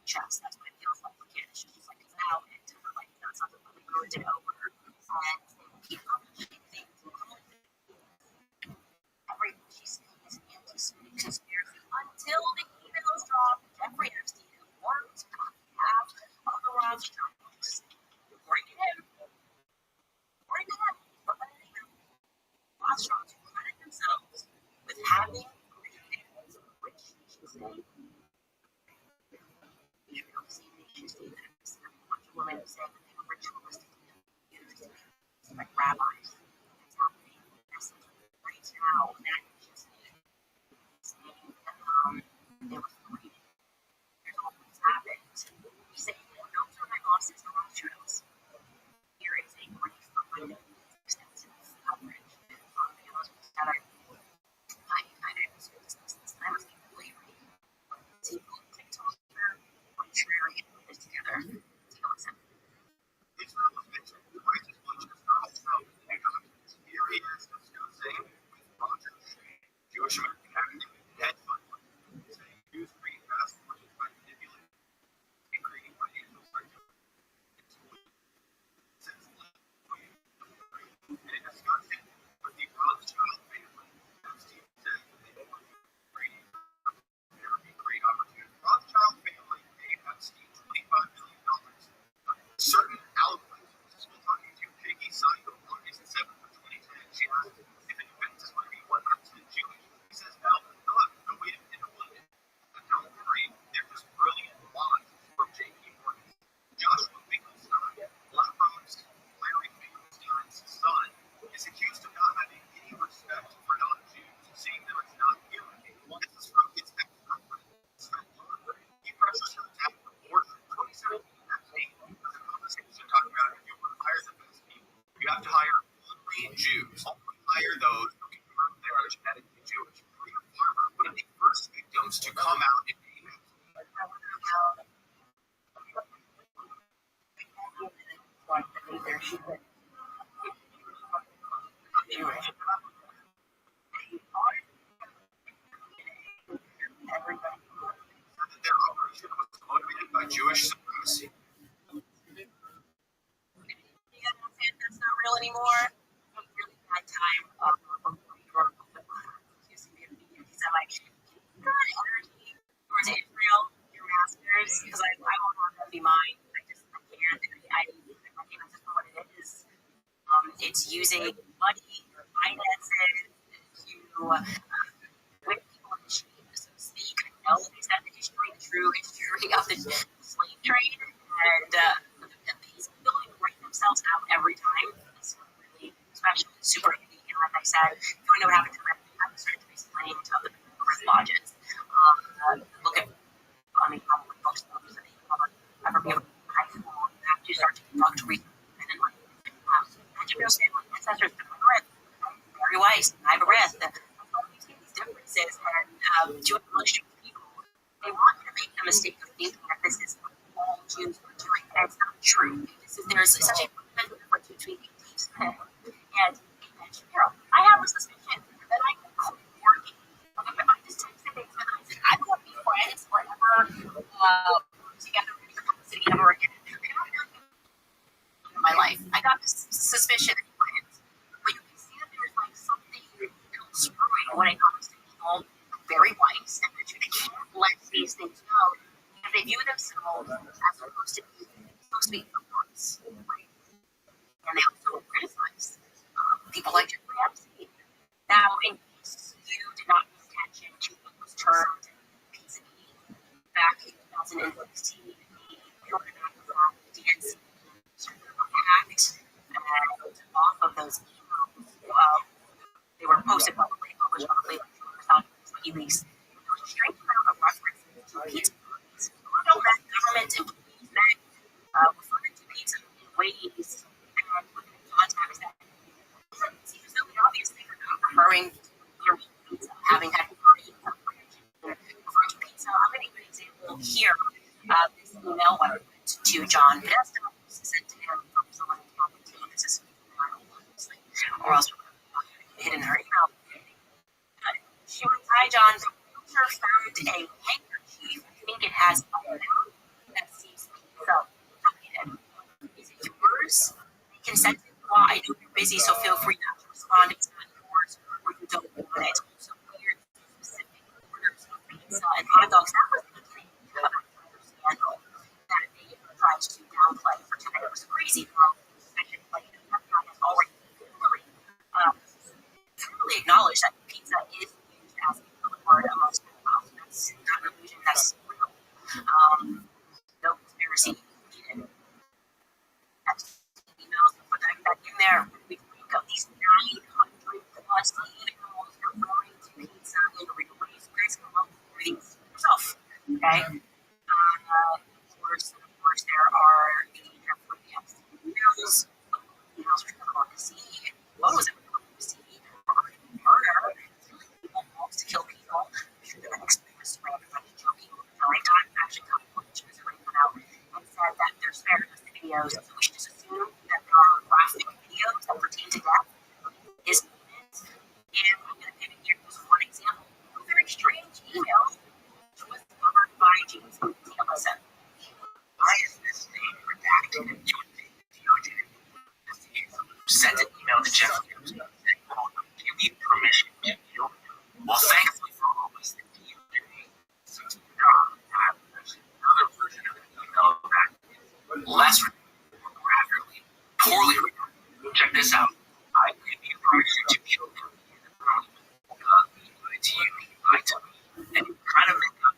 chest. That's what it feels like for kids. She's just like, it's an outlet to her, like, that's something really good to over her. And they will keep publishing things. Everything she sees is anti-Semitic conspiracy until the emails drop. Jeffrey Epstein, who worked on behalf of the Rothschilds, according to him, Rothschilds who credit themselves with having created which she said, you know, she said that a bunch of women who said that they were ritualistically used like rabbis. That's happening. That's right now. That just saying they were free. There's all things happened. Saying that those are my bosses, the Rothschilds. Here is a brief from my extensive coverage from the Elizabeth Center. I was discussing this, and I was completely reading. People TikTok contrary and put this together. Take a listen. Israel was mentioned twice as much as Donald Trump in the economics. Here he is discussing with Rothschild, Jewish American academic hedge fund saying Jews create vast fortunes by manipulating and creating financial sector. In a discussion with the Rothschild family, Epstein said that they want creating great opportunities. Rothschild family paid Epstein $25 million. Certain outlets, we're talking to Peggy Seidel on August 7th of 2010. She asked if an event is going to be 100% Jewish. He says, no, wait a minute, but don't worry, they're just brilliant lies from J.P. Morgan. Joshua Finkelstein, BlackRock's Larry Finkelstein's son, is accused of not having any respect for non-Jews, saying there is not human. This is from his ex-girlfriend, Scott Lauber. He pressures her to have an abortion. 2017, Epstein has a conversation talking about if you want to hire the best people, you have to hire only Jews. Only hire those who can prove they are genetically Jewish. Rita Farmer, one of the first victims to come out and name Jewish. Everybody. that their operation was motivated by Jewish supremacy. That's not real anymore. A really bad time anti-Semite. Good energy towards Israel, your masters, because I won't have them be mine. I can't. I think that's just what it is. It's using money, finances to whip people in the shame, so to speak. I know that they said the true history of the slave trade, and he's willing to write themselves out every time. It's really special, super unique, and like I said, if you want to know what happened to them, I was starting to be explaining to the Earth lodges. Look at, probably most of those that ever be able to high school, you have to start to conduct research independently. Real family ancestors, Mary Weiss, Ivor Rith, you see these differences, and doing relationship with people, they want you to make the mistake of thinking that this is all Jews are doing, and it's not true. There's such a fundamental difference between Steve Smith and Shapiro. I have a suspicion that I could quit working. If I just texted Dave Smith and I said, I want to be friends forever, together in the city ever again. In my life, I got this suspicion that he wouldn't. But you can see that there's like something screwing when it comes to people very white, and that they can't let these things go. And they view themselves as supposed to be the ones, right? And they also criticize people like Jeffrey Epstein. Now, in case you did not pay attention to what was termed PCE back in 2016, the DNC hacked off of those emails. They were posted publicly, published publicly, without WikiLeaks. There was a strange amount of references to pizza companies. That government employees that referred to pizza in ways and put in context that seems really obvious. They were not referring to pizza, having had referring to pizza. I'm going to give an example here. This email went to John Podesta, sent to him from someone in the team. This is obviously, or else hidden in her email. She writes, "Hi John, the user found a handkerchief. I think it has a crazy, so feel free not to respond. It's not yours, or you don't want it. So weird specific orders of pizza and hot dogs. That was the thing of another scandal that they tried to downplay for today. It was crazy how effectively the FBI has already truly acknowledged that pizza is used as a code word amongst pedophiles. That's not an illusion, that's real. No conspiracy needed. That's emails, put that in there. We think of these 900 plus emails referring to pizza in real ways. You guys can look through these yourself. Okay? Of course, there are the emails, emails which we're going to see, photos that we're going to see, murder, people wants to kill people. The next famous way everybody's joking. I actually got pictures right now and said that they're spared us the videos, so we should just assume that there are graphic videos that pertain to death. Is and I'm going to give you just one example. A very strange email which was covered by James TLSM. Why is this thing redacted and you would think the DOJ sent an email to Jeff Bezos and said, quote, give me permission to kill him? Well, thankfully for all of us, the DOJ seems to have another version of the email that is less redacted, more graphically, poorly redacted. Check this out. I give you permission to kill him. He lied to you, he lied to me. And you kind of make up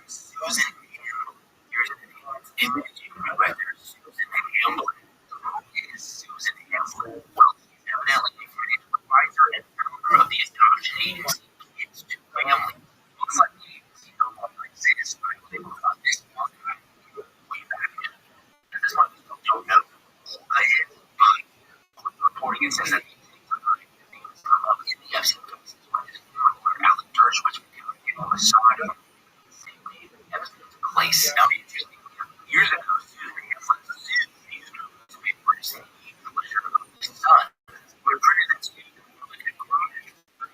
Susan Hamlin. Here's an image you can right there. Susan Hamlin. Who is Susan Hamlin? Well, she's evidently a financial advisor and founder of the adoption agency Kids to Family. Looks like the agency no longer exists, but they were on this one guy way back then. And this one people don't know who that is. But reporting it says that the things are going to be in the Epstein cases when his former lawyer Alan Dershowitz was down in Masada. Place. Now, interestingly, years ago, Susan Hamlin sued newsgroups for deceiving the publisher of his son, who had printed that student Hamlin had grown a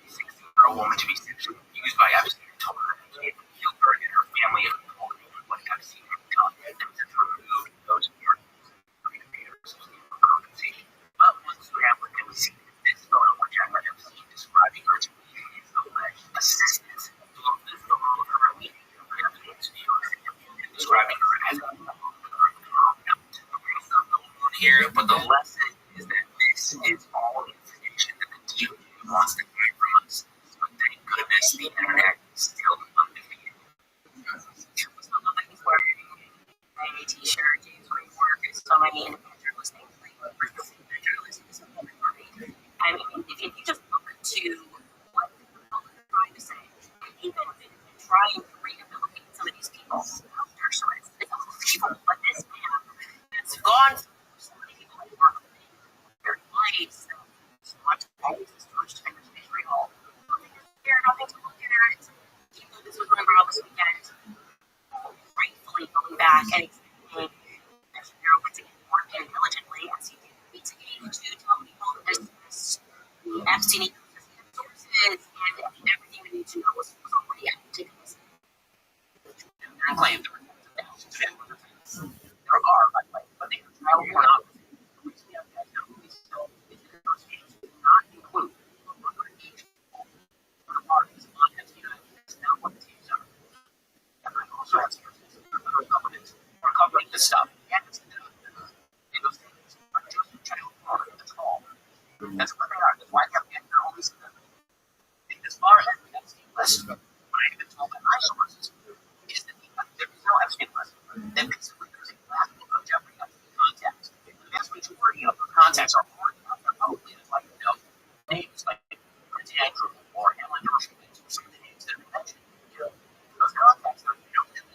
16-year-old woman to be sexually abused by Epstein and told her that he had killed her and her family had told her what Epstein had done and since removed those articles from the papers for compensation. But once Sue Hamlin could see this photo which I read Epstein describing her to be his alleged assistant, to look this photo of her meeting evidence to New York City. Describing her as a here, but the lesson is that this is all information that the DOJ wants to hide from us. But thank goodness the internet is still undefeated. He's wearing a t-shirt, James Framework, so many independent journalists think like journalism is important. I mean, if you just look to what the public is trying to say, even trying to rehabilitate some of these people. People, but this man has gone through so many people in their lives, so much always this first time in Israel. Nothing is there, nothing to look at. Even though this was going around this weekend, rightfully going back and explaining that Shapiro went to get more intelligently as he did Pizzagate to tell people that this the Epstein sources and everything we need to know was already active. And claimed there are, by the way, but they are trial pornography. The reason we have guys know who these still is that those cases do not include other parties on Epstein Island. That's not what the teams are. And I also have sources that other governments are covering this stuff. And those things are just child porn. That's all. That's what they are. That's why they have to get all these things. As far as the Epstein list, what I have been told by my sources is that there is no Epstein list. That basically there's a lack of Jeffrey Epstein contacts. The vast majority of the contacts are already out there publicly. That's why you know names like Prince Andrew or Alan Dershowitz or some of the names that are mentioned. You know, those contacts are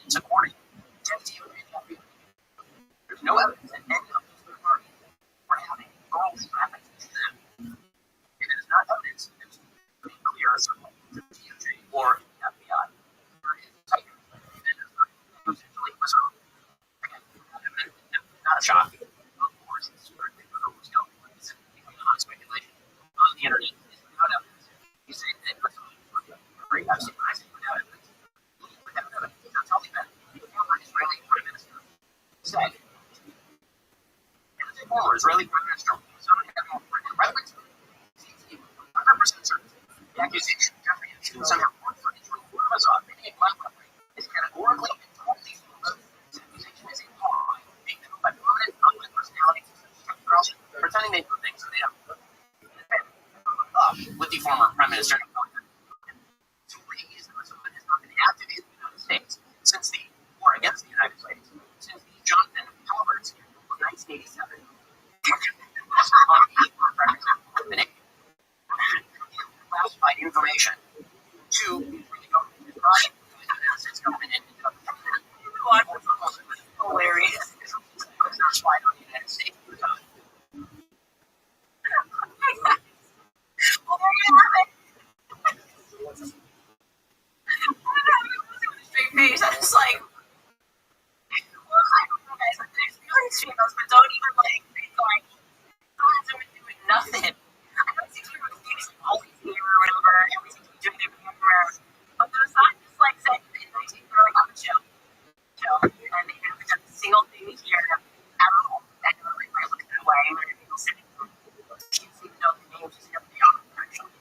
it's according to FTO and Jeffrey. There's no evidence that any of these third parties are having girls trafficked to them. If it is not evidence, there's a clear circle to the DOJ or the FBI. There is tighter. Not a shock. Of course, it's sort of overkill. It's not speculation. On the internet, it's without evidence. You say that very absent-minded without evidence. Without evidence. Now tell me that the former Israeli Prime Minister said, and the former Israeli Prime Minister was on musician Jeffrey Epstein somehow worked for Israel or Amazon, many of my company is categorically and totally false. Musician is a lie being known by prominent online personalities such as Carlson, pretending they do things that they don't. With the former Prime Minister to raise Amazon has not been active in the United States since the war against the United States, since the Jonathan Halbert scandal of 1987. Classified information to assets government and hilarious. It's not spied on the United States. Well, there you have it. Straight face. I was like, well, I don't know, guys. Like, there's really streamers, but don't even like, don't have to doing nothing. I know these streamers are always here or whatever, and we seem to be doing their camera, but those not just like said in 19, they're like, I'm a chill. And they haven't done a single thing here at all. And like, I look that way, and people say, she doesn't even know the name, she's never been on it, actually.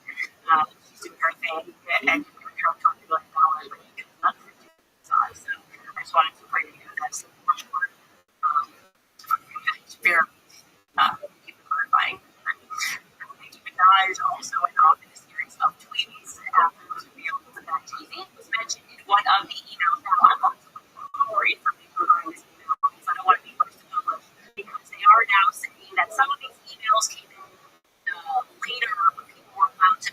She's doing her thing, and you're $20 billion, but you get nothing to do size. So I just wanted to bring you that so much more. Fear, keep clarifying. Nicki Minaj also went off in a series of tweets after it was revealed that Jay-Z was mentioned in one of the emails. Now, I'm not worried for people regarding this email because I don't want to be first to publish, because they are now saying that some of these emails came in later when people were about to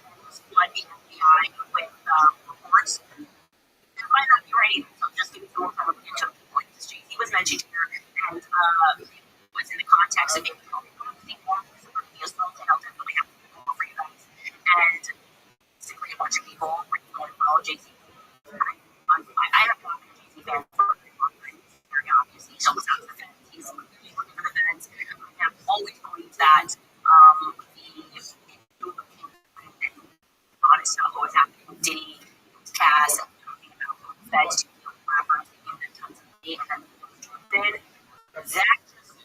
flood the FBI with reports. It might not be right either, so just give me some more time to look into it. Because Jay-Z was mentioned here, and it was in the context of maybe helping one of the more the assault, and I'll definitely have to do more for you guys. And basically a bunch of people were going to follow Jay-Z. I have not been a Jay-Z fan for a very long time. It's very obvious. He shows out to the fans. He's looking for the fans. I have always believed that honest about what was happening with Diddy, Cass, and talking about feds, rappers, and tons of money, and then then that just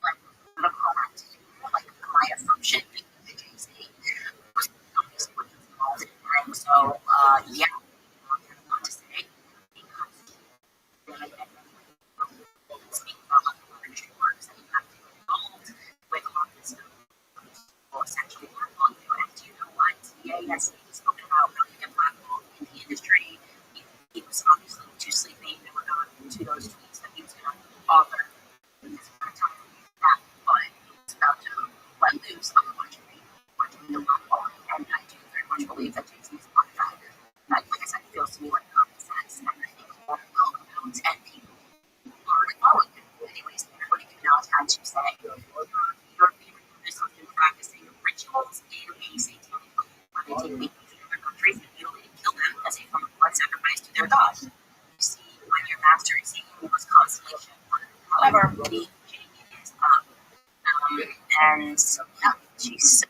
like the correct, like my assumption because the Jay-Z was obviously what he was involved in, and so yeah, I want to say because speaking about how the industry works, and you have to get involved with all this stuff. Well, essentially, we're on to it. Do you know what? Yeah, yes, he's spoken about how he can blackball in the industry. He was obviously too sleepy in regard to those tweets that he was going to author. He's going to tell you that, but he was about to let loose on a bunch of people the blackballing. And I do very much believe that Jay-Z is part of that. That, like I said, feels to me like common sense, and I think more well about, and people are following him. Anyways, everybody can now had to say, your favorite business has been practicing rituals in a satanic group where they take babies in other countries and mutilate and kill them as a form of blood sacrifice to their god. You see, when your master is seeking you was consolation. However, the genie is up. And yeah, she's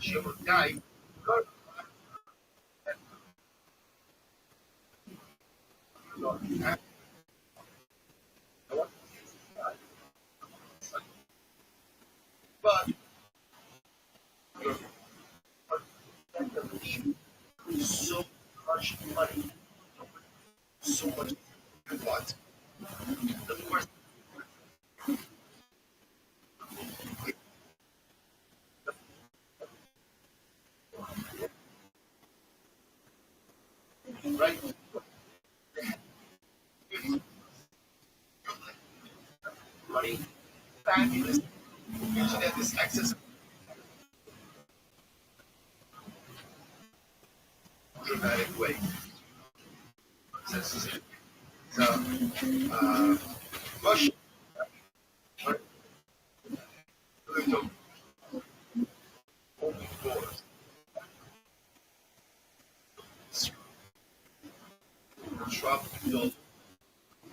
she almost died. God, I want but your leave so much money, so much what? The first right? Money, fabulous. Usually have this excess dramatic way. So, uh, Russia, open doors. Trump built.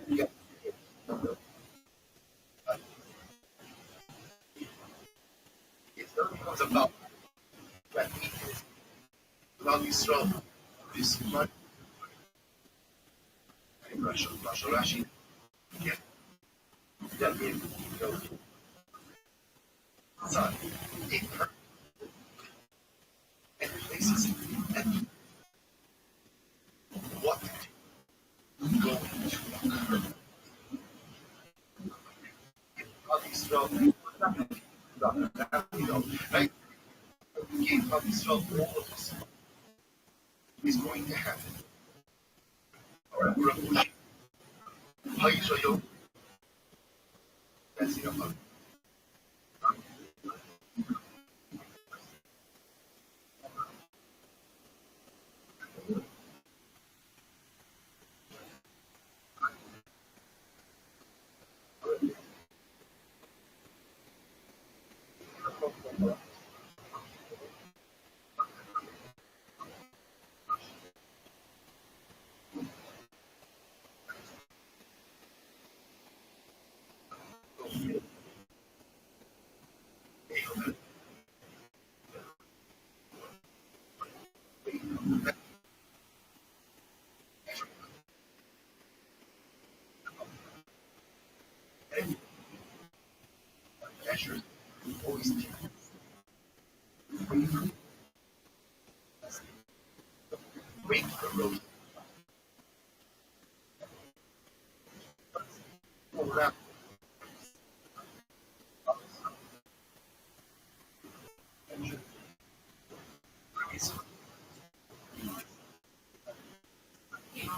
Yeah, it becomes about that meetings, about this strong, this money in Russia, Russia, yeah, that in son, in her and places and what going to occur. How these strong, right? Again, how these strong, all of this is going to happen. Or a revolution. How you show your that's your measures always break the road. Around is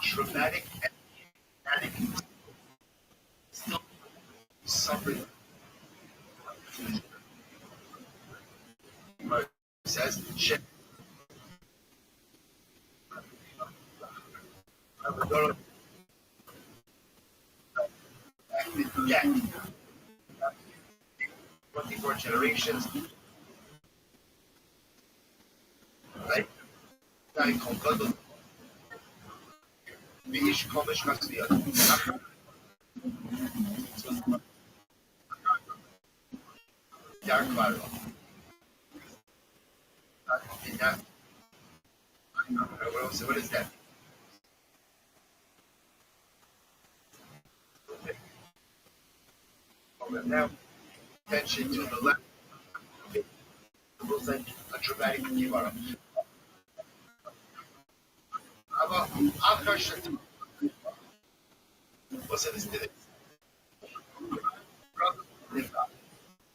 dramatic and dramatic still suffering says shit. I'm gonna get 24 generations, right? Guy concordant bir konuşmak diyor. Yak var. What is that? Now, attention to the left. It looks like a dramatic kibara. Ama arkadaşlar wasn't this did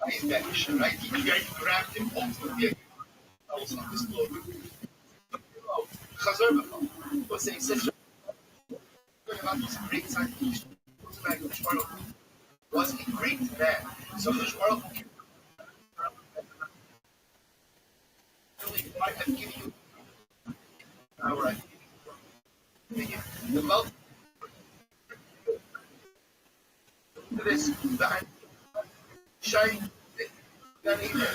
he's back, right? He grabbed him ultimately. I was on this floor. Khazar was saying such about this great scientist was a great man. So the world really might have given you our opinion. The most to this that shine that even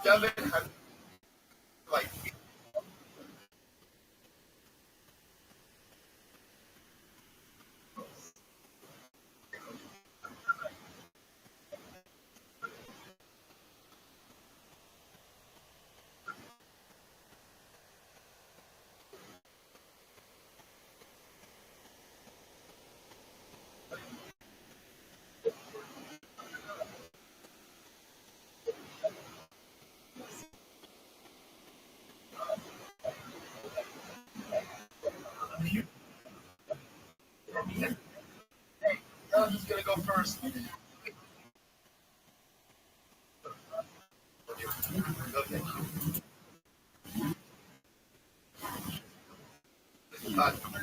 Devin had like first. Okay.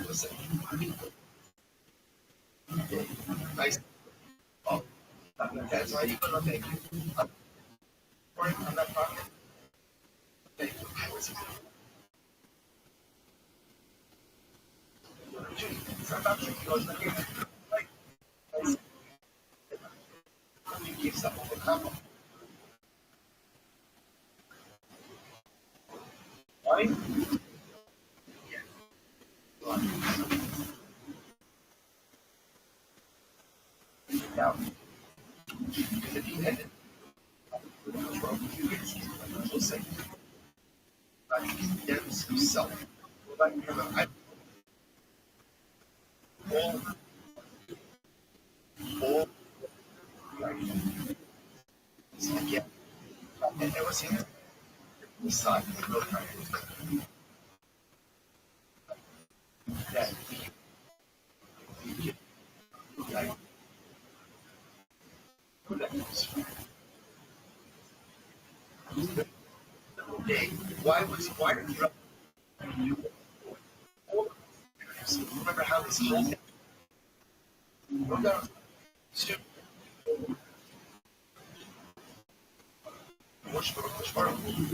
Listen. Nice. Oh, that's why you put okay. I'm not talking. Okay. I was you keep stuff on the top. Right? Now, if you end it, we'll say, against himself. Well, I all again. And it was him. The side of the road. That like, why did you remember how this whole thing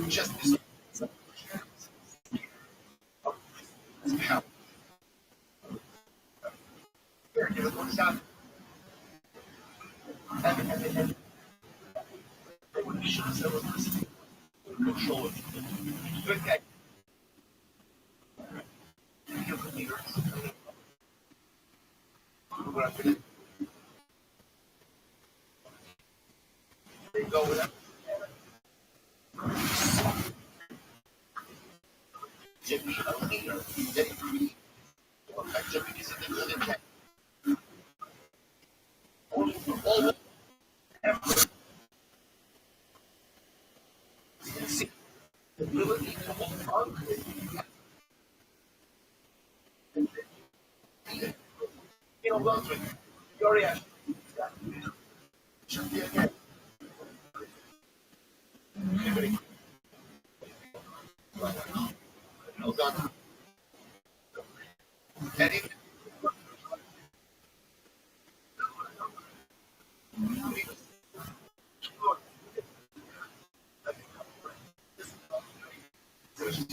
just how and control it. Good guy. They go with that. Jimmy, a leader. Jimmy, Jimmy is a good guy. All effort and the ability to hold on to it. You know, well, you already have. Should be again. Anybody? No done. Any First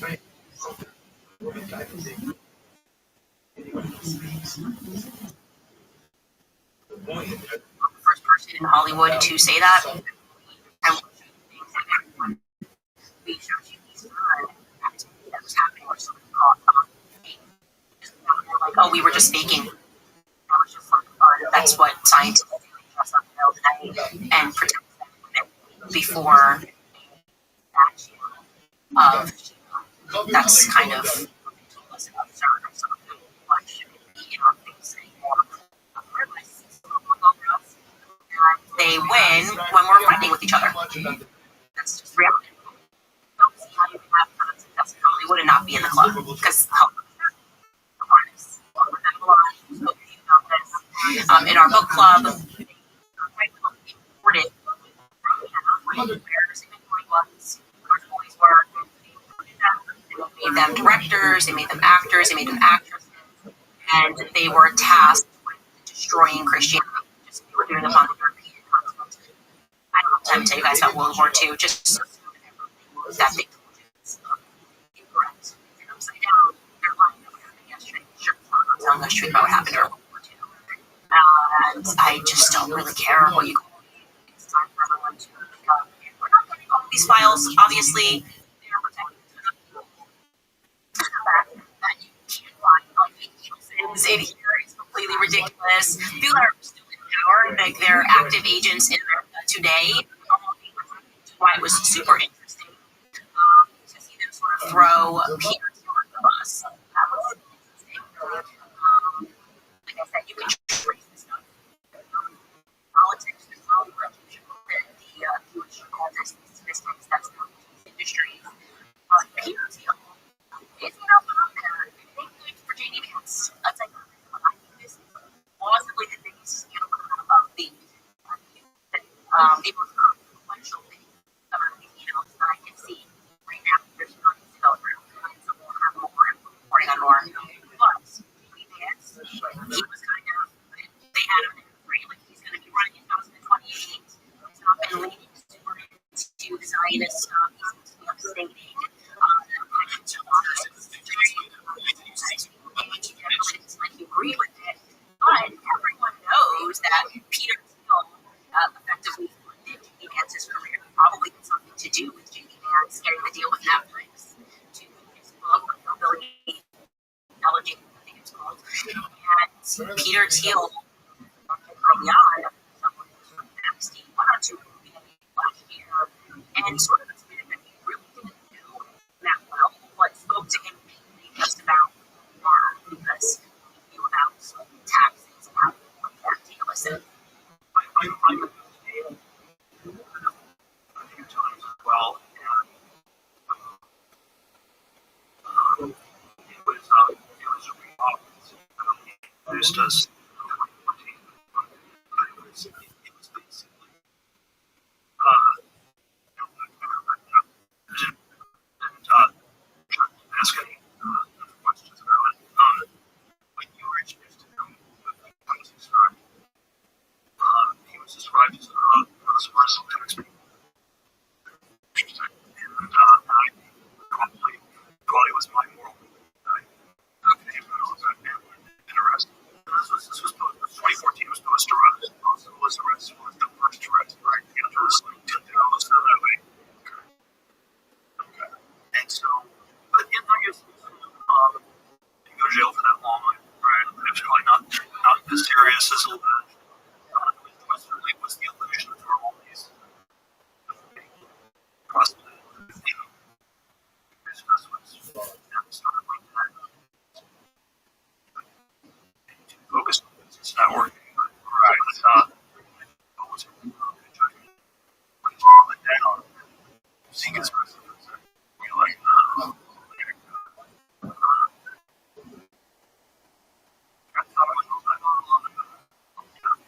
person in Hollywood to say that. And we showed you these activity that was happening, or something called like, oh, we were just faking. That was just like fun. That's what scientists do. They dress up in the middle of the night and protect them before action of that's kind of what they told us about certain some of the what shouldn't be in our face anymore. They win when we're fighting with each other. That's just reality. Don't see how you can have kind of success in Hollywood and not be in the club because in our book club, imported they made them directors, they made them actors, they made them actresses, and they were tasked with destroying Christianity. Just they were doing them on the European continent. I don't have time to tell you guys about World War II. Just that they told you it's incorrect. They're upside down. They're lying about what happened yesterday. Sure, I'm telling the truth about what happened during World War II. And I just don't really care what you call it. It's time for everyone to wake up. And we're not going to go with these files, obviously. They're protected. The fact that you can't find things in here is completely ridiculous. People that are still in power, like they're active agents in America today, why it was super interesting to see them sort of throw peanuts on the bus. That was interesting. Like I said, you can trace this stuff. Politics is how the Jewish cultists, statistics, that's the industry. But peanuts, it's enough out there. They good for JD Vance. I'll tell you, I think this is possibly the biggest scandal of the stating opinions on it. Like you agree with it, but everyone knows that Peter Thiel effectively funded J.D. Vance's career. Probably had something to do with J.D. Vance getting the deal with Netflix to his book, Ability Intelligent, I think it's called. And Peter Thiel, early on, someone from Epstein, went on to last year and sort of admitted that he really didn't do that well, but spoke to him mainly just about that because he knew about taxes and how to work that deal. Listen, I was a few times as well, and it was a real obvious. Introduced us in 2014, but it was basically didn't ask any questions about it. When you were introduced to him, how was he described? He was described as a source of taxpayer. And I probably thought it was my moral. Interesting. This was 2014 was post arrest. Also, was arrest was the first arrest, right? Yeah, there was like 10 hours that way. Okay. And so, but yeah, I guess didn't go to jail for that long, right? It was probably not as serious as alleged. It was the illusion of all these possible, business was started like that. Focused on business networking, right? Always put it down, seeing his residence, like, I thought I was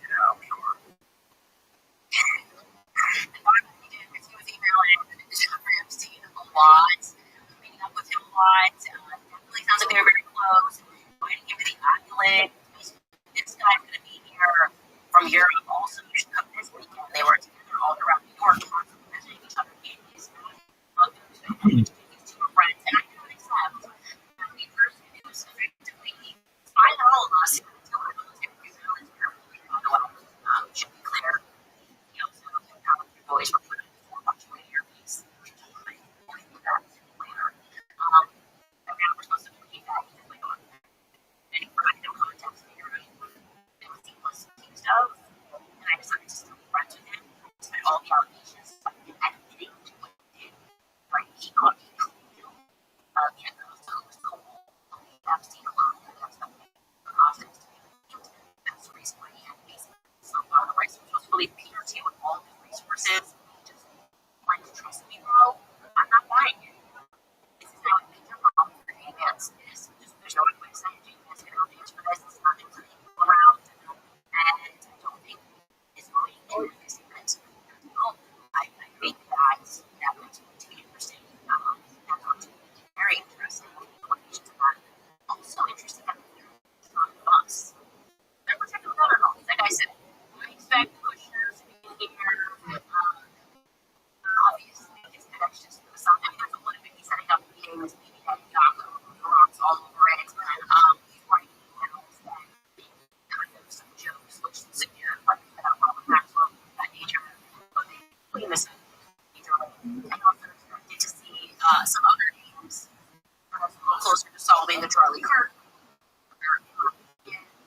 yeah, I'm sure. he was emailing Jeffrey Epstein a lot, meeting up with him a lot. Definitely sounds like they were very close. Inviting him to the Oculus. This guy's going to be here from Europe. Also, you should come this weekend. They were together all around New York, constantly visiting each other. These two were friends, and I cannot accept that the person who's effectively spying on all of us until our military surveillance carefully. By the way, should be clear. He also found your boys were put in for much later piece. We'll get that later. And now we're supposed to keep that like on. Any further context here, he was accused of, and I decided to still be friends with him, despite all the allegations, admitting to what he did. Like, he got a plea deal. So it was the whole Epstein alone, and that's the process to be guilty. That's the reason why he had basically so far the rights, which was really Peter T with all his resources. He just wanted to trust me, bro. I'm not buying it. This is how it makes your problem for J.D. Vance. There's no other way to say J.D. Vance is going to answer for this. It's not going to be around. And I don't think it's going to be this event. I think that would be interesting. That's going to be very interesting. Implications of that. Also interesting that it's not us. They're protecting the other homes. Like I said, I expect Kushner's to be here. Obviously, his connections to something that's a little bit he's setting up meetings, maybe that rocks all over it. He's writing emails and kind of some jokes, which is secure, like about Robert Maxwell, that nature. But they putting this in, and also expected to see some other names a little closer to solving the Charlie Kirk.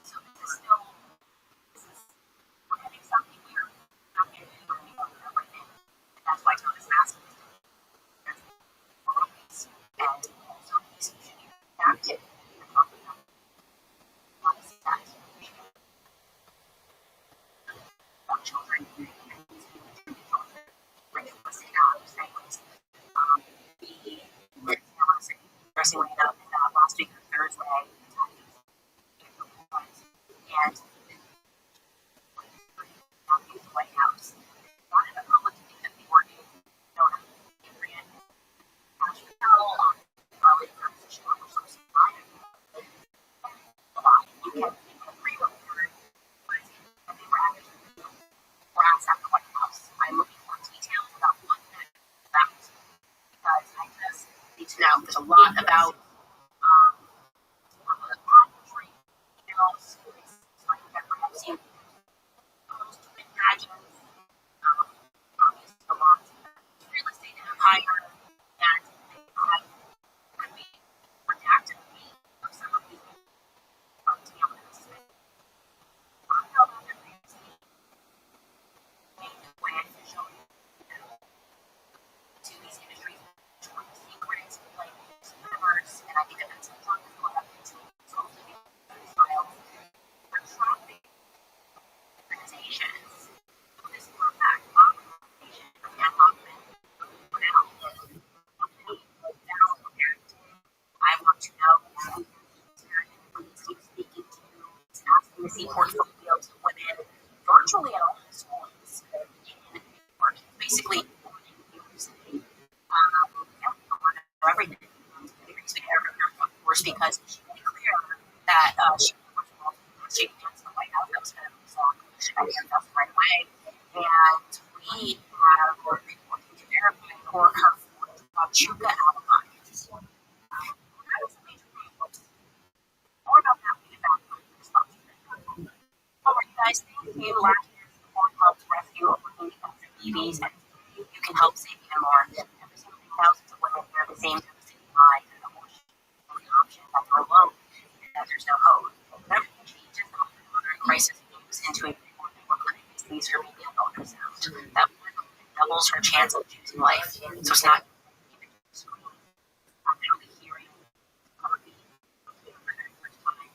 So this is still, we're getting something weird. Not getting anybody on everything. That's why Thomas Mask is and also he's active in the company. What is that? About children and children. Bring it was saying the there's a lot about trade emails. So I think that perhaps you those twin pageants, obviously belong to the real estate empire, and they could be redacted of some of these to be able to participate. I don't know about their previously way officially to these industries, secrets, like universe, and I think that that's a lot of what I've been doing. So these files are traffic organizations. So this is for a fact, my organization and Hoffman for now. I want to know speaking to asking to see portfolios of women virtually at all the schools in basically everything. Of course, because she made it clear that she was shaking hands in the White House. That was kind of a song right away. And we have working to verify her Chuka alibi. That is a major problem. More about that we about what were you guys thinking last year's World Health Rescue of women babies, and you can help save even more. Every single thousands of women bear the same devastating lies and abortion only option that they're alone and that there's no hope. Whenever you change a modern crisis moves into a more clinics, these are maybe an ultrasound that doubles her chance of choosing life. So it's not actually hearing Harvey for the very first time.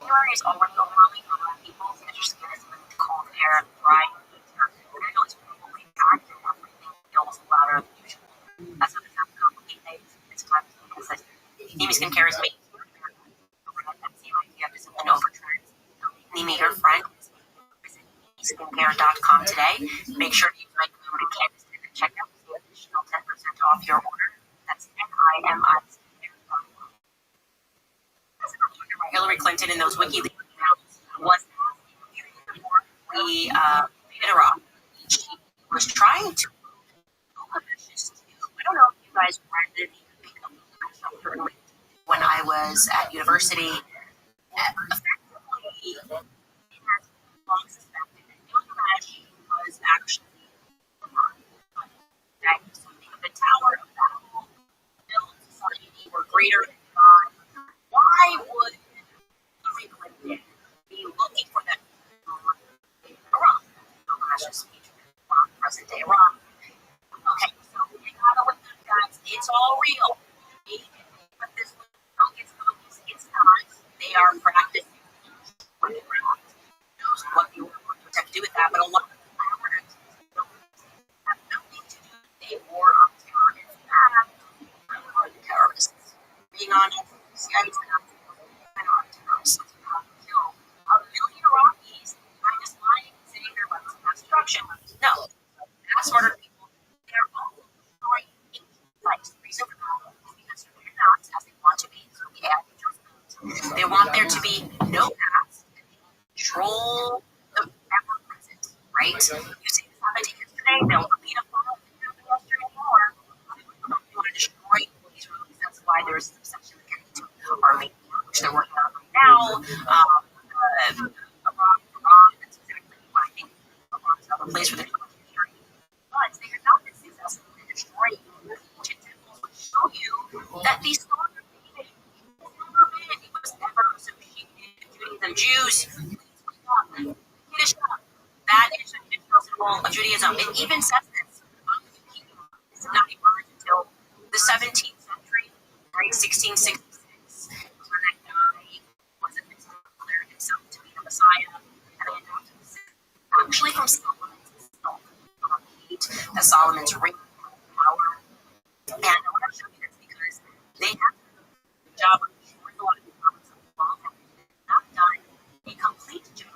January is already overwhelming for a lot of people because your skin is in the cold air and dry winter. And I know it's probably packed and everything feels louder than usual. That's what it's not complicate things. It's time to be consistent. Amy Skincare is making that same idea of discipline over trends. Amy, your friend, visit skincare.com today. Make sure you use my code Candace at checkout to get additional 10% off your order. That's NIMI. Hillary Clinton in those WikiLeaks emails was before we made her off. She was trying to. I don't know if you guys read it when I was at university. Effectively, it has long suspected that she was actually that something of the Tower of Babel built society were greater than God. Why would Hillary Clinton be looking for that Iran? Present day Iran. Okay, so you gotta look at guys. It's all real. But this it's not. They are practicing what they knows what you have to do with that, but a lot of them have nothing to do with a war on terror. It's not on terrorists. Being honest, CIA's not on terrorists. Kill a million Iraqis by just lying and saying they're weapons of mass destruction. No, mass murder people, they're all story. Like, the reason for that is because they're not as they want to be. So, yeah, they want there to be no past and control the ever present, right? You see this happened yesterday, they'll delete a file that didn't happen yesterday anymore. They want to destroy these rulings. That's why there's an obsession with getting to Armenia, which they're working on right now. Iran, that's exactly what I think Iran is another place where they're going to be hearing. But they are not been successful in destroying ancient temples, which show you that these songs are fading. It was never associated with Judaism. Jews, Yiddish, that is a 2001 of Judaism. It even says this. It's not emerged until the 17th century, right? 1666, when that guy was declared himself to be the Messiah, and they adopted this actually from Solomon's Solomon's ring of power. And I want to show you this because they have a job of ensuring a lot of the promise of the law have not done a complete job.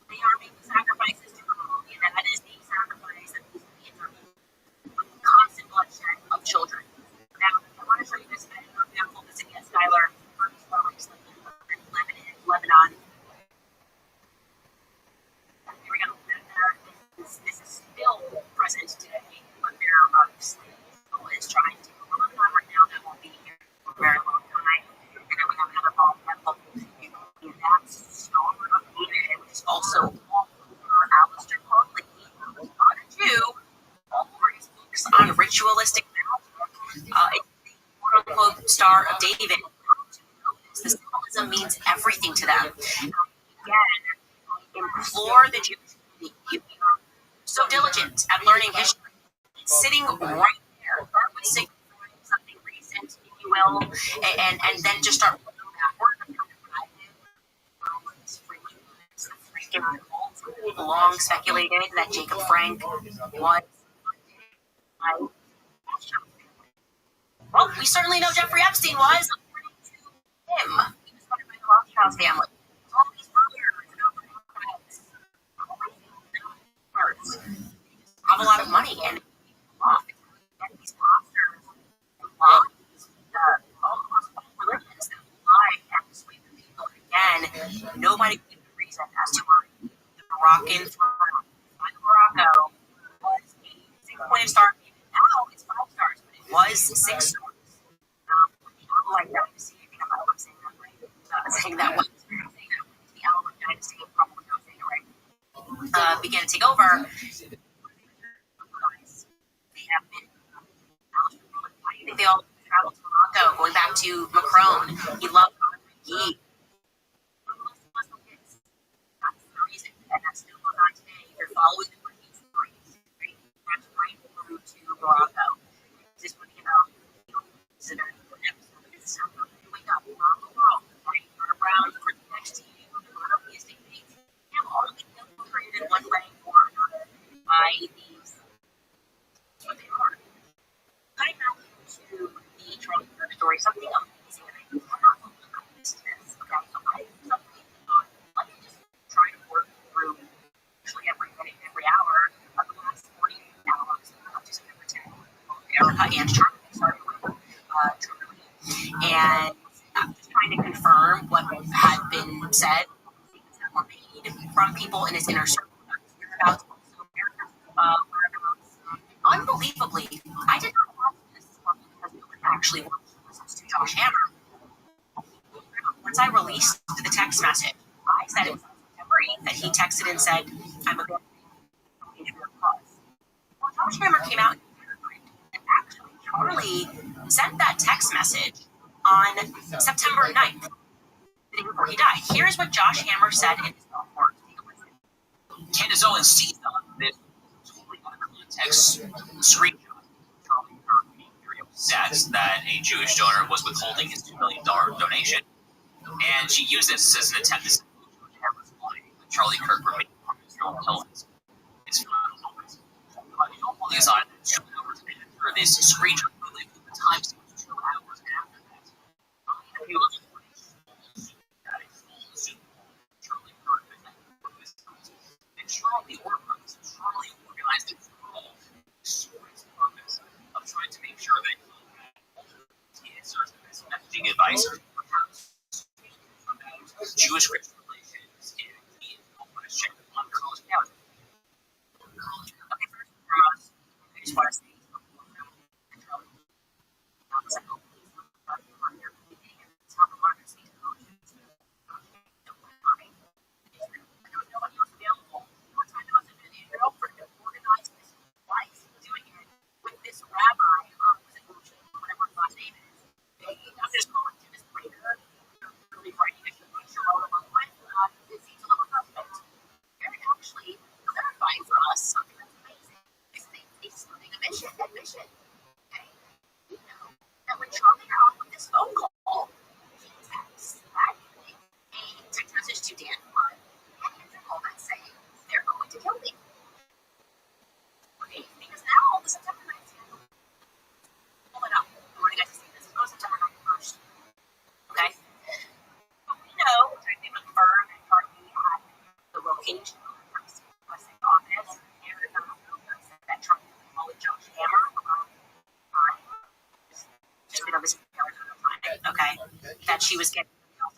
They are making sacrifices to Ramon, and that is the sacrifice that these kids are making. Constant bloodshed of children. Now, I want to show you this video. I'm going to pull this again, Skylar. Lebanon. Here we go. This is still present today, but there are slaves who is trying to go on right now that won't be here for a very long time. And then we have another ball and that's Star of David, which is also all over Alistair Crowley, not a Jew, all over his books on ritualistic magic. It's the quote-unquote Star of David. The symbolism means everything to them. Again, implore the Jewish community. You are so diligent at learning history. It's sitting right there. Start with something recent, if you will, and then just start looking backward. Long speculated that Jacob Frank was. Well, we certainly know Jeffrey Epstein was. According to him, he was funded by the Rothschild family. All these brothers have a lot of money and these pastors all across all religions that lie and persuade the people. Again, nobody can give a reason as to why the Moroccan throne by Morocco was a 6-pointed star. Now it's 5 stars, but it was 6 stars. Like that, you see, I think I'm saying that right. Saying that one, the Alawite dynasty, probably not saying it right. Began to take over. They have been. I think they all traveled to Morocco, going back to Macron. He loved Guy. That's the reason, and that still goes on today. They're following the British stories, right? That's right through to Morocco. This would be about wake up around the world, right? Turn around for the next team, monotheistic faith. They have all been infiltrated in one way or another by these. That's what they are. Cutting back to the Charlie Kirk story, something amazing, and I'm not looking at this. Okay, so I let me just try to work through usually every minute, every hour of the last 48 hours up to September 10th. Erica and Charlie started with Charlie. And I'm just trying to confirm what had been said, things that were made from people in his inner circle. Whereabouts. Unbelievably, I did not watch this because we would actually watch to Josh Hammer. Once I released the text message, I said it was September 8th that he texted and said, I'm a bit well, Josh Hammer came out and actually Charlie sent that text message on September 9th, the day before he died. Here's what Josh Hammer said in his own words. Candace Owens seized on this totally out of context screenshot. Charlie Kirk being very upset that a Jewish donor was withholding his $2 million donation, and she used this as an attempt to say George Hammer's lying that Charlie Kirk remained on his own killings. It's final numbers. These are the 2 hours after this screenshot. The time seems 2 hours after that. If you look at that is Charlie Kirk and Charlie organized it for all stories purpose of trying to make sure that he answers this messaging advice about Jewish Christian relations and he is check on college county. Okay, first and foremost, I just want to say Rabbi, whatever his last name is, I'm just calling him his later. Really writing a picture all along with. she was getting that's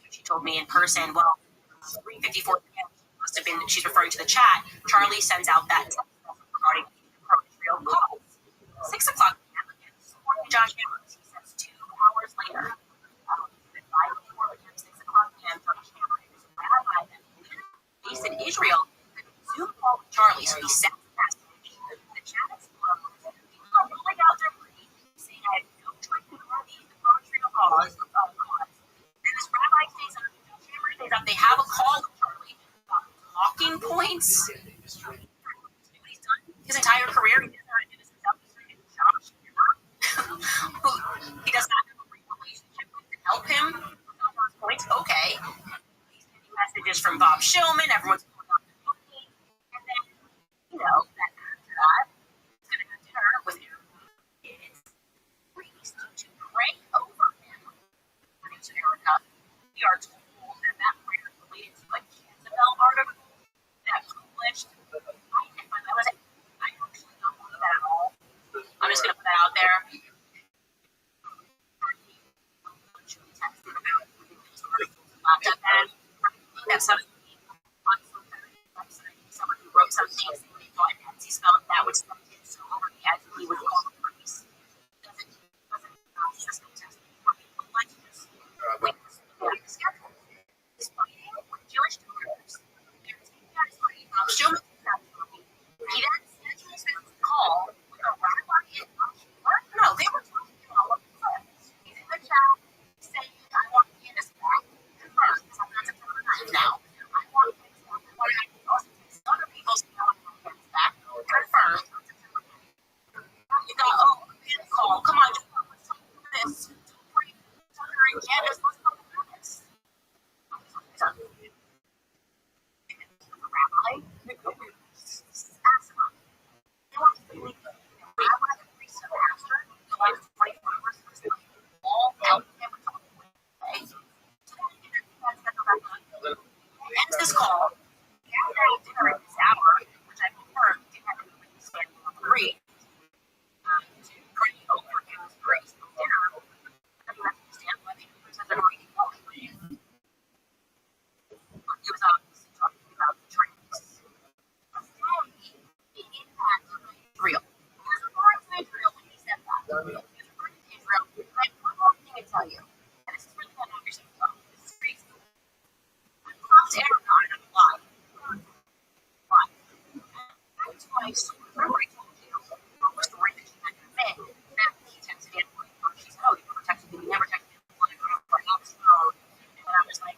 what she told me in person. Well, 3:54 p.m. must have been, she's referring to the chat. Charlie sends out that text regarding pro-Israel calls. 6 o'clock p.m. again, supporting John Cameron. He says 2 hours later, at 5:04 p.m., 6 o'clock p.m., Josh Cameron is a rabbi based in Israel. Zoom call with Charlie, so he sends a message. The chat explodes. People are rolling out their plea, saying, I have no choice to ignore the pro-Israel cause. Then this rabbi stays up, Cameron stays up. They have a call with Charlie about talking points. His entire career, he doesn't know how to do this himself. He's Josh, you're not. He does not have a great relationship with to help him with all those points. Okay. He's getting messages from Bob Shillman. Everyone's going up to cooking. And then, that after that, he's going to have dinner with him. It's priest to pray over him. According to Erica, we are told that prayer is related to like Jezebel article that published. I actually don't believe that at all. I'm just going to put that out there. That's someone who wrote something saying they thought Nancy spelled that would spell it so over the edge he was called the priest. Doesn't just test let's just wait the schedule. He's fighting with Jewish doctors. They're taking out his money. Showman takes out his money. He then schedules this call with a rabbi in no, they were talking about what he's in the chat saying, I want to get this back confirmed because I'm not September 9th now. I want to get this back. I want to also take other people's get back confirmed on September 9th. You got, a call. Come on, let's talk about this. Tucker and Candace, let's talk about this. The rabbi, asinine. They want to believe it. I want to priest and pastor. The life 24 hours all help him with all the way. So ends this call. After dinner at this hour, which I confirmed didn't have anybody standing on the street, to pray over his grace for dinner. I don't understand why they present an already calling for you. He was obviously talking about the drinks. The impact of Israel. He was referring to Israel when he said that. He was referring to Israel. And I have one more thing to tell you. And this is really not understanding. This is crazy. I'm not to Erica, and I'm lying. But that's why remember I told you the story that she had to admit that he texted in. She said, you never texted me. You never texted me. And I was like,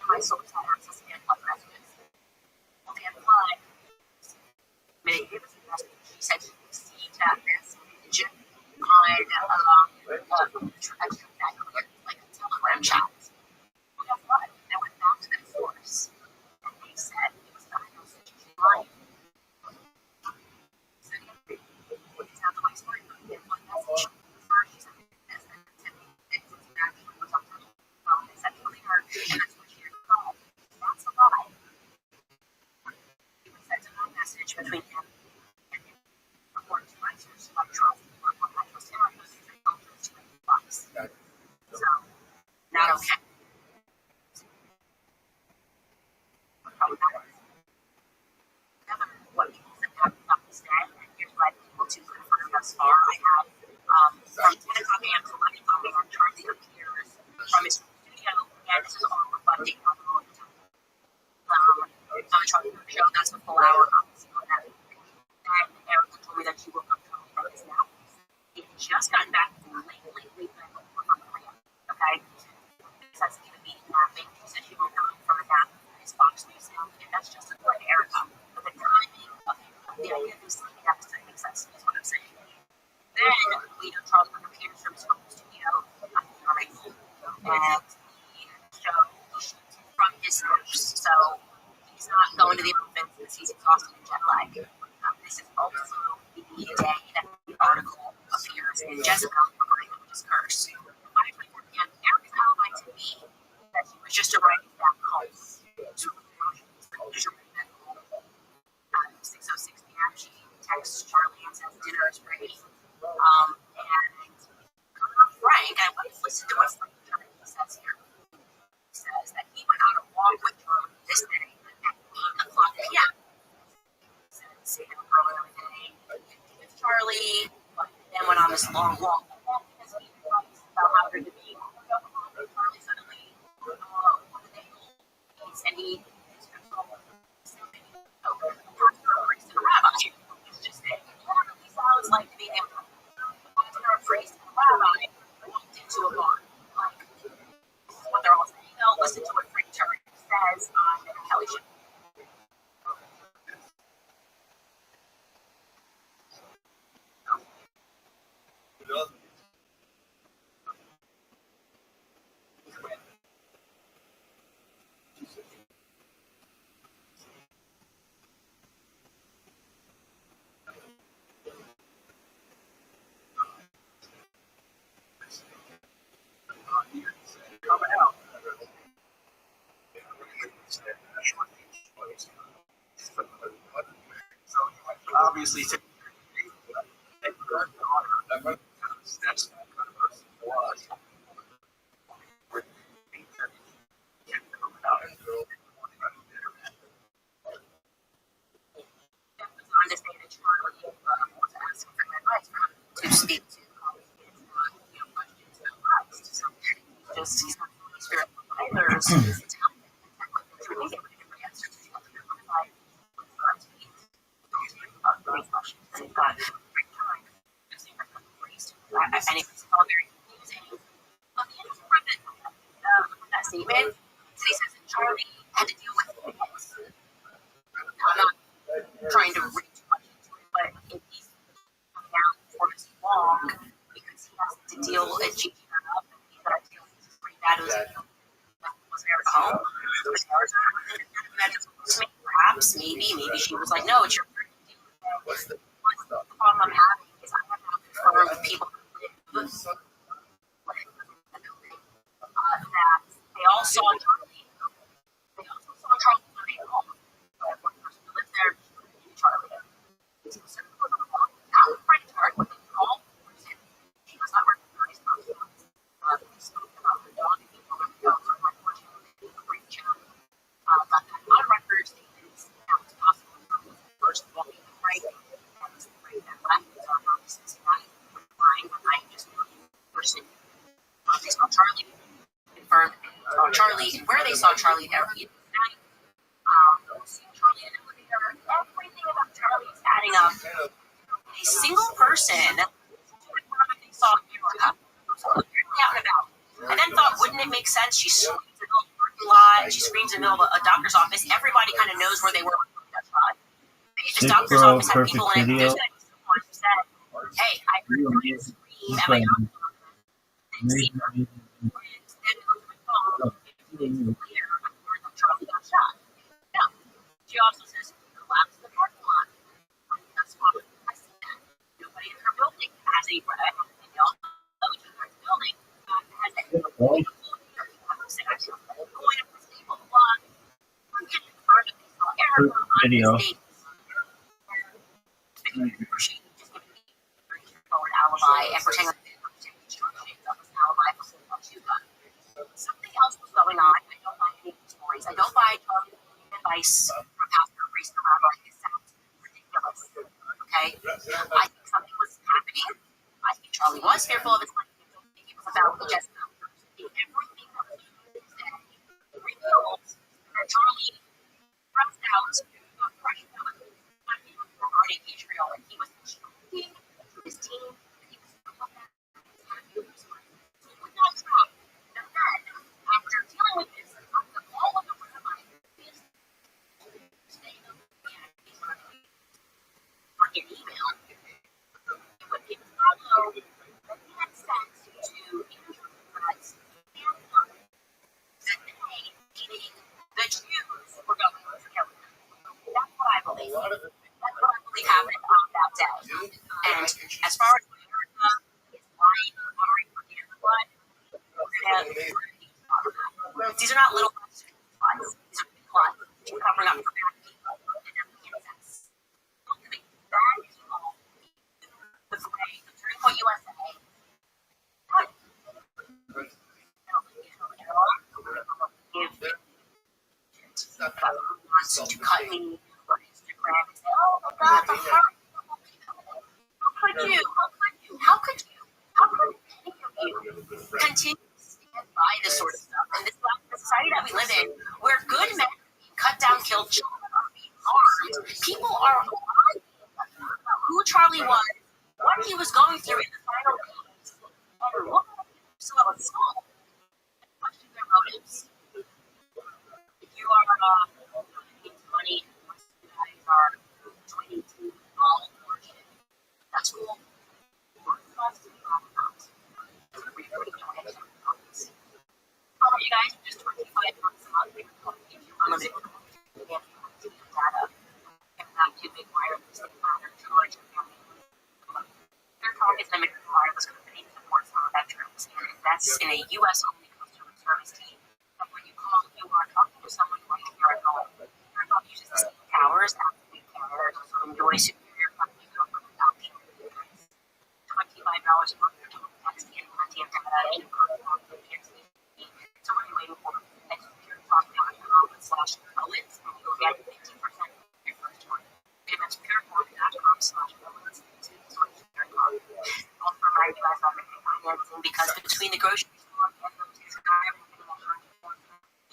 my source had access to get messages. Well, Dan Klein made a message. She said she received that message on like a Telegram chat. Well, guess what? They went back to that source and they said it was not a message she lied. So it's not the way it's going to be. One message. First, she said this, and then it was actually was on her phone. They said clear, and that's what she recalled. That's a lie. It was sent a message between him and him. According to my source, I trust him. I trust him. I trust him. I trust him. So, not okay. Probably not. What people said about this day, and here's what I've been able to confirm thus far. I have from 10 o'clock a.m. to 11 o'clock a.m. Charlie appears from his studio, and this is all reflecting on the whole time. On the Charlie show, that's a full hour, obviously, on that. And Erica told me that she woke up from his nap. He had just gotten back late from Korea, okay? Because he would be napping. She said she woke up from a nap from his Fox News now, and that's just according to Erica. But the timing of the idea of him sleeping at this time makes sense, is what I'm saying. Then, Charlie appears from his home studio, and he shoots from his nurse. So, he's not going to the event since he's exhausted and jet lagged. This is also the day that the article appears in Jezebel, which is cursed. 5:24 p.m. Erica's alibi to me that he was just arriving back home. 6:06 p.m. She texts Charlie and says dinner is ready. And Frank, I went to listen to what Charlie, but then went on this long walk. Because he was about how good to be. Charlie suddenly, and he priest and a rabbi. It's just that he sounds like being able to a priest and a rabbi walked into a bar. Like, this is what they're all saying. They'll listen to what Frank Turner says on the Kelly Show. Obviously, that's Understand that Charlie wants to ask him for advice to speak to questions about Christ. So he's not really spiritual others. It's how to make it different answers to identify what Christ means. These questions. And you've got great time using her priest. And it's all very confusing. On the end of that statement, he says that Charlie had to deal with this. I'm not trying to read too much into it, but if he's coming out for his walk because he has to deal with Gigi up and he's got to deal with this pretty bad was there at home. Perhaps, maybe she was like, no, it's your turn to deal with it. The problem I'm having is I have to confirm with people who live that they all saw Charlie. They also saw Charlie when they home. One person who lived there knew Charlie. So now Frank Turner, when they called the person, she was not recognized by the we spoke about the dog and people were unfortunately a great job. But that on record statements that was possible from the first walking the Frank and this Frank that left on Cincinnati flying behind just one person. They saw Charlie. Confirmed Charlie and where they saw Charlie there in Cincinnati. Charlie in an elevator. Everything about Charlie is adding up. A single person they saw Erica out and about, and then thought, wouldn't it make sense? She screams in the middle of the parking lot. She screams in the middle of a doctor's office. Everybody kind of knows where they were. This doctor's office had people in it. There's someone who said, "Hey, I heard you scream at my doctor's office." Charlie got shot. No. She also says, collapse the parking lot. That's why I see that. Nobody in her building has a they all know each other's building has a going to this table block. I'm getting part of this Erica on the state. She just giving me a alibi and pretending like an alibi for something else was going on. I don't buy any of these stories. I don't buy Charlie advice from pastor, priest, or rabbi. It sounds ridiculous. Okay? I think something was happening. I think Charlie was fearful of his life. I don't think it was about the Jezebel. Everything that was said revealed that Charlie pressed out when he was regarding Israel, and he was instructing his team, and he was doing that. He would not stop. And then, after dealing with this, after all of the rabbis, staying up on an email, it would be follow that he had sent to Andrew Price and that they, meaning the Jews, were going to kill him. That's what I believe. That's what I believe happened on that day. And as far as America is lying or worrying for the other blood, these are not little ones. These are big ones. Covering up for bad people. And everything is bad people. The way, the Turning Point USA. Wants to cut me on Instagram and say, oh my God, the heart. How could you? People are lying about who Charlie was, what he was going through in the final days, and what so small question their motives. If you are into money, you guys are 22, all bullshit. That's cool. How about you guys? Just 25 bucks a month. Unlimited data. And not too big wireless. Charge your family. Their target limit wireless company supports our veterans, and invests in a U.S. only customer service team. And when you call, you are talking to someone right here at home. Your dog uses the same towers as the carrier, so enjoy superior company coverage without the price. $25 a month for total text and plenty of data and so what are you waiting for? Next year, talk.com/Owens, and you'll get 15% your first one. Payments pureform.com/Owens. I'll remind you guys about making financing because between the grocery store and the everything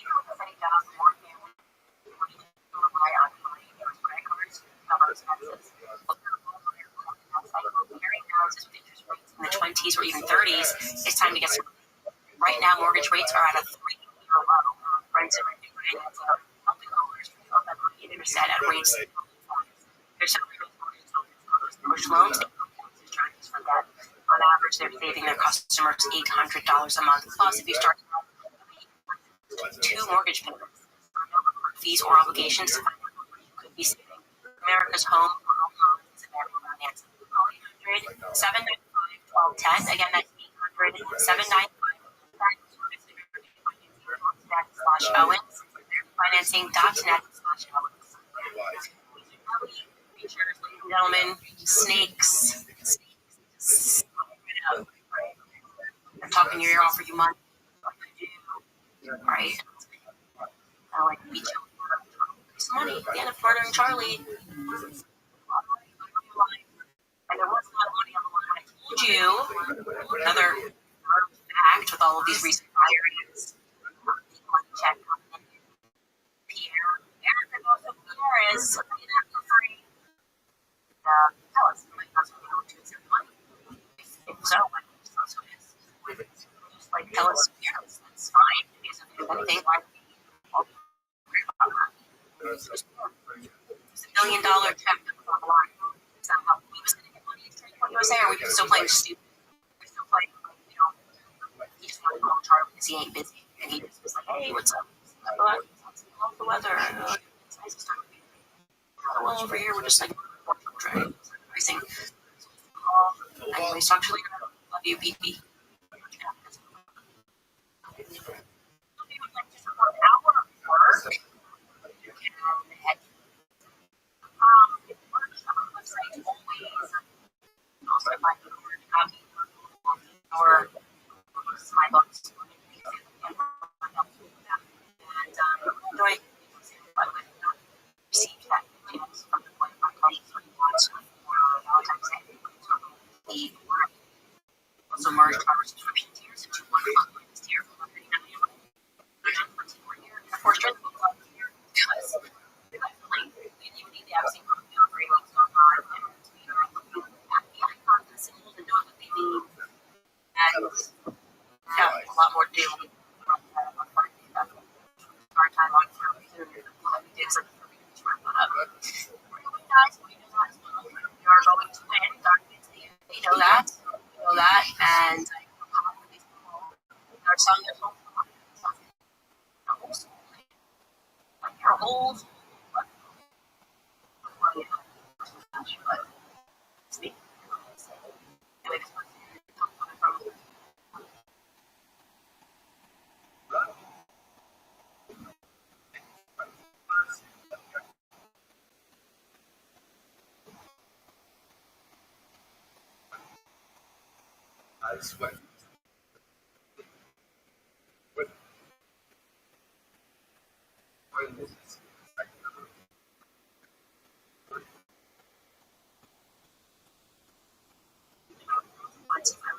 you know, the setting down more family, when you rely on money, your credit cards, cover expenses. Comparing houses with interest rates in the 20s or even 30s, it's time to get some. Right now, mortgage rates are at a 3-year low. Rents and renting financing are helping owners feel that money interest at rates. There's some mortgage loans charges for that. On average, they're saving their customers $800 a month. Plus, if you start 2 mortgage payments, fees or obligations, you could be saving. America's home is available financing. Call 800-795-1210. Again, that's 800-795-1210. Owens, financing.net/Owens. Features, ladies and gentlemen, snakes. I'm talking your ear off for you months. Right? I like to beat you. Some money at the end of murdering Charlie. And there was not money on the line. I told you another fact with all of these recent firings. Check Pierre. Eric also Pierre is free. Tell us, that's what we want to do. Money. If so, also is. Just like tell us, yes, that's fine. Because if there's anything, why would we worry about that? It's $1 million check that was on the line. Somehow we was going to get money in USA, or we could still play stupid. We're still playing, you know, he just wanted to call Charlie because he ain't busy. And he just was like, hey, what's up? How's the weather? It's nice to start. Well, over here, we're just like, trying everything. Anyways, talk to you later. Love you, BB. If you would like to support our work, you can head website always. Also, if I could copy or my books. And enjoy receive that chance from the point of my colleagues when you want to Valentine's Day. Also merged our subscription tiers into one monthly tier for $139. Of course, join the book club tier because you need to have seen what's going on and we are looking at the icons and symbols and knowing what they mean. And yeah, a lot more to do. Our time on for we did some to wrap that up. We're going guys, we know that as well. We are going to win. They know that. We know that. And our son is home. Like you're old. But speak. I sweat. I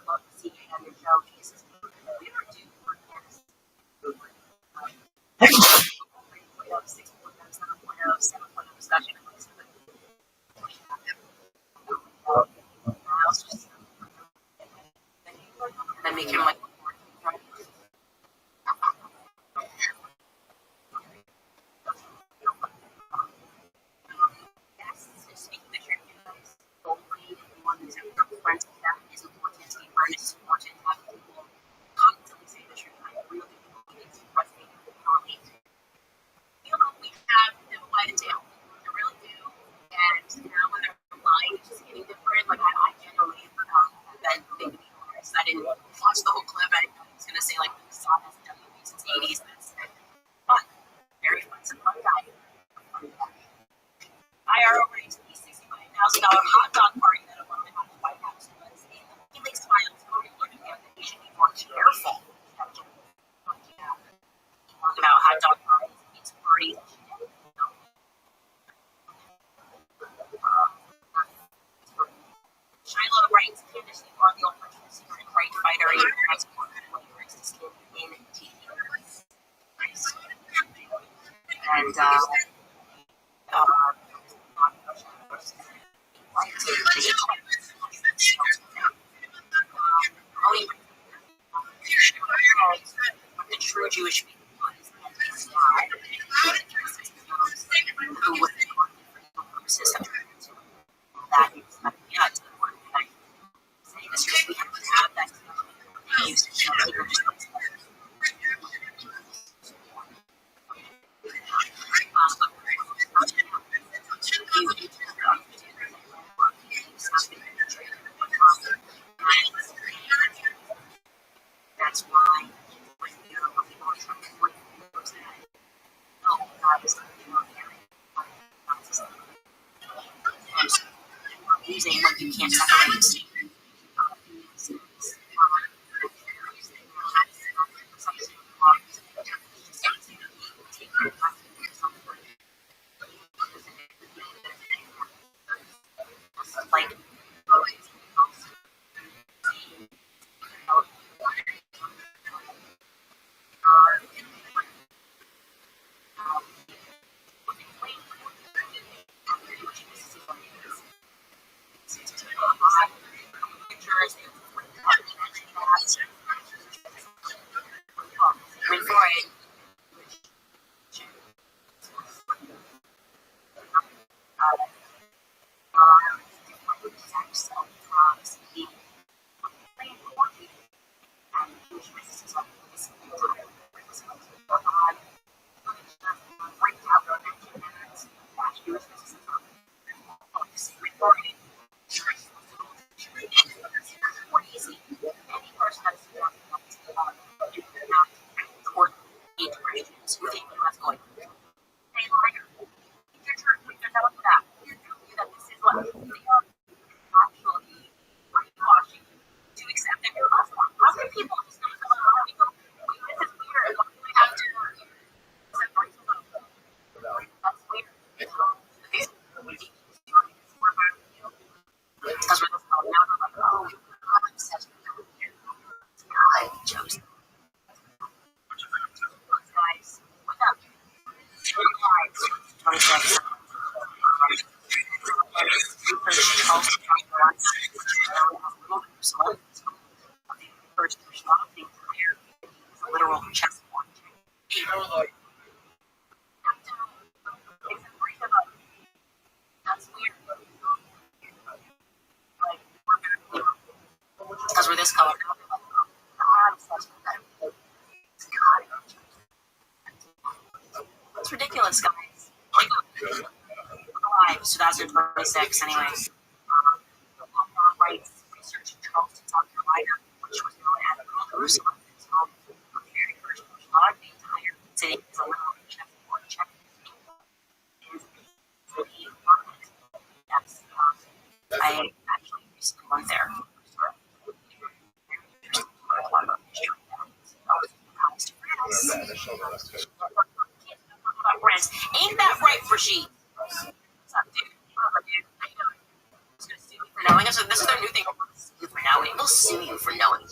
love to see you have your show cases. We are due for GUINNESS. 3.0, 6.0, 7.0, 7.0 discussion. about a hot dog party that a woman at the White House was in. He makes files looking at that he should be more careful. Talk about hot dog parties. It's pretty. Shiloh writes, Candace, you are the old person, secret and great fighter. You have supported when you raised his kid in TV. And the true Jewish people who would purposes of that is yeah, it's important that I say this because we have to have that use to show people just that's why using when you can't separate. Like literal chessboard. That's weird. Because we're this color. It's ridiculous, guys. Lives, 2026, anyways. Rights research in Charleston, South Carolina, which was known as Jerusalem. It's home of the very first Rothschild. The entire city is a little chessboard. Check is the city of London. Yes, I actually recently went there. Ain't that right, Brigitte? What's up, dude? For knowing us, this is their new thing. For knowing, they'll sue you for knowing.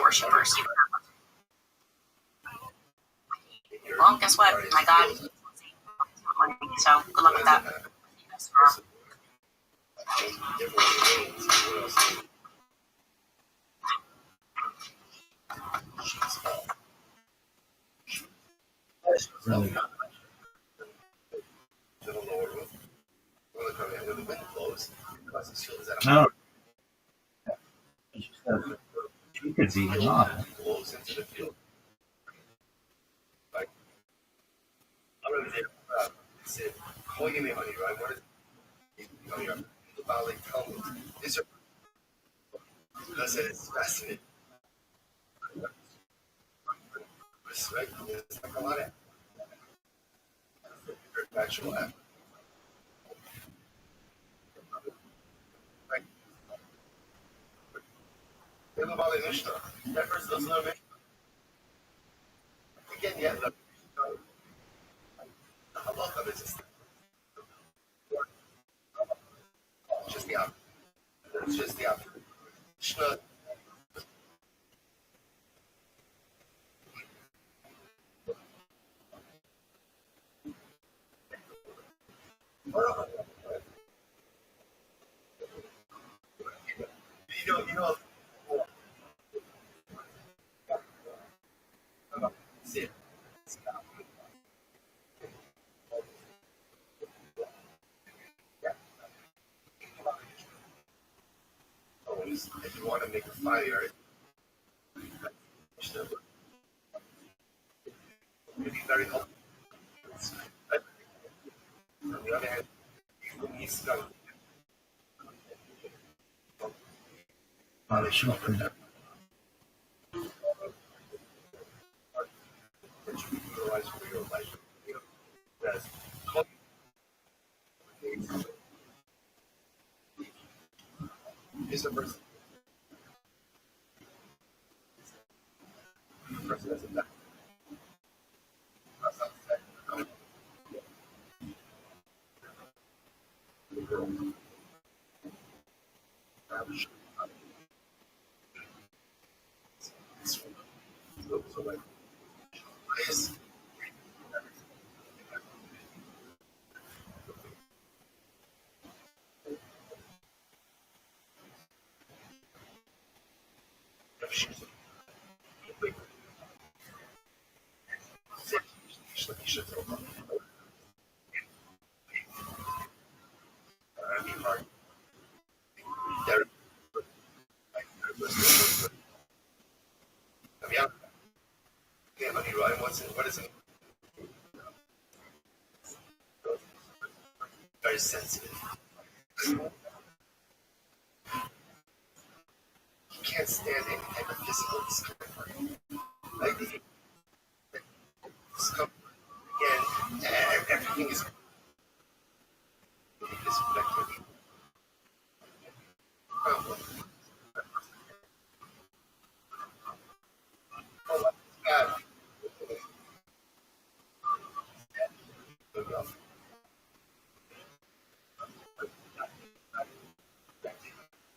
Worshippers, you. Well, guess what? My God, so good luck with that. Really? No. She could be not. It's fascinating. Respect is like a lot of actual That person doesn't know Mishnah. Again, yeah, the halacha is just the opposite. It's just the opposite. Mishnah. You know, see, always, if you want to make a fire, Mishnah would be very helpful. On the other hand, you need stuff. Sure. That you utilize for your life. That's is a person. Person that's a that's not that. So like, yes. What is it? Very sensitive. He can't stand any type of physical discomfort. Like the discomfort again, everything is physical problem. Oh, God.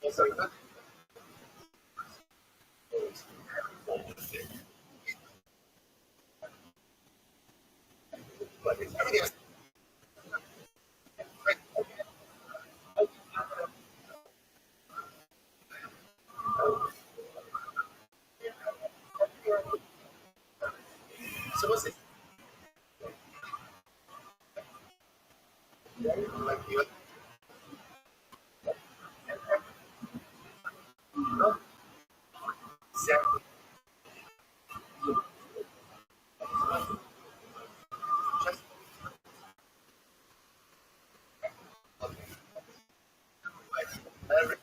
Also, but everything else. So what's it? Like you know, exactly. Just every,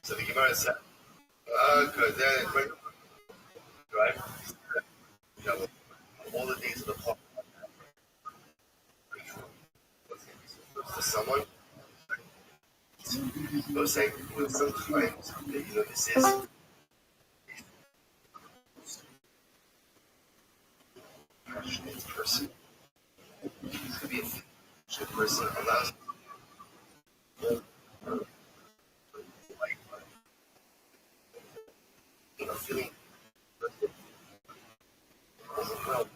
so the Gemara said, good, right? You know, all the days of the park. To someone, they'll say, you know, sometimes, you know, this is a passionate person. To be a passionate person allows like, you know, feeling overwhelmed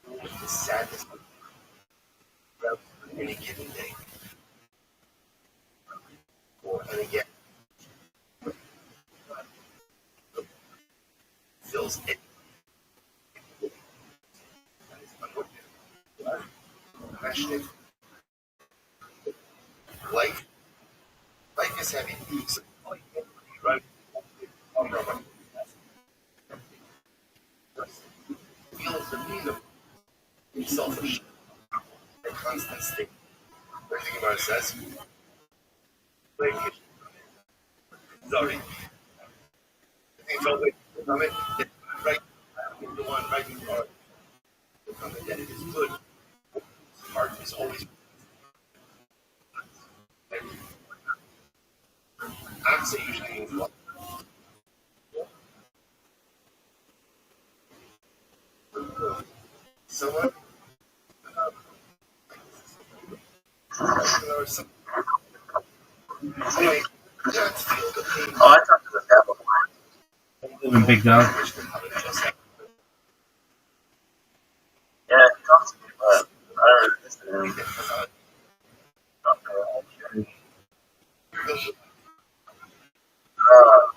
with the sadness of any given day. And again, feels it. Passionate. Life, life is heavy. So, right? Feels the need of being selfish. A constant state. Everything about it says, like, sorry. It's always comment, right? The one right before the comment that it is good. Heart is always Oh, I talked to the guy before. Live in Big Dog. Yeah, he talked to me, but I don't really listen to him.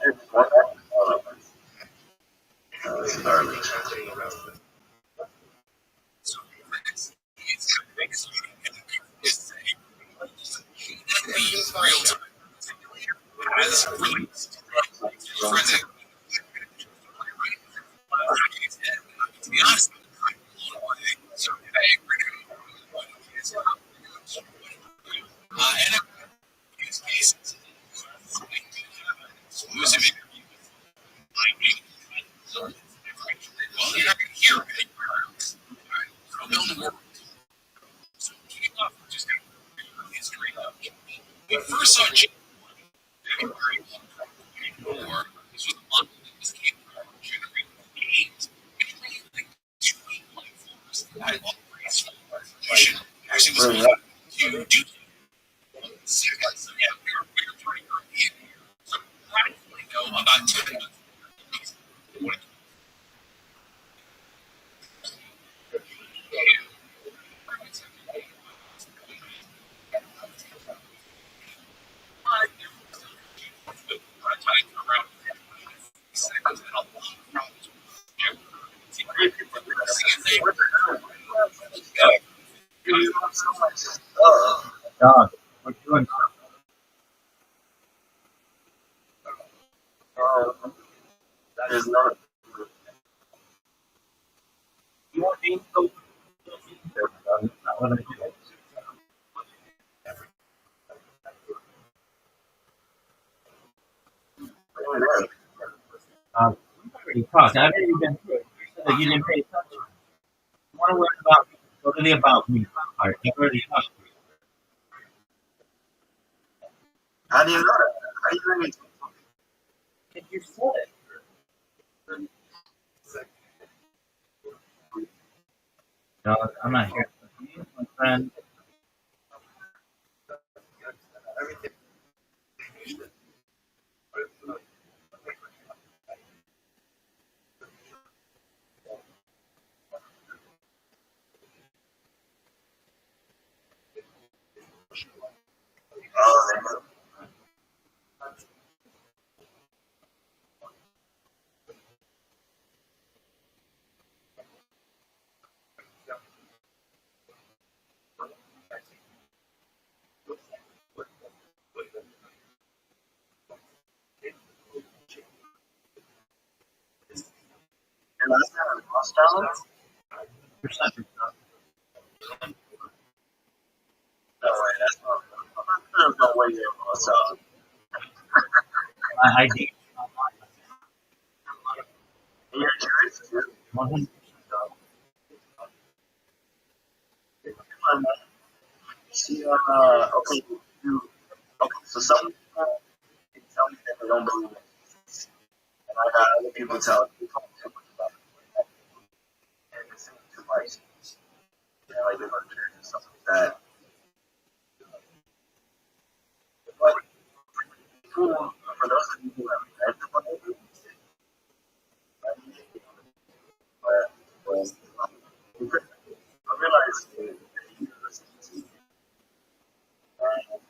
There's one guy. It's garbage. Really, Dog. What you doing? that is not. You want me to go? Not what I do. We already talked. I've already been through it. You said that you didn't pay attention. You want to learn about me? Go to the About Me part. I've already talked to you. How do you know that? How do you know it? If you said it. Dog, I'm not here. Me and my friend. Oh, they know. And last time I was Rothschild. Percentage. No way, that's not. There's no way you're Rothschild. My ID. And you're Jewish too. 100%. Come on, man. See, okay, okay, so some people tell me that they don't believe in Jesus. And I got other people tell me talk too much about it. And they say too much. You know, like they go to church and stuff like that. But for those of you who have read the Bible, I realized that university and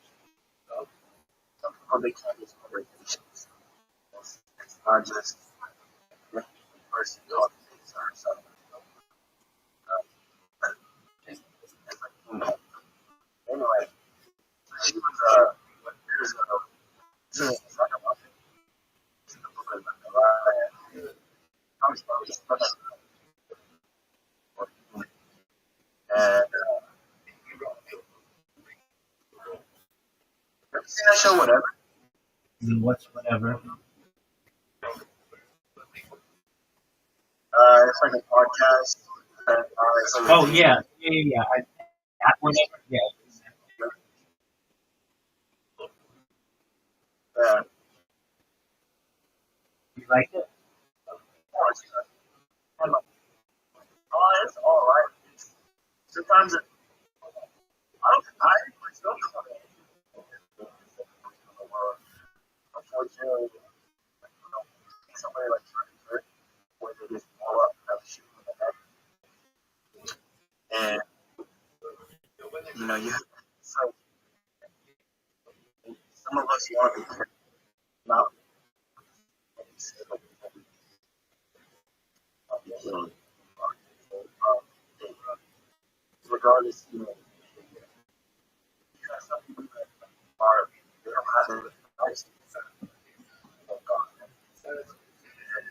some people they can't just cover patients. It's not just the person talking to herself. Anyway, she was there's it's like a muffin. It's in the book of Rabbi. I was and have you seen that show? Whatever. What's whatever. It's like a podcast. And, it's like Oh, yeah. Yeah. Whatever. Yeah. uh, You like it? course, and like, oh, it's all right. Sometimes I myself don't have an issue with the world. Unfortunately, somebody like Charlie Kirk, where they just blow up and have a shoot in the head, and you have, it's like some of us want to be not regardless, you have some people that are they don't have it nice.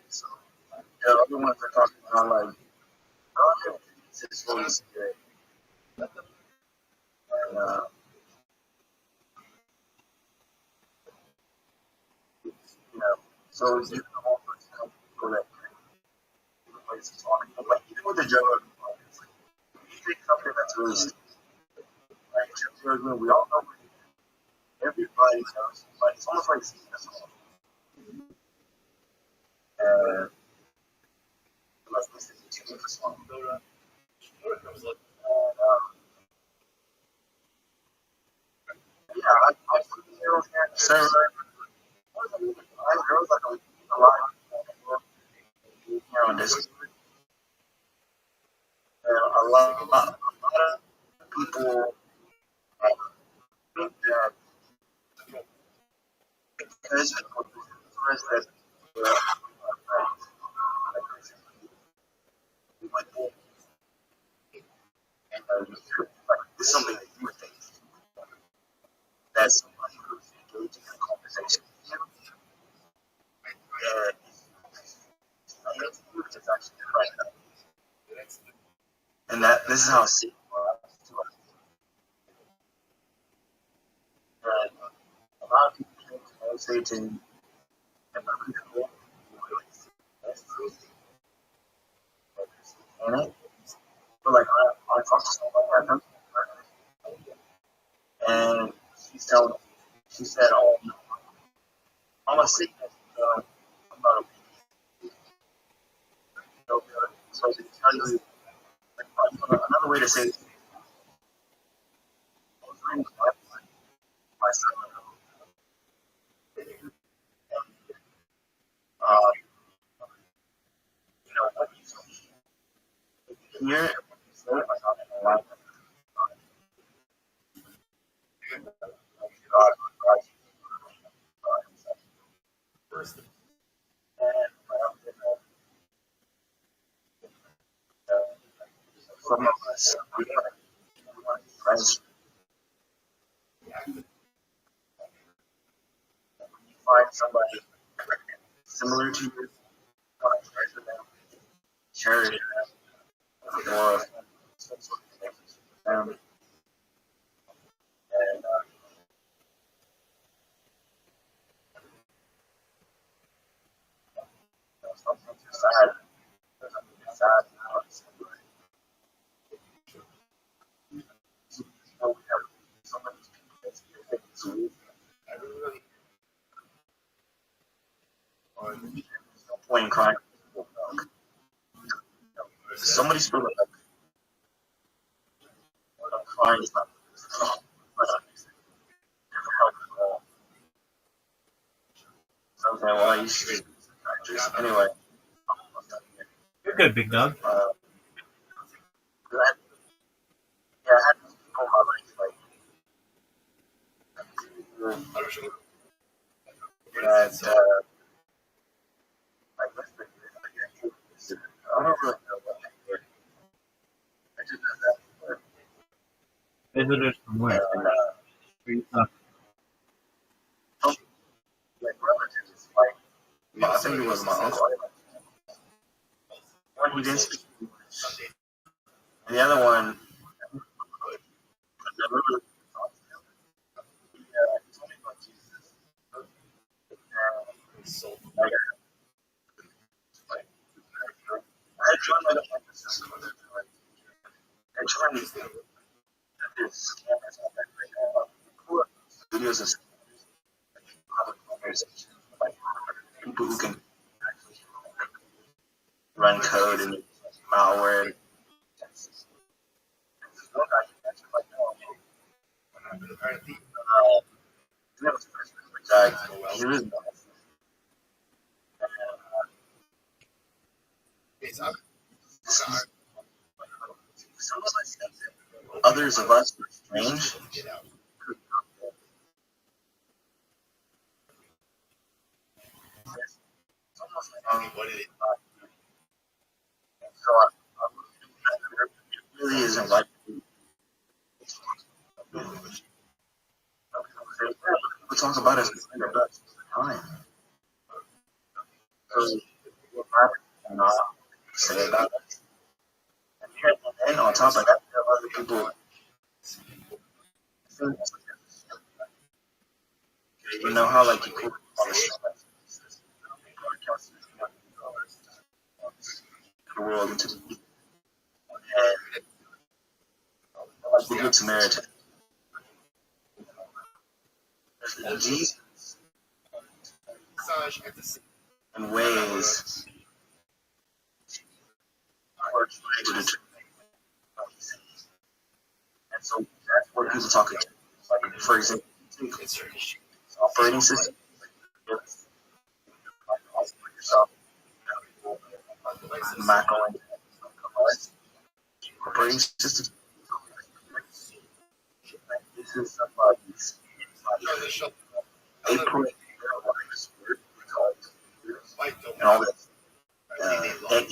So the other ones are talking about like, oh, this is really scary. And so you can offer some people that places on it. Like even with the Joe Rogan podcast, like, you take something that's really stupid, like Joe Rogan, we all know everybody knows, like it's almost like seeing a song. And like this is a tune for song. And yeah, I feel so there was like a lot of on this, and a lot of people think that because of the influence that like, it's something that you would think that somebody who's engaging in a conversation with you, and it's actually right. And that this is how I see it. And a lot of people came to my stage and my people that's crazy. And but like I talked to someone and she said, "Oh, I'm a sickness. I'm not a so to tell you, like, another way to say it, I was reading my son, uh, what you hear, say it, like, I'm in a lot of God, some of us, we want to be friends. You find somebody similar to you, want to friends with them, cherish them, or some sort of relationship with them. And sometimes it's sad. It's sad. We have so many people that's here. There's no point in crying. Somebody spilled a crying is not never help at all. So I was like, well, you should just anyway. You're good, big dog. I had people in my life that like listen, I don't really know what they were. I just know that. Visitors from where? And Where you talking? like relatives, like I think it was my uncle. One he didn't speak English, and the other one I never really talked to him. He told me about Jesus. Like, I joined my campus. I joined this campus videos of have a conversation like people who can run code and malware. One guy actually like that was the first guy. He was others of us were strange. So it really isn't like we talk about it as time. So we're not say about it. And then on top of that, there are other people. You know how like you put all the world into the like the Good Samaritan. Jesus in ways are trying to determine what he's saying. And so that's what people talk about. Like, for example, operating system. Yourself, Mac OS operating system. This is somebody's. They put their life's work and all that. And even like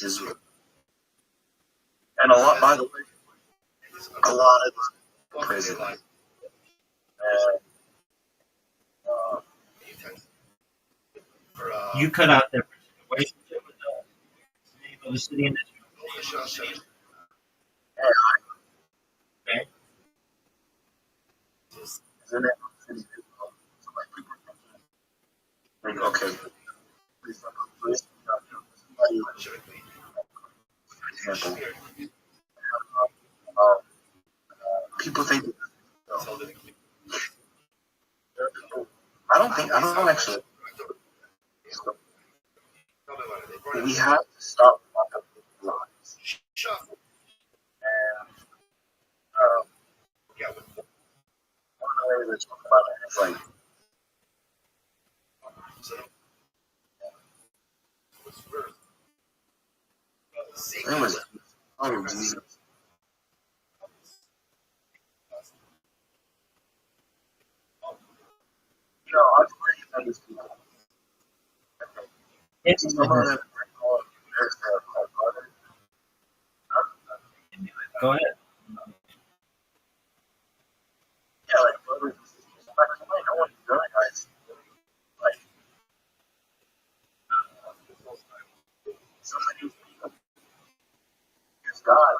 Israel. And a lot, by the way, a lot of prison. You cut out their relationship with the name of the city in Israel. Okay. Like, okay, for example, people think I don't actually. We have to stop lies. And one of the ways to talk about it is like it was Jesus. You know, I've heard these people. It's Some of them call brother. Go ahead. Yeah, like brothers and sisters. No one guys. Like somebody who's God.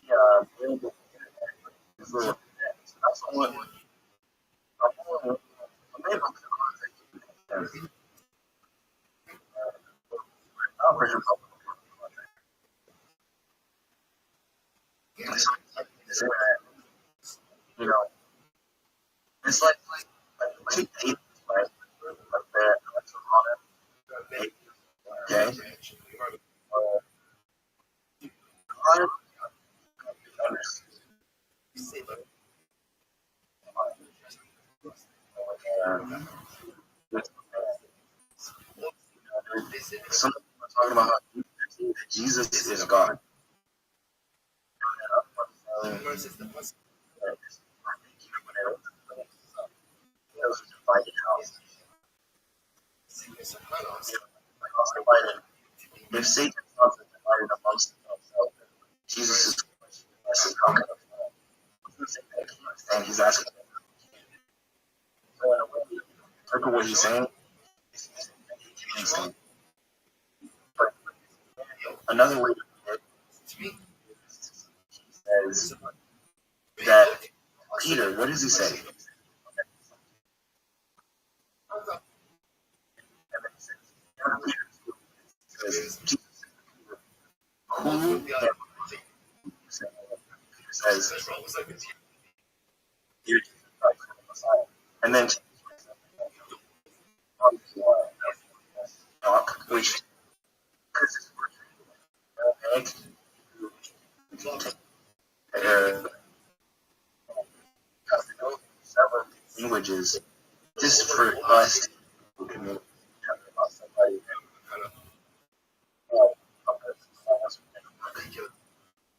Yeah, available is little. So that's the one. I'm able to contact you. Operation you know, it's like take eight, right? Up there, on it. Okay. Some people are talking about how Jesus is God. If Satan is divided amongst himself, Jesus is talking and he's asking. So in a way, look at what he's saying. But another way to put it is that Peter, what does he say? Who says You're Christ, the Messiah. And then which because it's have to know several languages just for us to communicate about somebody.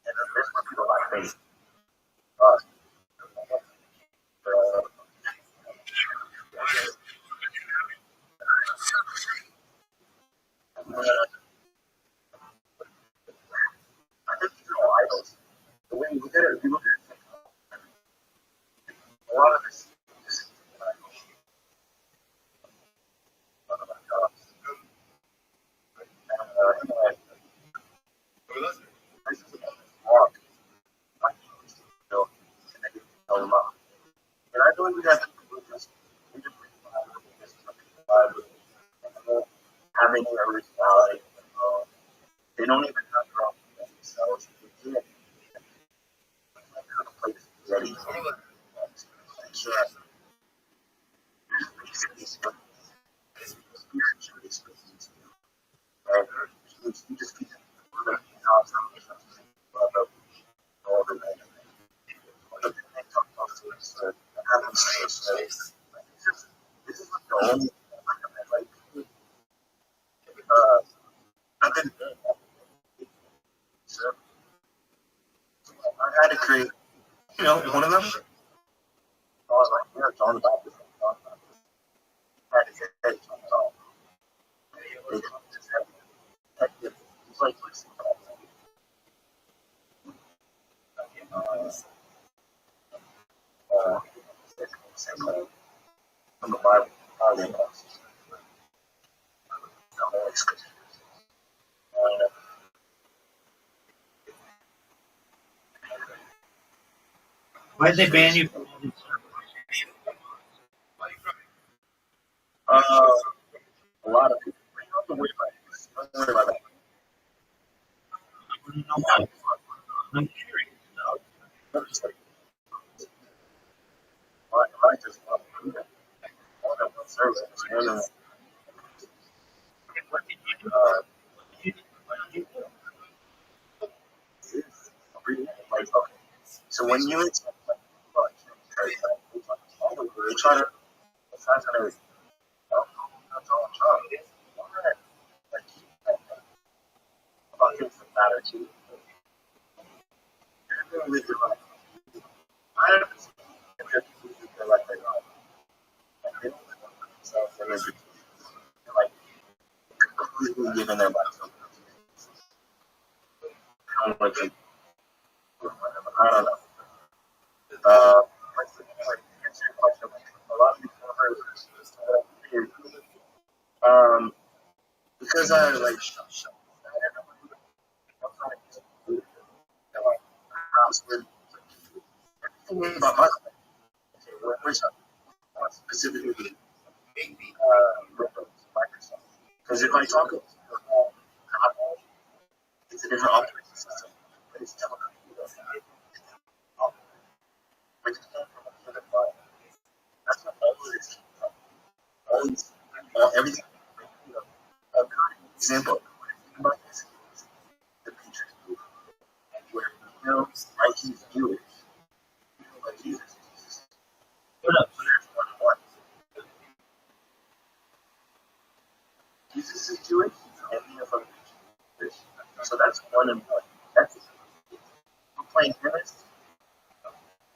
And there's where people like faith. I think these are all idols. The way you look at it, if you look at it, a lot of this is anyway, this is a walk. I know, and they tell them up. And I believe we have to we just have any originality. They don't even have their own themselves. They can't play this ready. Spiritually speaking, right? You just keep all the men. They talk about having space. This is like the only like I've been so I had to create, one of them. I was like, yeah, John Baptist. I had to say, hey, John Baptist. They just had it's like from the Bible, how they know. The Holy Scripture. Why did they ban you from all these circles? A lot of people. You don't have to worry about it. Don't worry about that. I want to know why. I'm curious. I just love it. More than one service. More than like, okay. So when you they try to assassinate that's all I'm trying. Like, about things that matter to you. You're gonna live your life. I don't if you're people like they are. Like they don't live for themselves, they're like completely giving their life up. I don't like it. I don't know. Like, answer your question. A lot of people have heard this. Because I like house with everything about my life. Which specifically Microsoft. Because if I talk about Apple, it's a different operating system, but it's still a computer. I just came from a human body. That's what all of this came from. All these, everything. A good example. About this is the Patriots movie, where like he's Jewish, like Jesus. What up? Jesus is Jewish, and he is from Jewish. So that's one and one. That's we're playing tennis.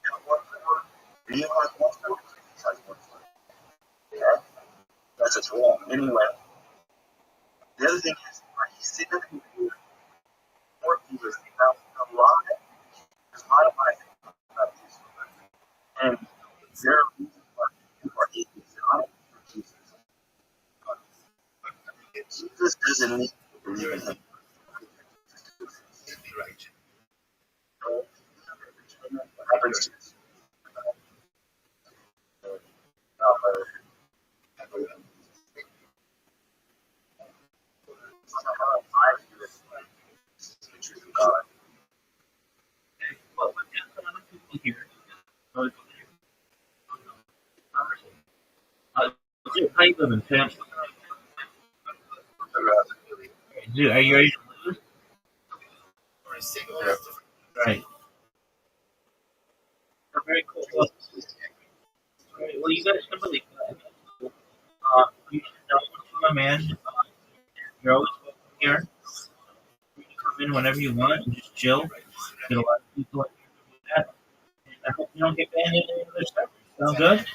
You have one foot. He has one foot. Yeah, that's a draw. Anyway, the other thing is, he's sitting up in the more Jesus. Now, a lot of there's a lot of my and there are reasons why people are atheists. I don't believe Jesus. Jesus doesn't need to believe in him. What happens to us? Well, we've got some other people here. So How you living, Tim? Dude, are you ready to lose? Right. Very cool. Well, you guys can believe that. You should know, my man. You're always welcome here. You can come in whenever you want and just chill. Get a lot of people in here to do that. And I hope you don't get banned in any other stuff. Sound good?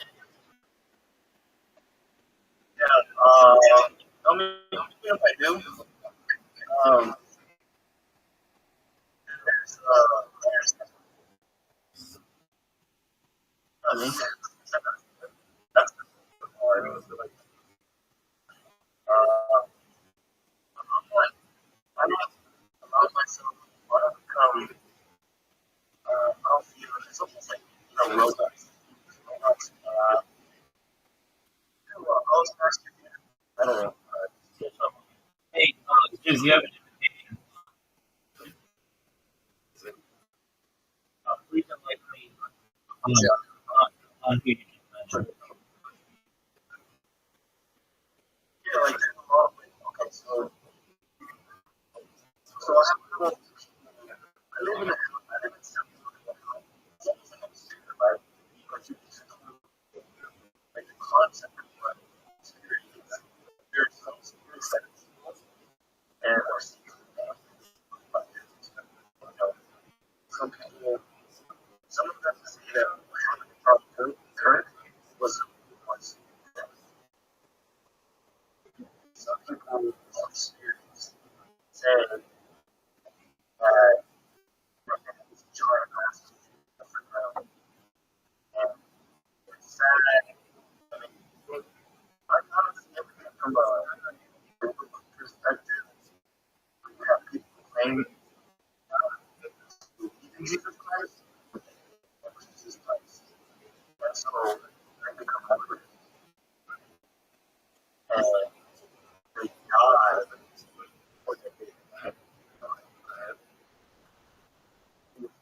I mean, if I do, there's, I mean, that's the part. I'm not about myself. I don't become, I'll feel it's almost like a robot. I was asking you, I don't know. Hey, dude, you have an invitation. Please invite me on who you just mentioned. Yeah, like, okay, so I have to go. I live in a, I live in San right? But you like the concept of what security is. There's some security settings, and there's some people, some of them say that having a problem current was some people experience say that joint classes different realm. And it's sad. I mean, I'm not looking from a biblical perspective. We have people claiming Jesus Christ, Jesus Christ. And so they become hungry. And they die for the day.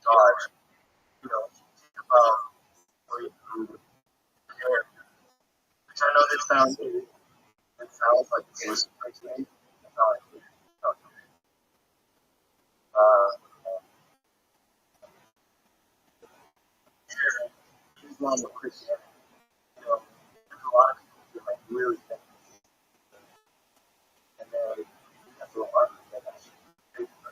Dodge, think about where you care. Which I know this sounds like it's listening to me. That's how I feel. Here, Islam or Christianity, there's a lot of people who like really think, and then you have to argue that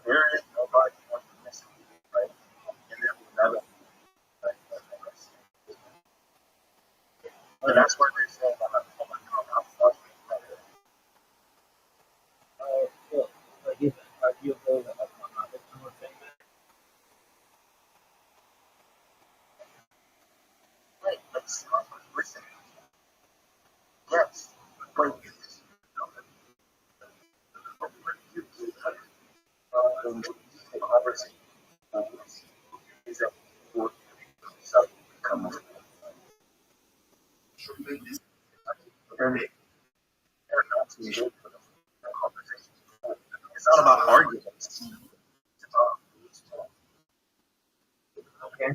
there is nobody wants to miss it, right? And then we never, right? And that's what they're saying about how frustrating that is. Cool. Like, is it arguable that Muhammad was saying that? Right, listen, yes, but what you do the conversation is that for yourself come up. And they're not too good for the conversation. It's not about arguments. It's about okay.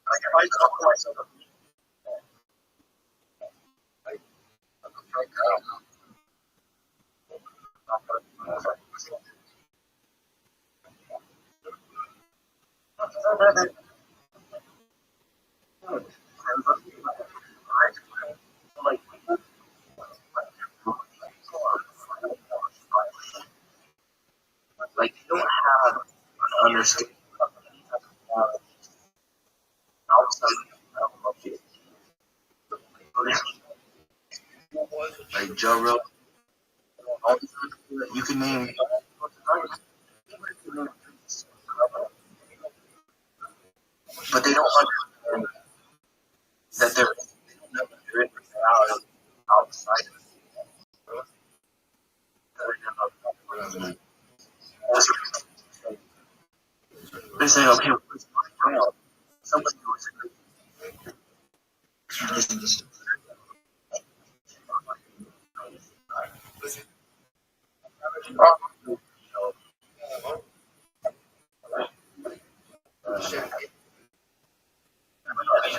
Like if I talk to myself, I'm like, like you don't have an understanding of any type of knowledge outside of it. Like Joe Rogan, all these other people that you can name, but they don't understand that they're in reality outside of it. They say, okay, what's going on? Somebody who is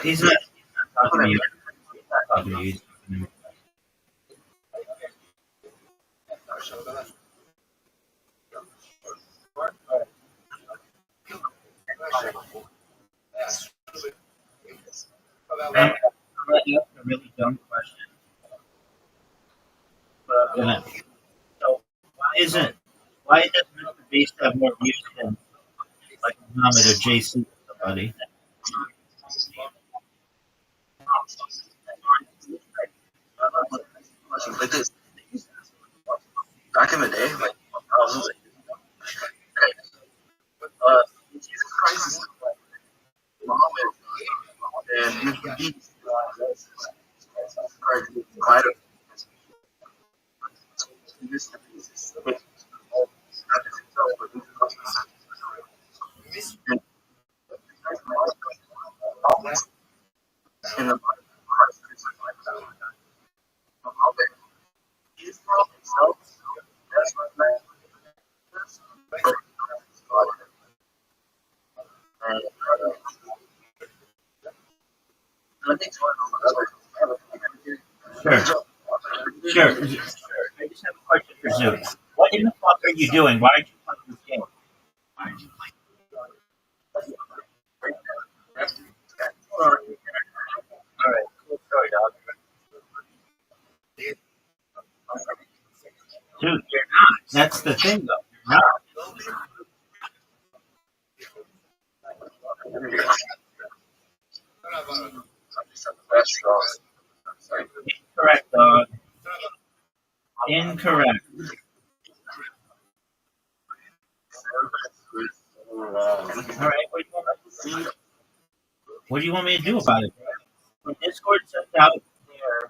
He's not talking to you. He's not talking to you. He's talking to me. I'm gonna ask a really dumb question. But I'm gonna. So why does Mr. Beast have more views than like Muhammad or JC or somebody? Like this. Back in the day, like Jesus Christ is like Muhammad and Christ divided this in the body of Christ crucified. Muhammad, he's from himself. That's my man. But I think one of the other. Sure. Sure. I just have a question for Zeus. What in the fuck are you doing? Why aren't you playing this game? All right. Cool story, dog. Dude, you're not. That's the thing, though. You're not. Incorrect, dog. Incorrect. All right. What do you want me to do about it? When Discord sends out their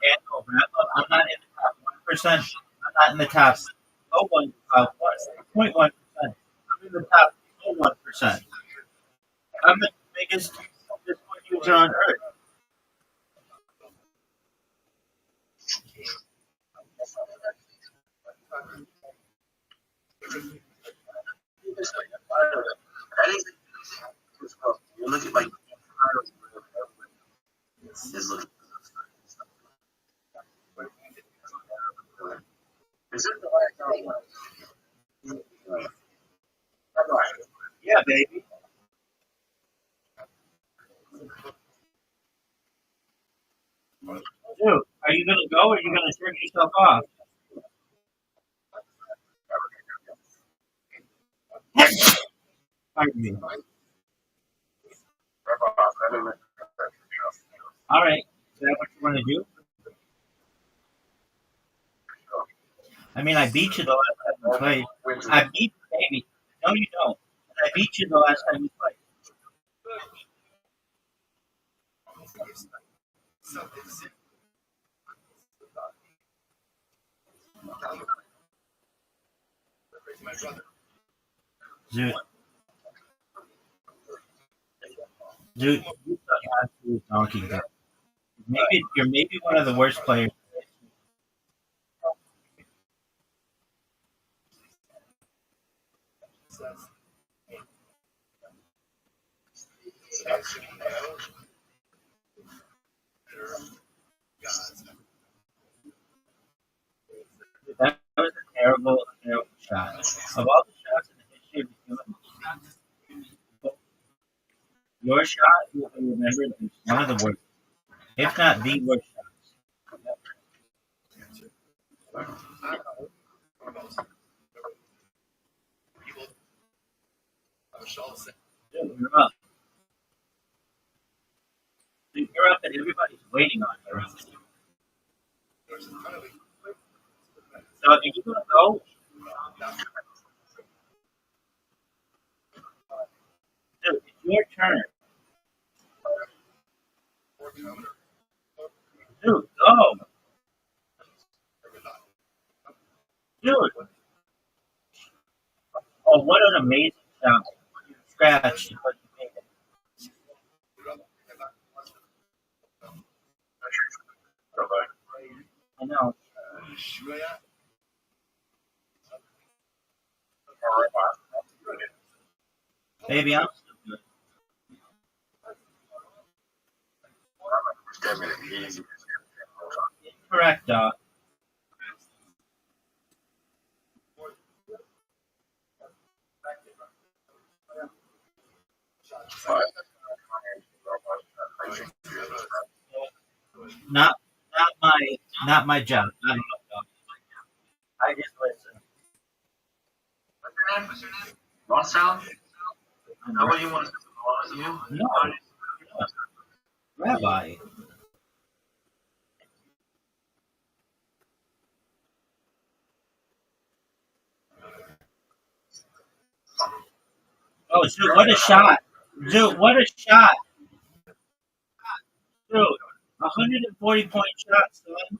annual wrap up, I'm not in the top 1%. I'm not in the top 0.1%. I'm in the top 1%. I'm the biggest Discord user on earth. You look at like is looking. Is it Yeah, baby. Dude, are you gonna go or are you gonna turn yourself off? Pardon me. All right. Is that what you want to do? I mean, I beat you the last time we played. I beat you, baby. No, you don't. I beat you the last time we played. Dude, dude, you suck absolute donkey. Dog. You're maybe one of the worst players. That was a terrible, terrible shot. Of all the shots in the history of the human, your shot will be remembered as one of the worst, if not the worst shots. Dude, you're up. Dude, you're up, and everybody's waiting on you. So, are you gonna go? Dude, it's your turn. Dude, go. Dude. Oh, what an amazing shot. You scratched, but you made it. I know. Baby, I'm still good. Correct, Doc. Not not my job. I don't know, Doc. I just listen. What's your name? Rothschild? How about you want to you? No, Rabbi. Oh, dude, what a shot! Dude, what a shot! Dude, 140-point shot, son.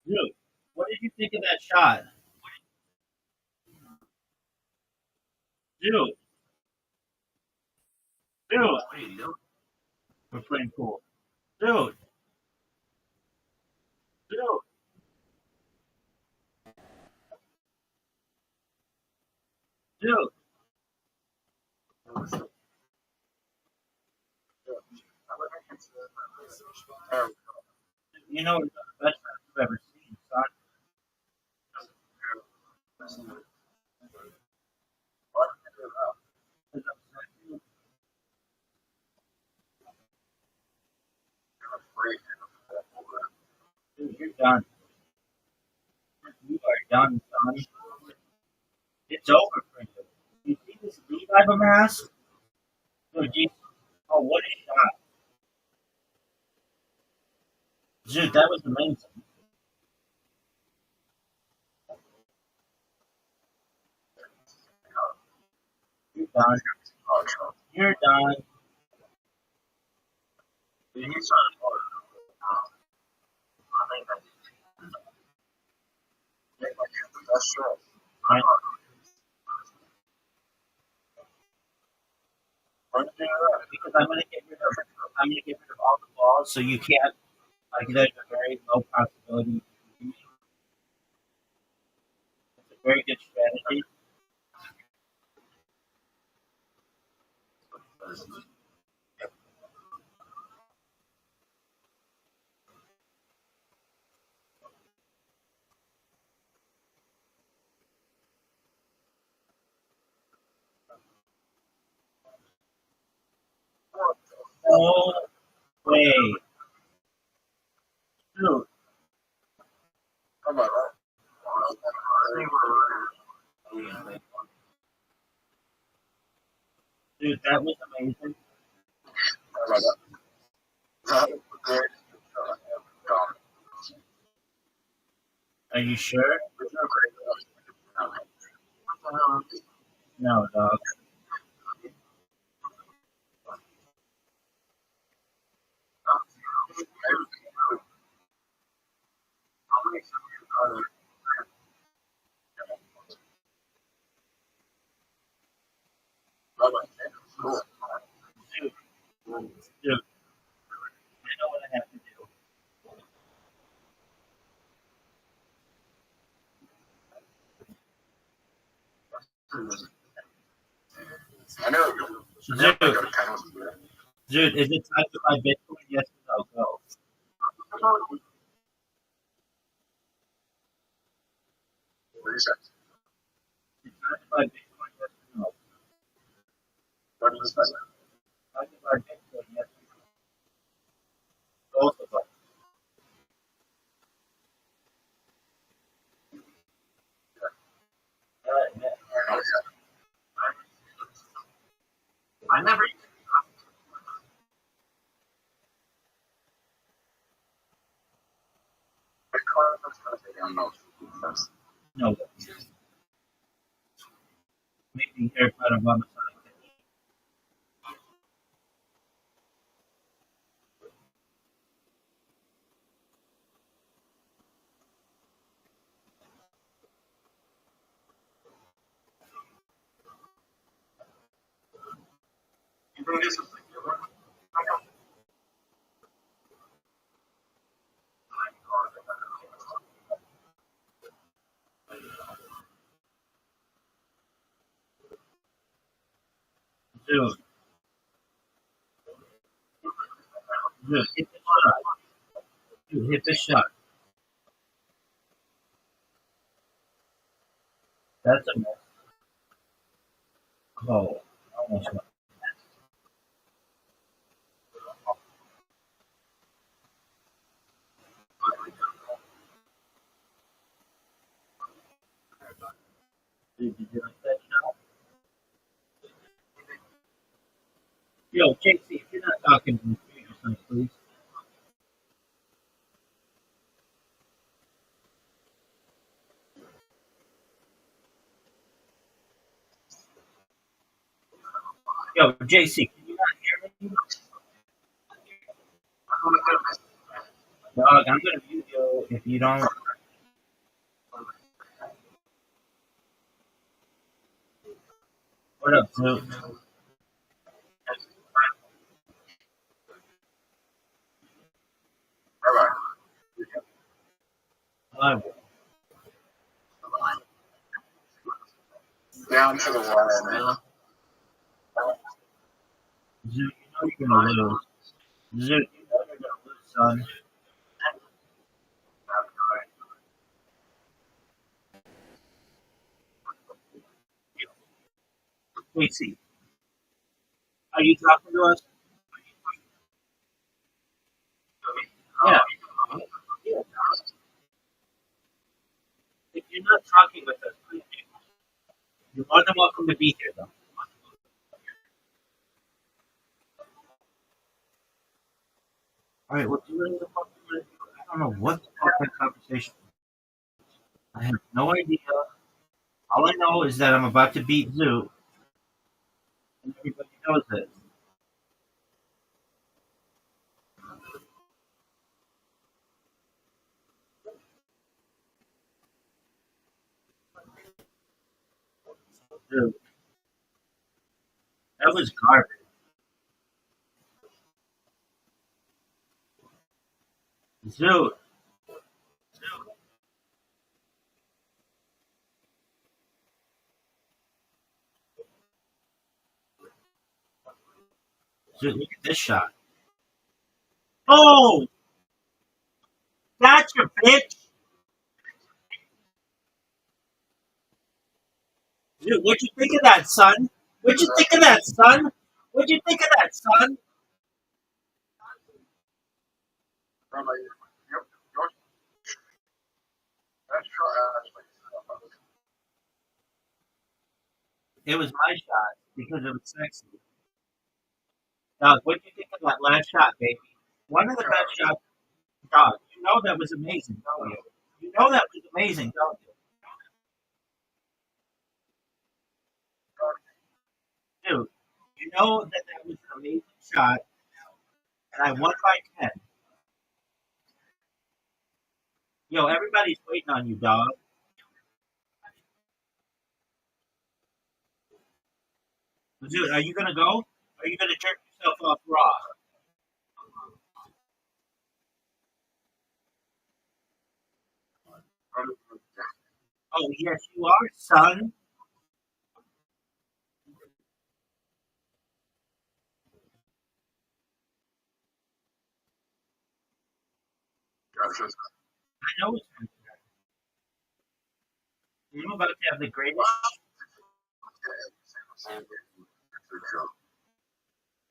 Dude, what did you think of that shot? Dude, dude, What are you doing? we're playing pool. Dude, dude, dude. You know, it's the best friends I've ever seen, son. Dude, you're done. You are done, son. It's over for you. You see this Levi mask? Dude, oh, what a shot. Dude, that was amazing. You're done. You're done. I, because I'm gonna get rid of all the balls, so you can't. Like, there's a very low possibility. It's a very good strategy. No way, dude. Dude, that was amazing. Are you sure? No, dog. Dude, dude, I know what I have to do. Dude, dude, is it time to buy Bitcoin? Yes or no? Go. It's time to buy Bitcoin. Yes or no? Time to buy Bitcoin. Yes or no? Both of us. Yeah. I never. No. Maybe haircut of Mama Sonic. You think this is like Dude, Dude, hit the shot. Dude, hit the shot. That's a mess. Oh, almost went. Dude, did you like that shot? Yo, JC, if you're not talking to me, mute yourself, please. Yo, JC, can you not hear me? Dog, I'm gonna mute you if you don't. What up, Zoot? Rabbi. Hi, Down to the wire, man. Zoot, you know you're gonna lose. Zoot, you know you're gonna lose, son. JC, are you talking to us? Yeah. Yeah. If you're not talking with us, please do. You're more than welcome to be here, though. All right, well, do you the fuck you wanna do? I don't know what the fuck that conversation. I have no idea. All I know is that I'm about to beat Zoo, and everybody knows it. Zoo, that was garbage. Zoo, Zoo, look at this shot. Oh, gotcha, bitch. Zoo, what'd you think of that, son? What'd you think of that, son? What'd you think of that, son? Rabbi, yep, yours. That's true. It was my shot because it was sexy. Dog, what'd you think of that last shot, baby? One of the best shots. Dog, you know that was amazing, don't you? You know that was amazing, don't you? Dude, you know that that was an amazing shot, and I won by 10. Yo, everybody's waiting on you, dog. Dude, are you gonna go? Are you gonna jerk yourself off raw? Oh, yes, you are, son. I know it's my turn. I'm about to have the greatest,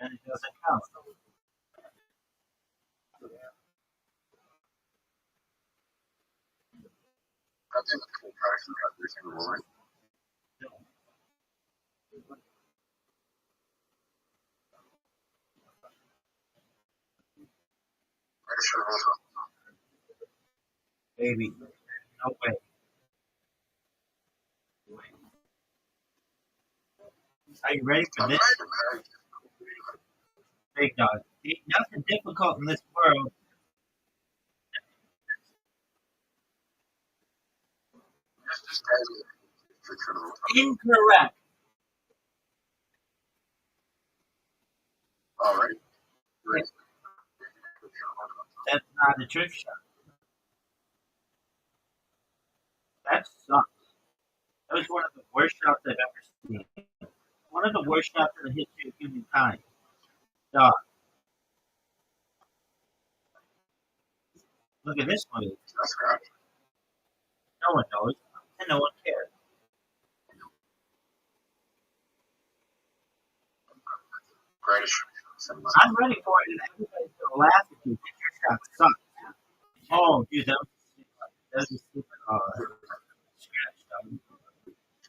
and it doesn't count. I think the price of every single one. I sure was. Baby, no way. Are you ready for I'm this, right, man. big dog? Ain't nothing difficult in this world. Just guys. Incorrect. All right. Great. That's not a trick shot. That sucks. That was one of the worst shots I've ever seen. One of the worst shots in the history of humankind. Dog, Look at this movie. That's scratch. No one knows, and no one cares. Greatest. I'm ready for it, and everybody's gonna laugh at you. Your shot sucks. Oh, dude, that was a stupid scratch, dog.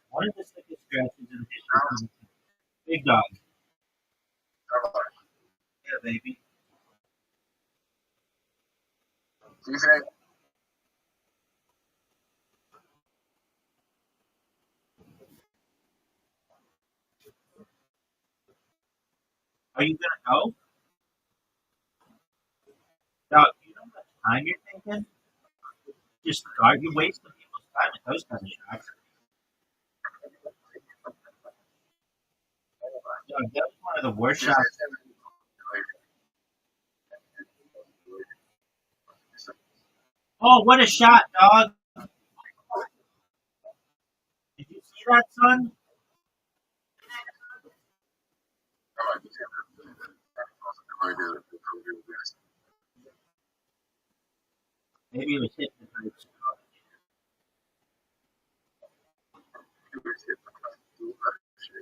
One of the sickest scratches in history. Big dog. Yeah, baby. Do you think? Are you gonna go? Dog, you know how much time you're taking? Just are you wasting people's time with those kind of shots? Dog, that was one of the worst shots. Oh, what a shot, dog! Did you see that, son? Maybe it was hypnotized.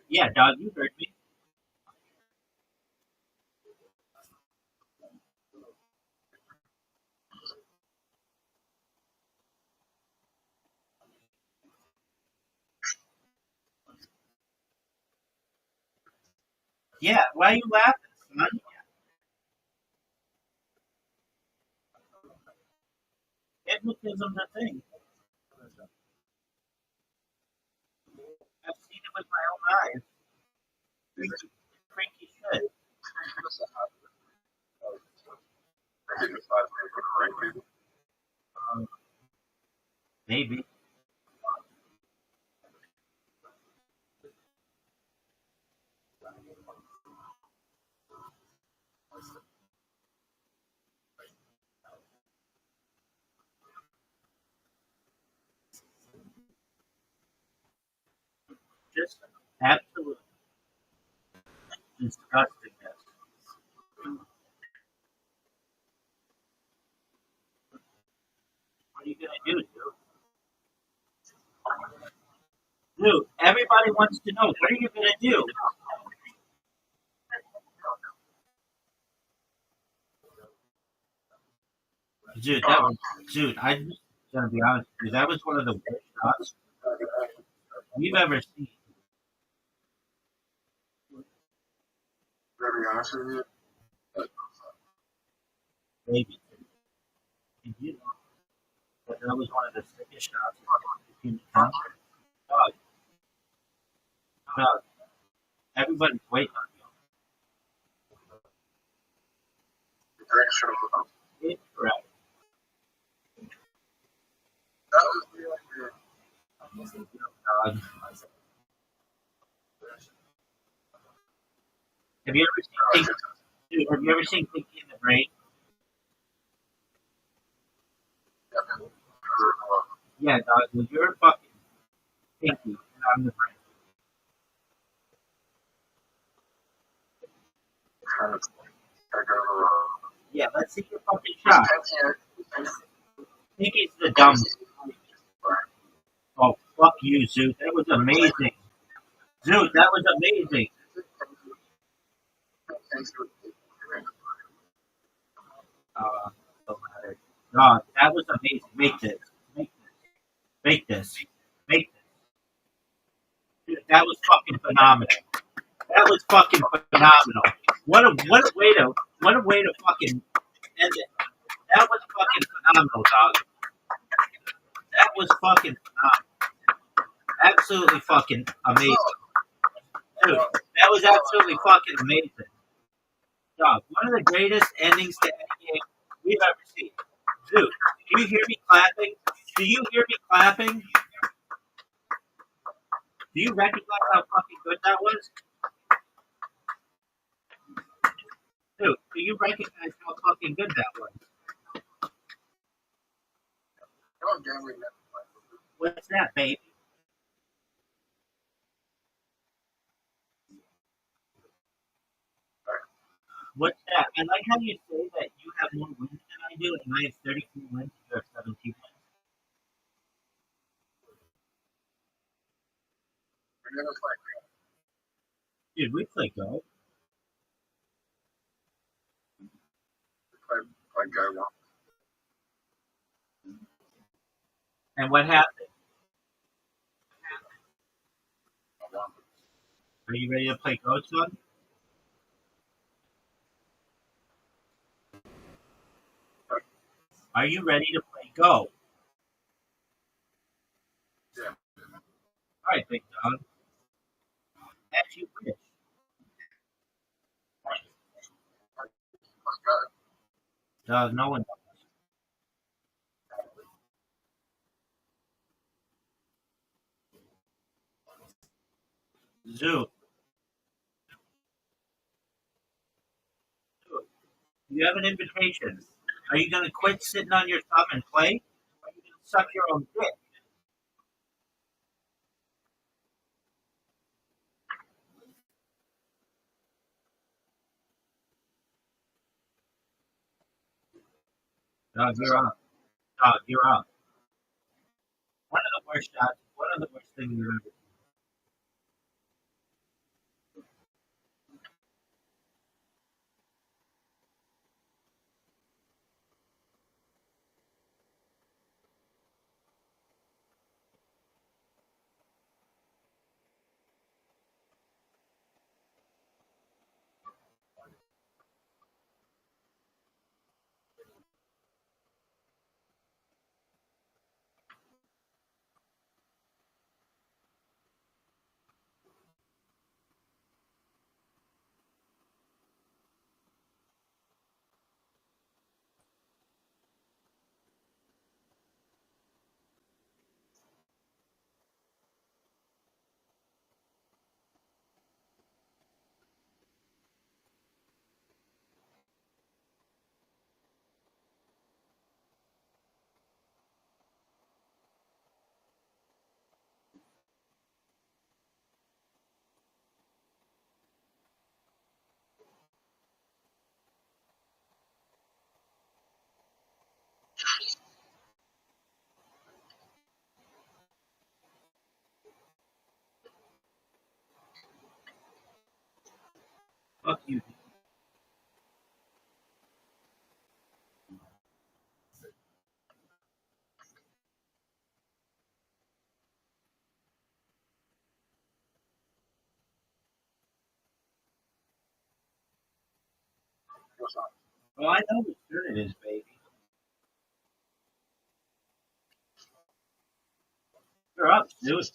Yeah, dog, you heard me. Yeah, why are you laughing, son? Hypnotism's a thing. I've seen it with my own eyes. Freaky shit. Um, maybe. Just absolute disgustingness. What are you gonna do, dude? Dude, everybody wants to know. What are you gonna do? Dude, I'm just gonna be honest with you. That was one of the worst shots we've ever seen. To be honest with you, Maybe. And you know, but that was one of the sickest shots in the country. Dog, dog, everybody's waiting on the greatest show of all. you. Incorrect. That was really good. Dog. Have you ever seen dude, have you ever seen Pinky in the Brain? Yeah, dog, well, you're fucking Pinky and I'm the Brain. Yeah, let's see your fucking shot. Pinky's the dumbest. Oh, fuck you, Zoot. That was amazing. Zoot, that was amazing. Don't matter. God, that was amazing. Make this. Make this. Make this. Make this. Dude, that was fucking phenomenal. That was fucking phenomenal. What a way to fucking end it. That was fucking phenomenal, dog. That was fucking phenomenal. Absolutely fucking amazing. Dude, that was absolutely fucking amazing. Dog, one of the greatest endings to any game we've ever seen. Dude, do you hear me clapping? Do you hear me clapping? Do you recognize how fucking good that was? Dude, do you recognize how fucking good that was? What's that, baby? What's that? I like how you say that you have more wins than I do, and I have 33 wins, and you have 17 wins. We're gonna play Dude, we play Go. play Go. And what happened? Are you ready to play Go, son? Are you ready to play Go? Yeah. All right, big dog. As you wish. Let's go. No one knows. Zoo. You have an invitation. Are you going to quit sitting on your thumb and play? Or are you going to suck your own dick? Dog, you're up. Dog, you're up. One of the worst shots, one of the worst things you've ever seen. Fuck you. What's up? Well, I know what good it is, baby. You're up, dude.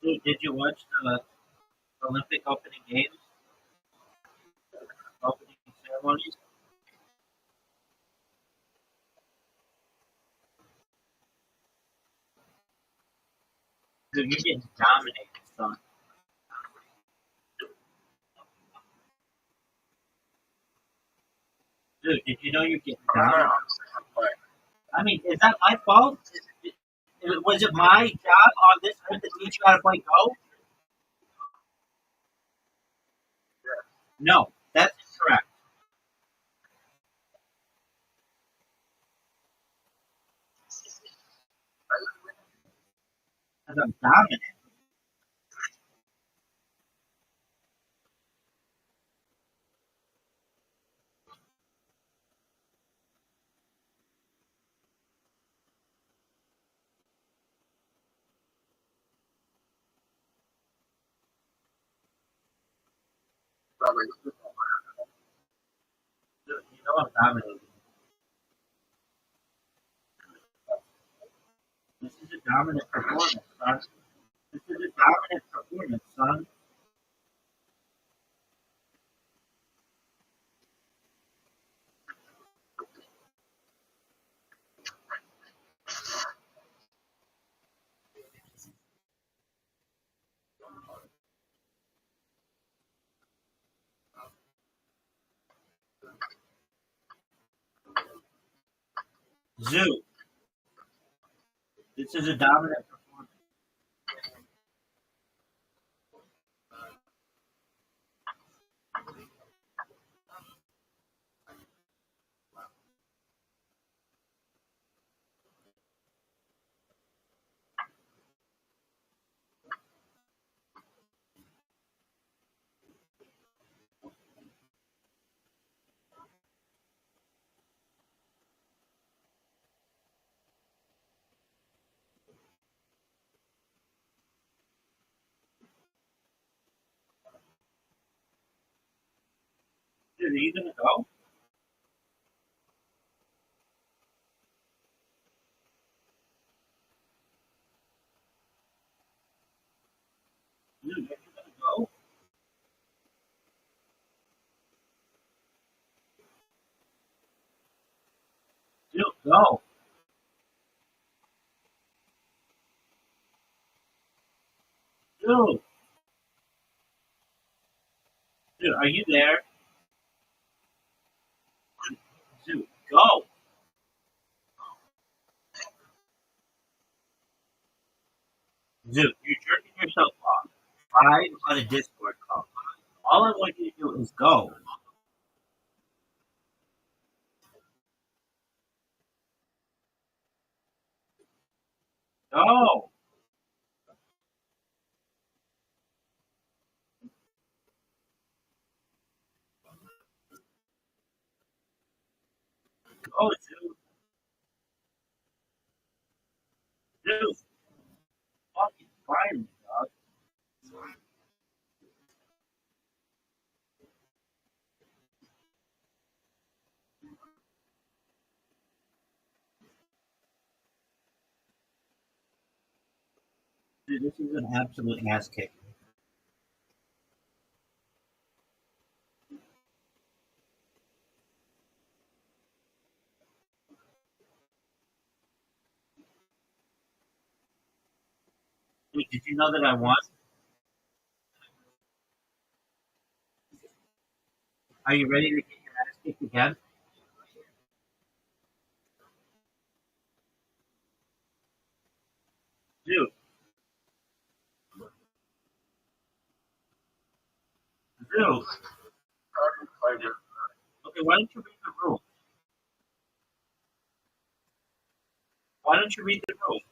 Dude, did you watch the Olympic opening games? Opening ceremonies? Dude, you're getting dominated, son. Dude, did you know you're getting I don't know. dominated? I'm playing. I mean, is that my fault? Was it my job on this earth to teach you how to play Go? Yeah. No, that's incorrect. Because I'm dominant. Probably. Dude, you know I'm dominating. This is a dominant performance, son. This is a dominant performance, son. Zoo. This is a dominant performance. Dude, are you gonna go? Dude, are you gonna go? Dude, go. Dude, dude, are you there? Dude, go. Dude, you're jerking yourself off. Live on a Discord call. All I want you to do is go. Go. Go, dude. Dude, fucking finally, dog. Dude, this is an absolute ass kick. Dude, did you know that I won? Are you ready to get your ass kicked again? Dude, dude. Okay, why don't you read the rules? Why don't you read the rules?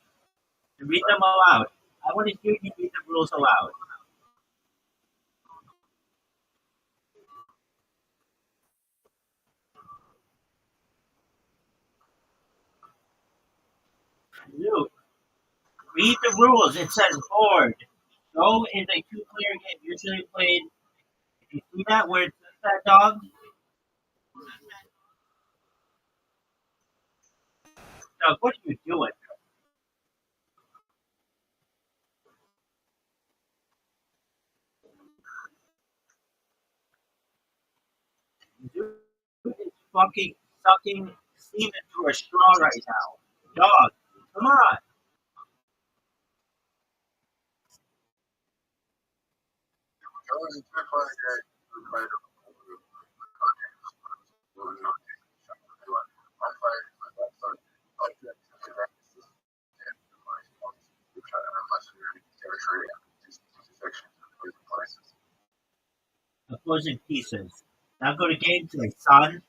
You read them aloud. I want to hear you read the rules aloud. Dude, read the rules. It says board. Go is a two-player game usually played. If you see that where it says that dog, dog, what are you doing? Dude is fucking sucking semen through a straw right now. Dog, come on. Opposing pieces. Now go to gameplay, son.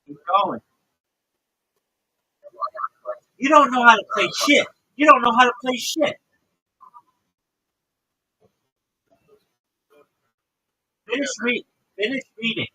Keep going. You don't know how to play shit. You don't know how to play shit. Finish reading.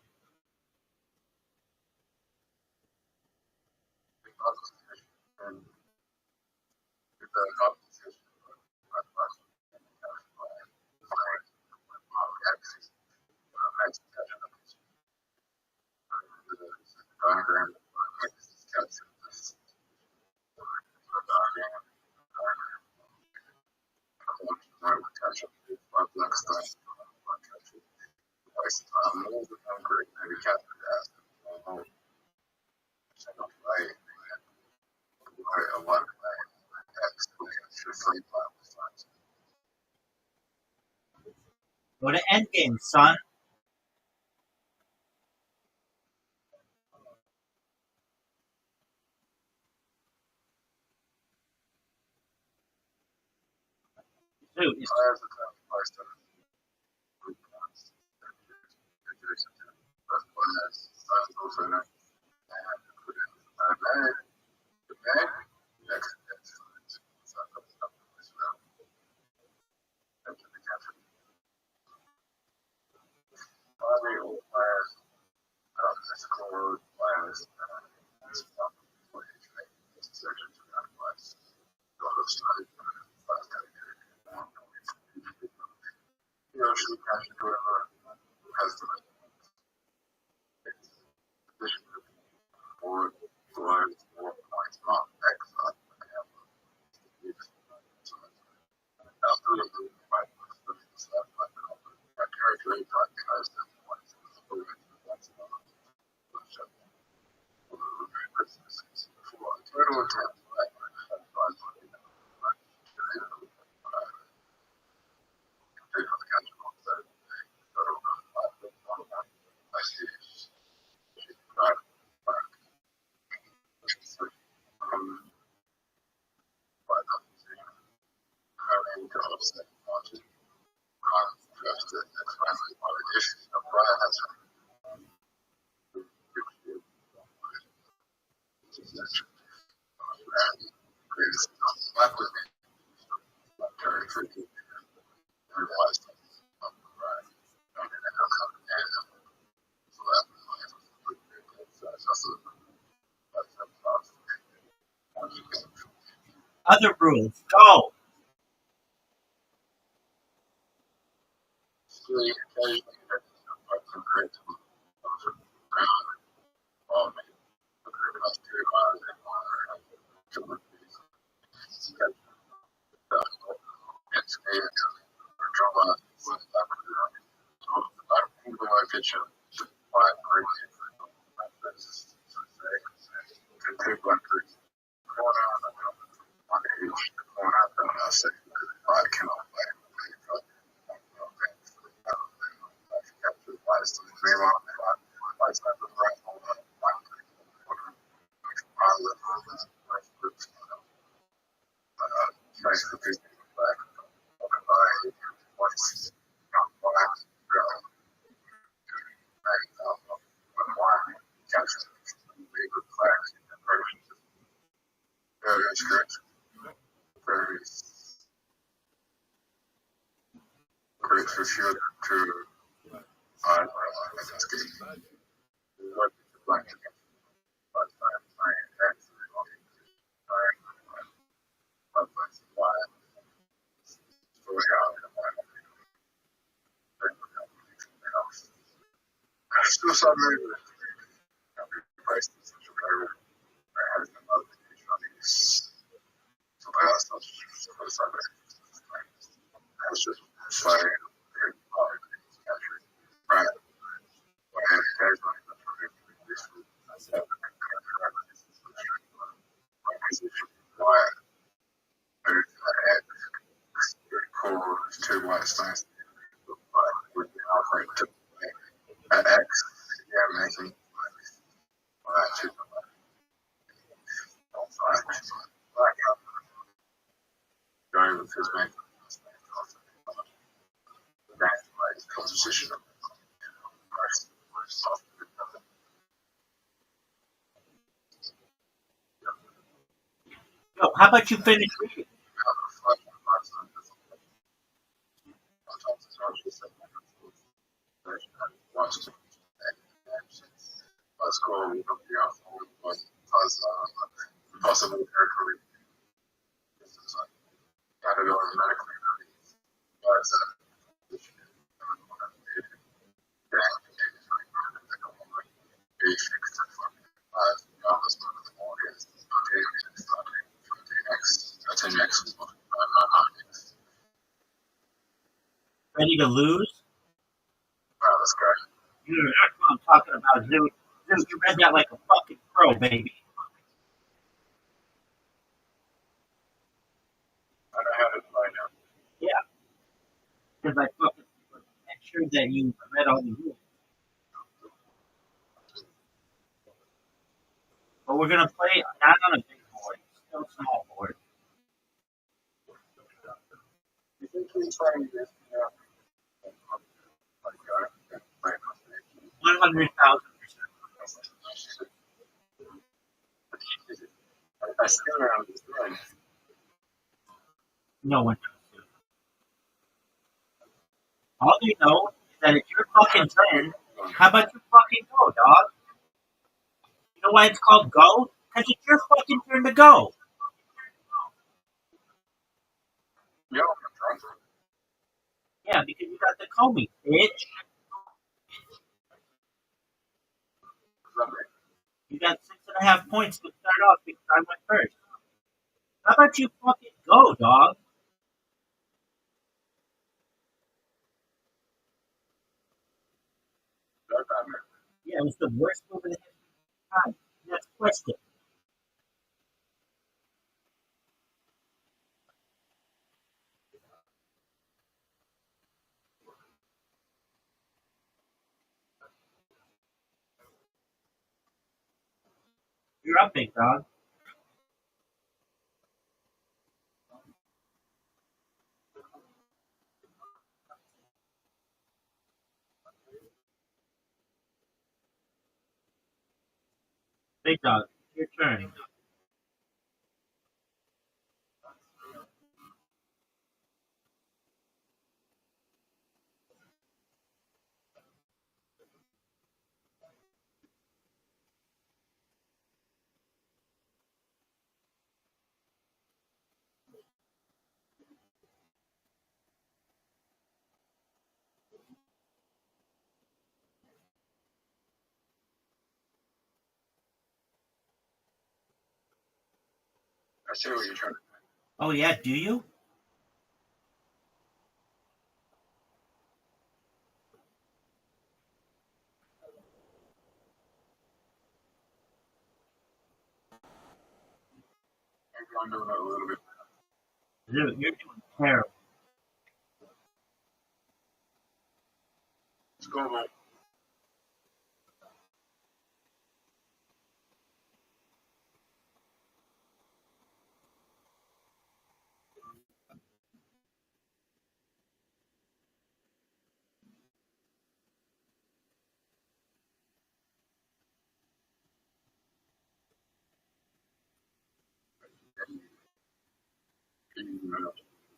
Go to endgame, son. Dude, it's other rules. Go. position of Yo, how about you finish reading? possible territory. Category medically released, but Ready to lose? wow, that's great. That's what I'm talking about, Zoo. Zoo, you read that like a fucking pro, baby. I know how to find out. Yeah, because I fucking ensured that you read all the rules. But we're gonna play not on a big board, still small board. You think he's trying this? 100,000%. I still don't understand. No one knows. All they know is that it's your fucking turn. How about you fucking go, dog? You know why it's called go? Because it's your fucking turn to go. Yo, I'm drunk. Yeah, because you got the Comey, bitch. You got 6.5 points to start off because I went first. How about you fucking go, dog? Yeah, it was the worst move in the history of time. Next question. You're up, big dog. Big dog, your turn. I see what you're trying to do. Oh, yeah, do you? Maybe I'm doing it a little bit. Dude, you're doing terrible. Let's go, man.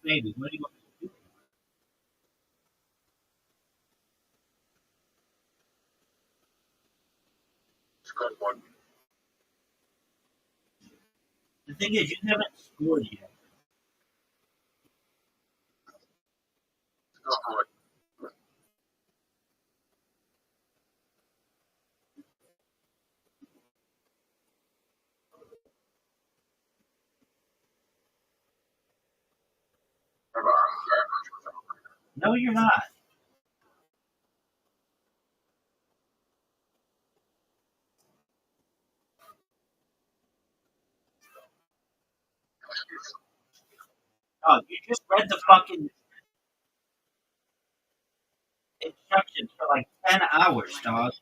Baby, what do you want me to do? Let's go, boy. The thing is, you haven't scored yet. Let's go, boy. No, you're not. Oh, you just read the fucking instructions for like 10 hours, dog.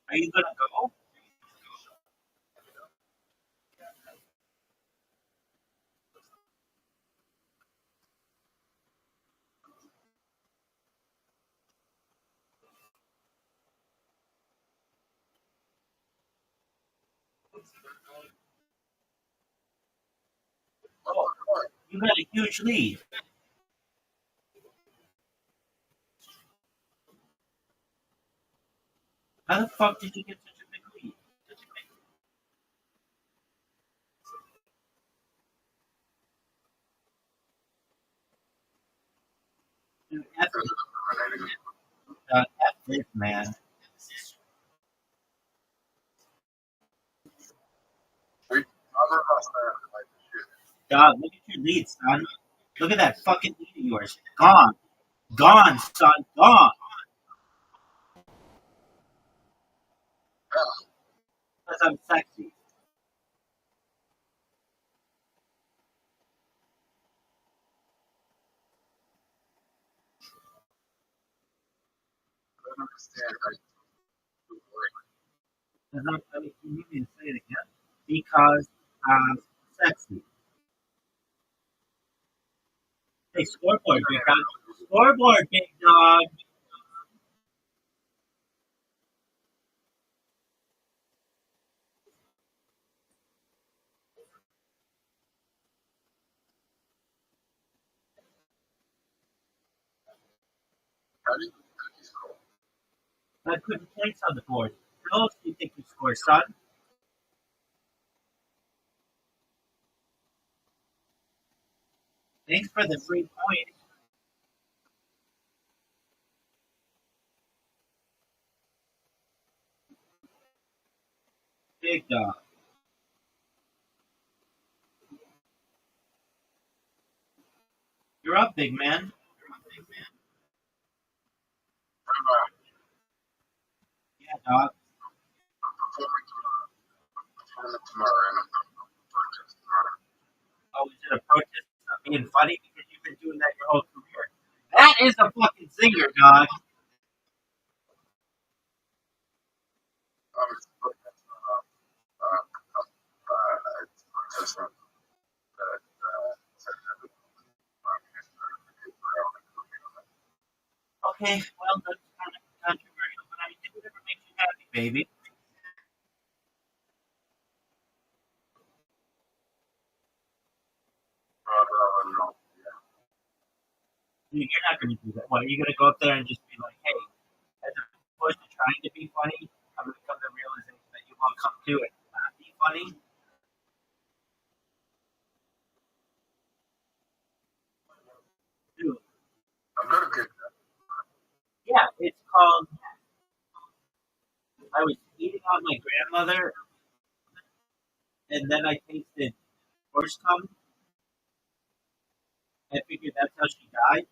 Are you gonna go? Oh, you got a huge lead. How the fuck did you get such a big lead? Dude, F this, man. Dog, look at your lead, son. Look at that fucking lead of yours. Gone. Gone, son. Gone. Because I'm sexy. I mean, you need me to say it again. Because I'm sexy. Hey, scoreboard, big dog. Scoreboard, big dog. I couldn't place on the board. How else do you think you score, son? Thanks for the free point. Big dog. You're up, big man. Yeah, dog. Oh, is it a protest of being funny? Because you've been doing that your whole career. That is a fucking zinger, dog. Okay, well, that's kind of controversial, but I mean, do whatever makes you happy, baby. You're not going to do that. What, are you going to go up there and just be like, hey, as opposed to trying to be funny, I'm going to come to the realization that you won't come to it. Not be funny? Dude, yeah, it's called, I was eating on my grandmother, and then I tasted horse cum. I figured that's how she died.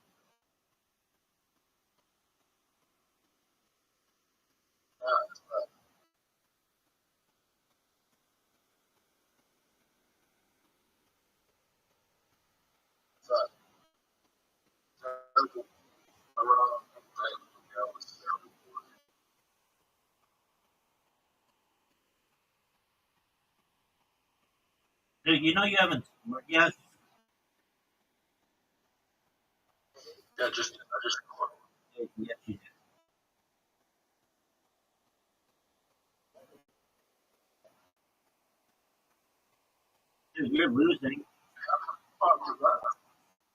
Dude, you know you haven't scored yet? Yes, you did. Dude, you're losing.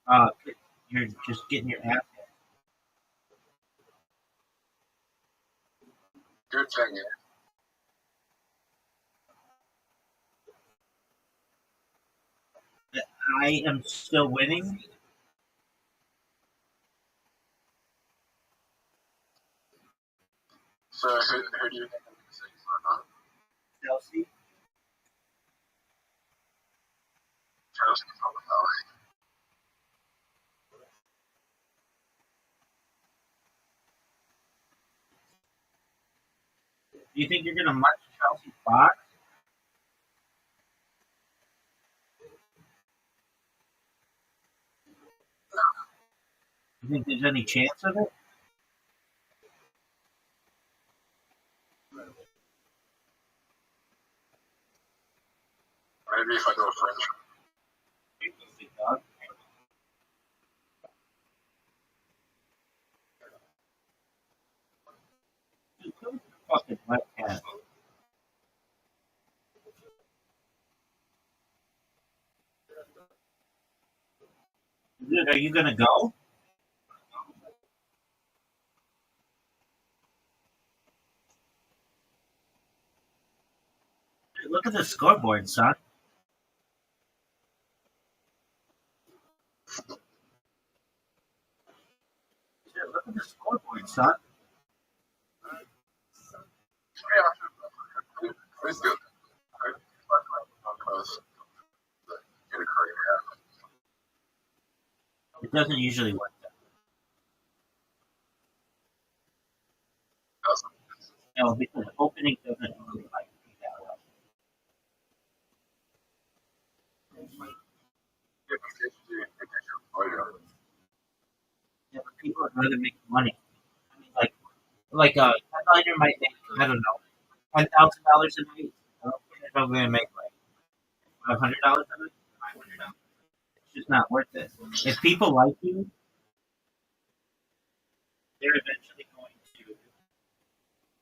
Uh, you're just getting your ass. I am still winning. Chelsea. Do you think you're gonna march Chelsea's box? You think there's any chance of it? Big dog. Dude, come to the fucking webcam. Dude, are you gonna go? Dude, look at the scoreboard, son. Dude, look at the scoreboard, son. Yeah, it's good. Because get a career. It doesn't usually work that way. No, because opening doesn't really like be that well. Yeah, but people would rather make money. I mean, like a headliner might make, I don't know, $10,000 a night. I don't think they're probably gonna make like $500 a night. $500. It's just not worth it. If people like you, they're eventually going to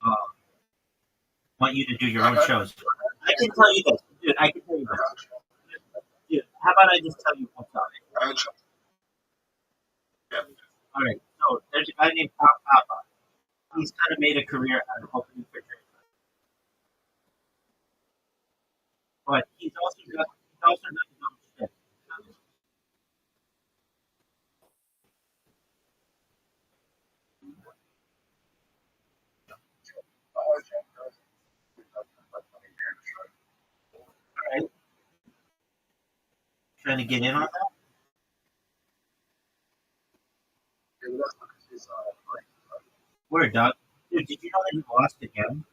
um, want you to do your own shows. I can tell you this, dude. I can tell you this, dude. How about I just tell you what's up? All right. So there's a guy named Pop Papa. He's kind of made a career out of opening for drinks, but he's also done his own shit. All right. Trying to get in on that. Where, Doug? Dude, did you know that he lost again?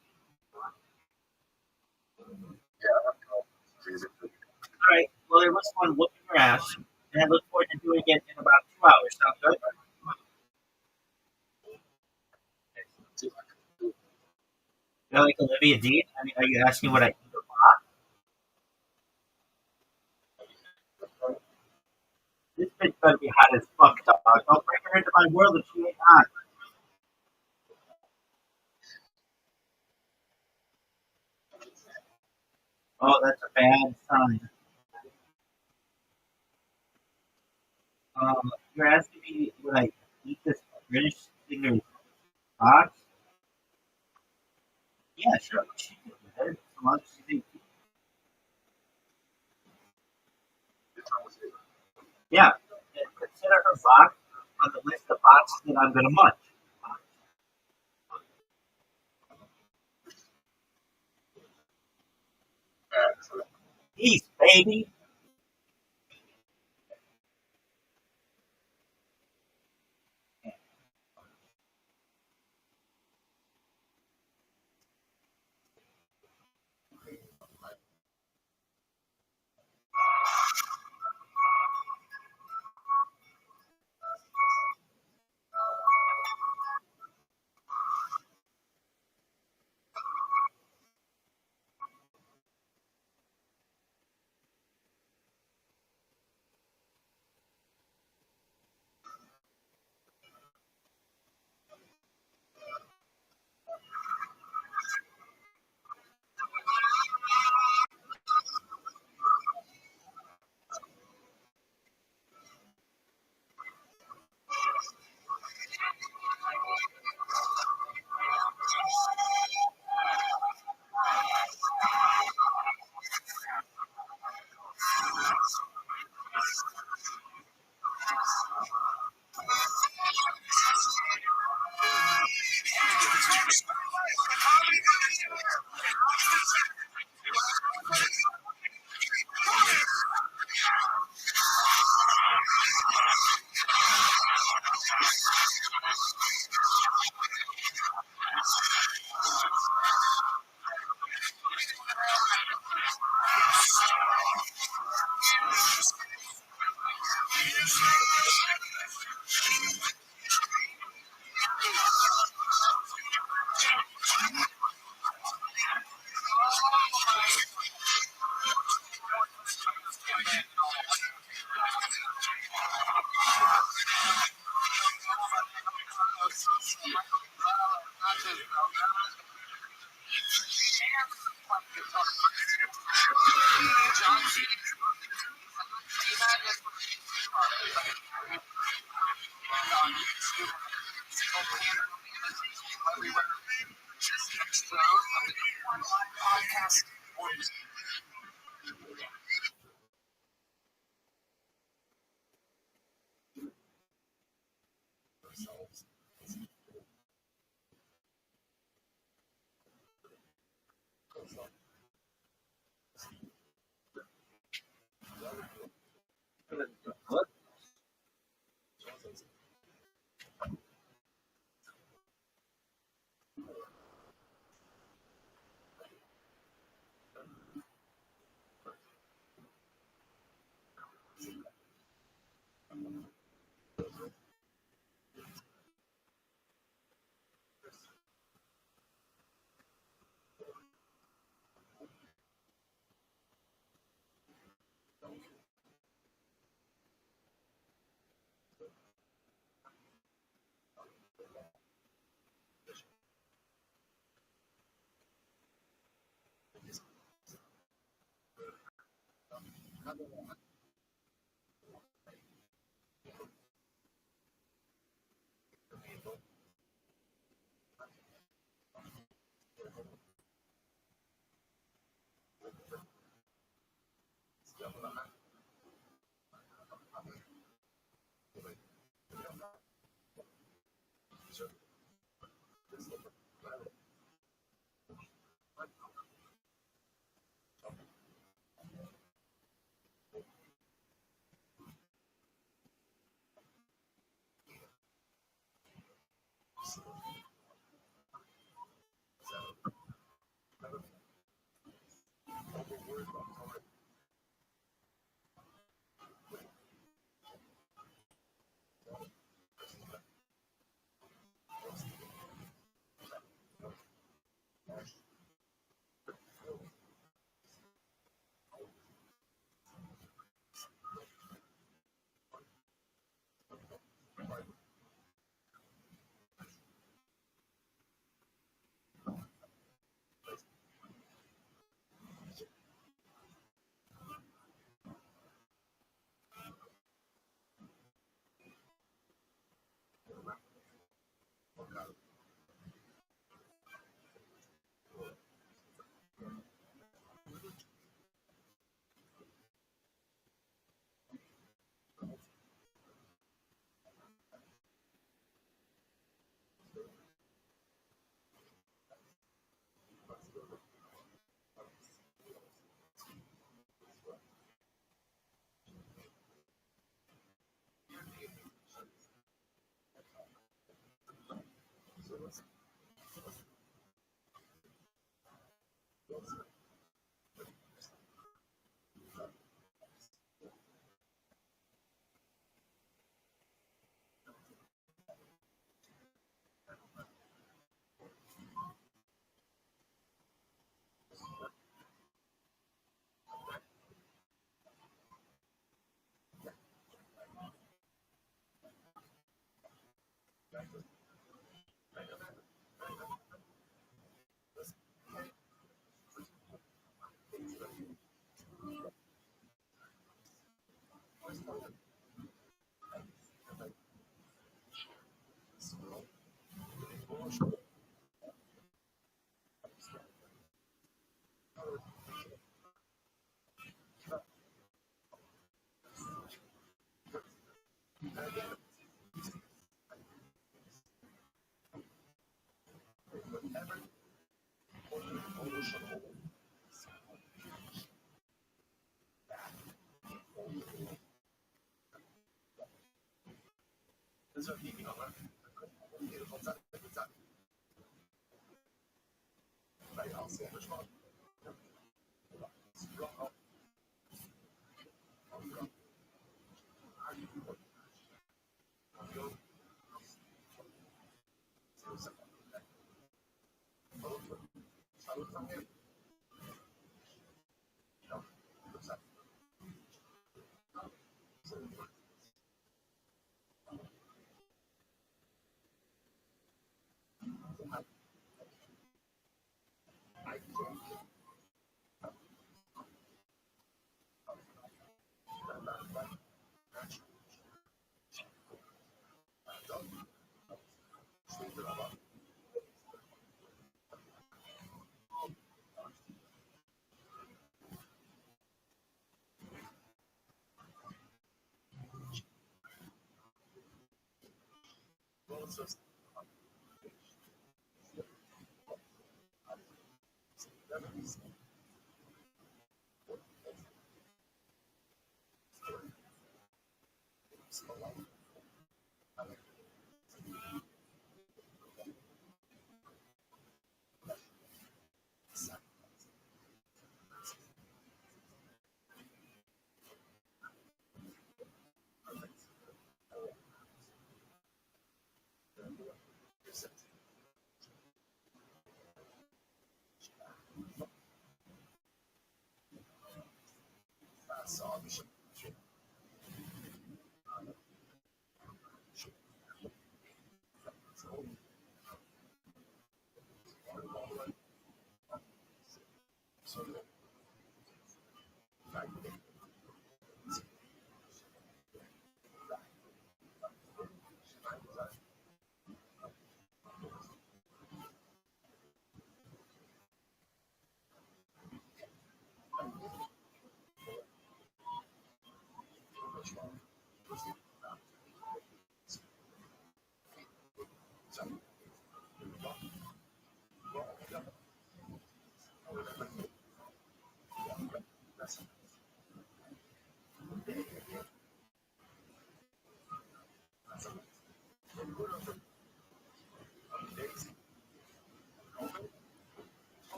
All right. Well, there was one whooping your ass, and I look forward to doing it in about 2 hours. Sound good? You like Olivia Dean? I mean, are you asking what I eat a lot? This bitch better be hot as fuck, dog. Don't bring her into my world if she ain't hot. Oh, that's a bad sign. You're asking me would I eat this British singer's box? Yeah, sure. She could do that. So long as she thinks, yeah. And consider her box on the list of boxes that I'm gonna munch. Peace, baby. What?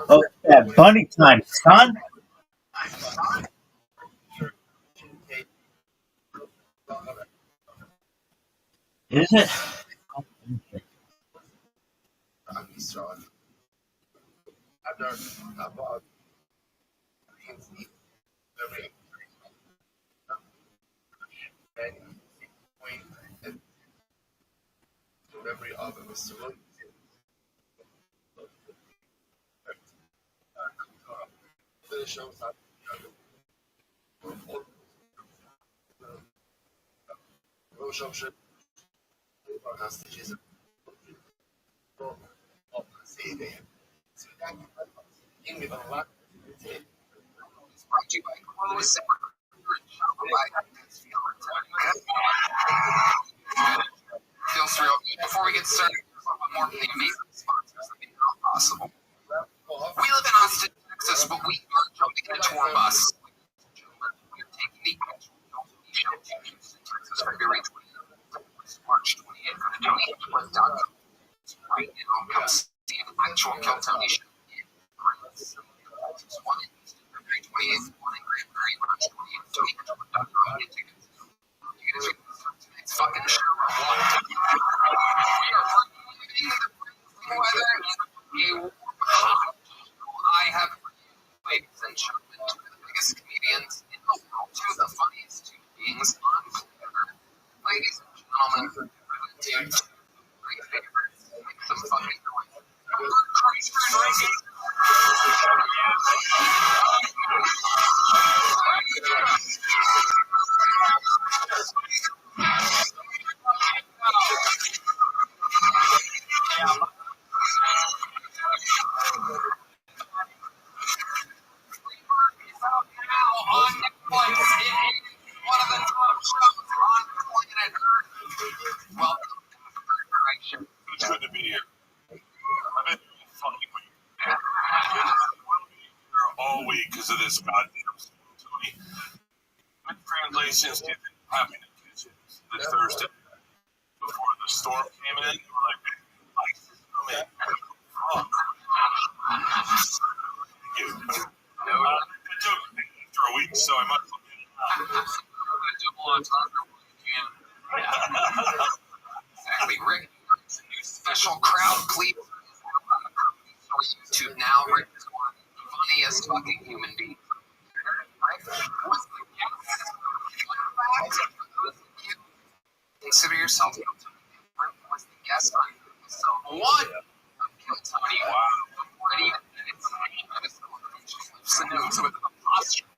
Oh, yeah, bunny time, son. Is it? Brought to you by Close. Feels real. Before we get started, more from the amazing sponsors that make it all possible. We live in Austin, Texas, but we are jumping in a tour bus. We're taking the actual show to Houston, Texas, February 28th, March 28th. Go to TonyHitchcliffe.com right now. Come see an actual Kill Tony show in Texas. One in Houston, February 28th, one in Granbury, March 28th. TonyHitchcliffe.com. Get tickets. You get a ticket to tonight's fucking show. I have, ladies and gentlemen, two of the biggest comedians in the world, two of the funniest human beings on Twitter. Ladies and gentlemen, two great favorites. Make some fucking noise. It's good to be here. I've been fucking with you all week because of this goddamn storm, Tony. My translations didn't happen in kitchens this Thursday. Before the storm came in, they were like, ice is coming. Fuck. Thank you. It took after a week, so I might as well get it out. Double entendre while you can. Exactly, Rick. New special crowd please. YouTube now, Rick is one of the funniest fucking human beings. Consider yourself was the guest on episode 1 of Kill Tony. Wow. Before it even ended, I was the notes with an apostrophe.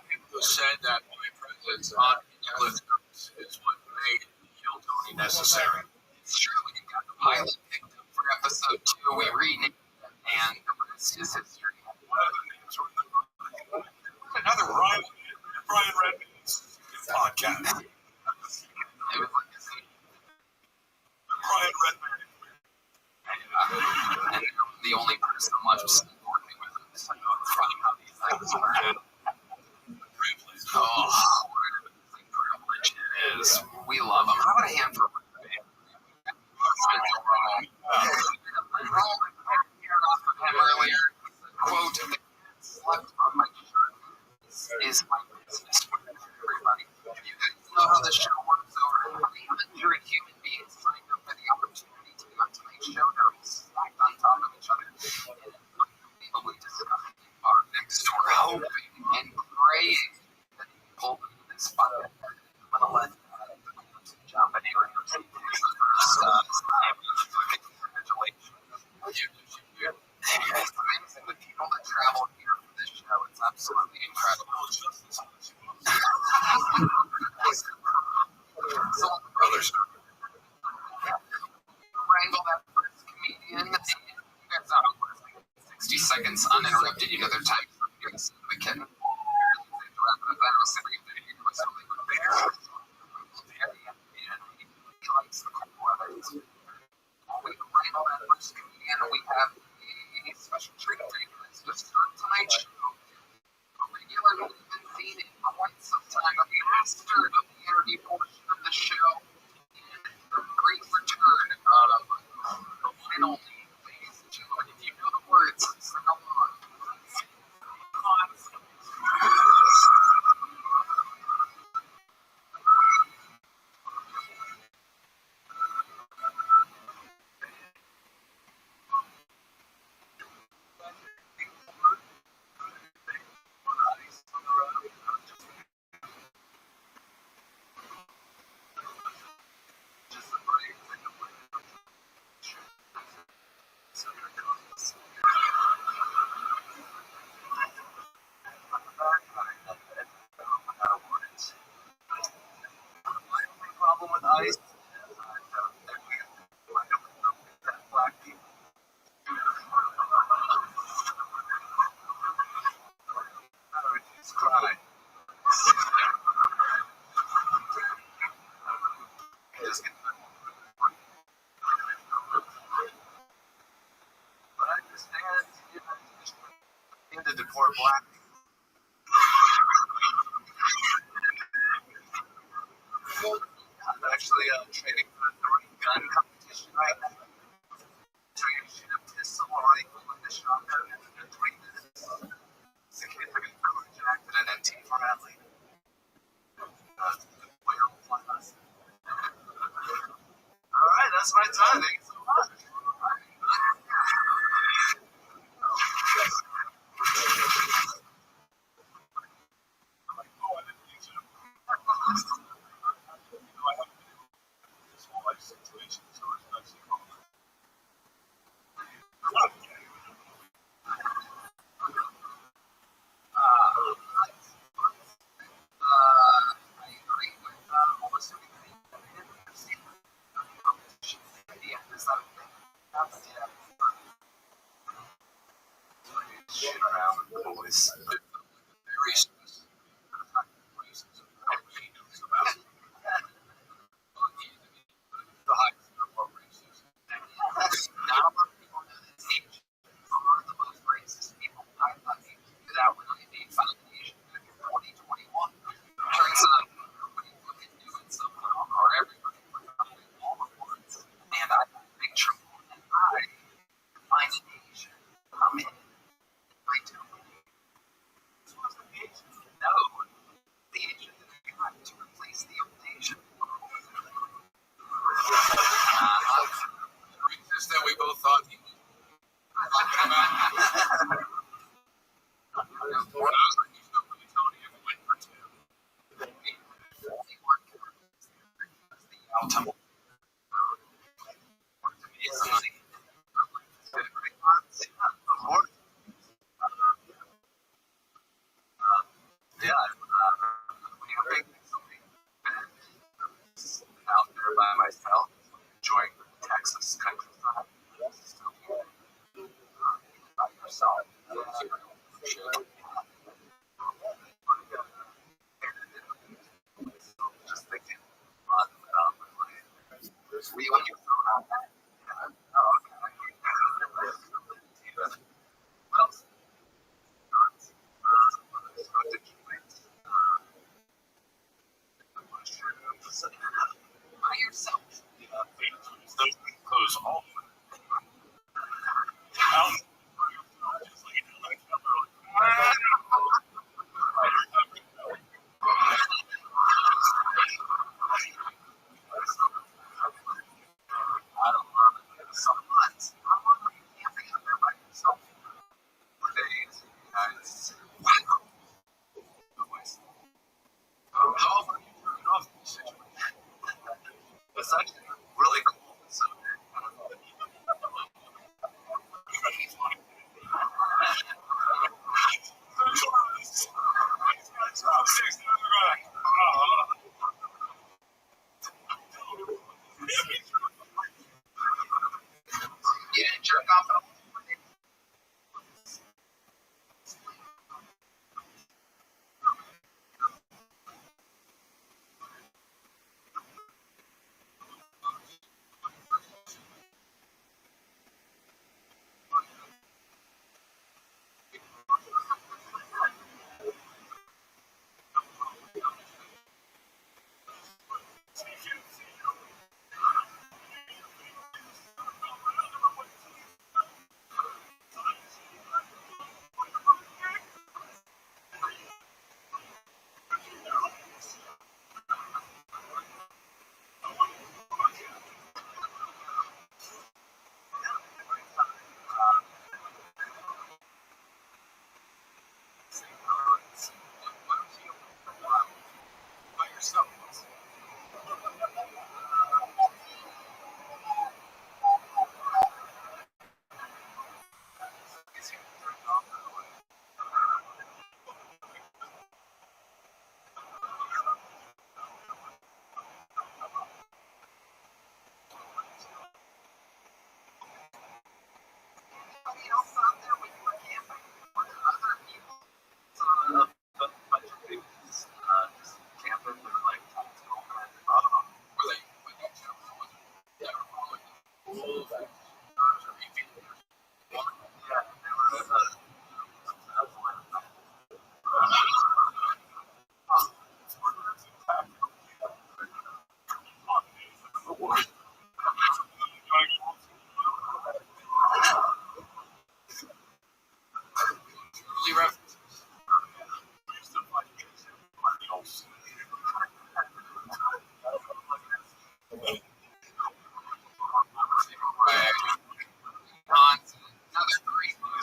People said that my presence on listeners is what made Kill Tony necessary. It's true, we got the pilot picked up for episode 2. We renamed it, and the rest is history. Another Brian Redman's podcast. It was like a scene. Brian Redman. And I'm the only person on much working with him, so I know how these things work. Oh, what a privilege it is. We love him. How about a hand for earlier? Quote, slept on my shirt is my business with everybody. You guys know how the show works over 300 human beings signed up for the opportunity to be on tonight's show. They're all stacked on top of each other. seconds uninterrupted. You got their time. You're the son of a kitten. We have a special treat for you guys. Just start tonight's show. A regular who has been seen in quite some time, a master of the interview portion of the show, and a great return of the one and only, ladies and gentlemen. If you know the words, sing along. Problem with ice. Cry. But I understand into the poor black. I'm actually training for the gun competition right now. Trying to shoot a pistol or rifle with a shotgun in 3 minutes. Significant carjacked at an Antifa rally. Alright, that's my time. Thank you so much. I agree with almost everything I've seen. Is that shit around with the boys. Very stressed. The highest level of racism. Not a lot of people know this age. Some of the most racist people I figured out when I made foundation in 2021. Turns out nobody fucking knew it somehow, or everybody forgot it all at once. And I make sure that I find an Asian, come in, I tell them, this was an Asian. No, the Asian that I got to replace the old Asian. Just that we both thought he was. Yeah, when you're making something out there by myself, enjoying the Texas countryside, by yourself, just thinking, were you on your phone all that? Oh, okay. What else? By yourself. Close all. I don't know.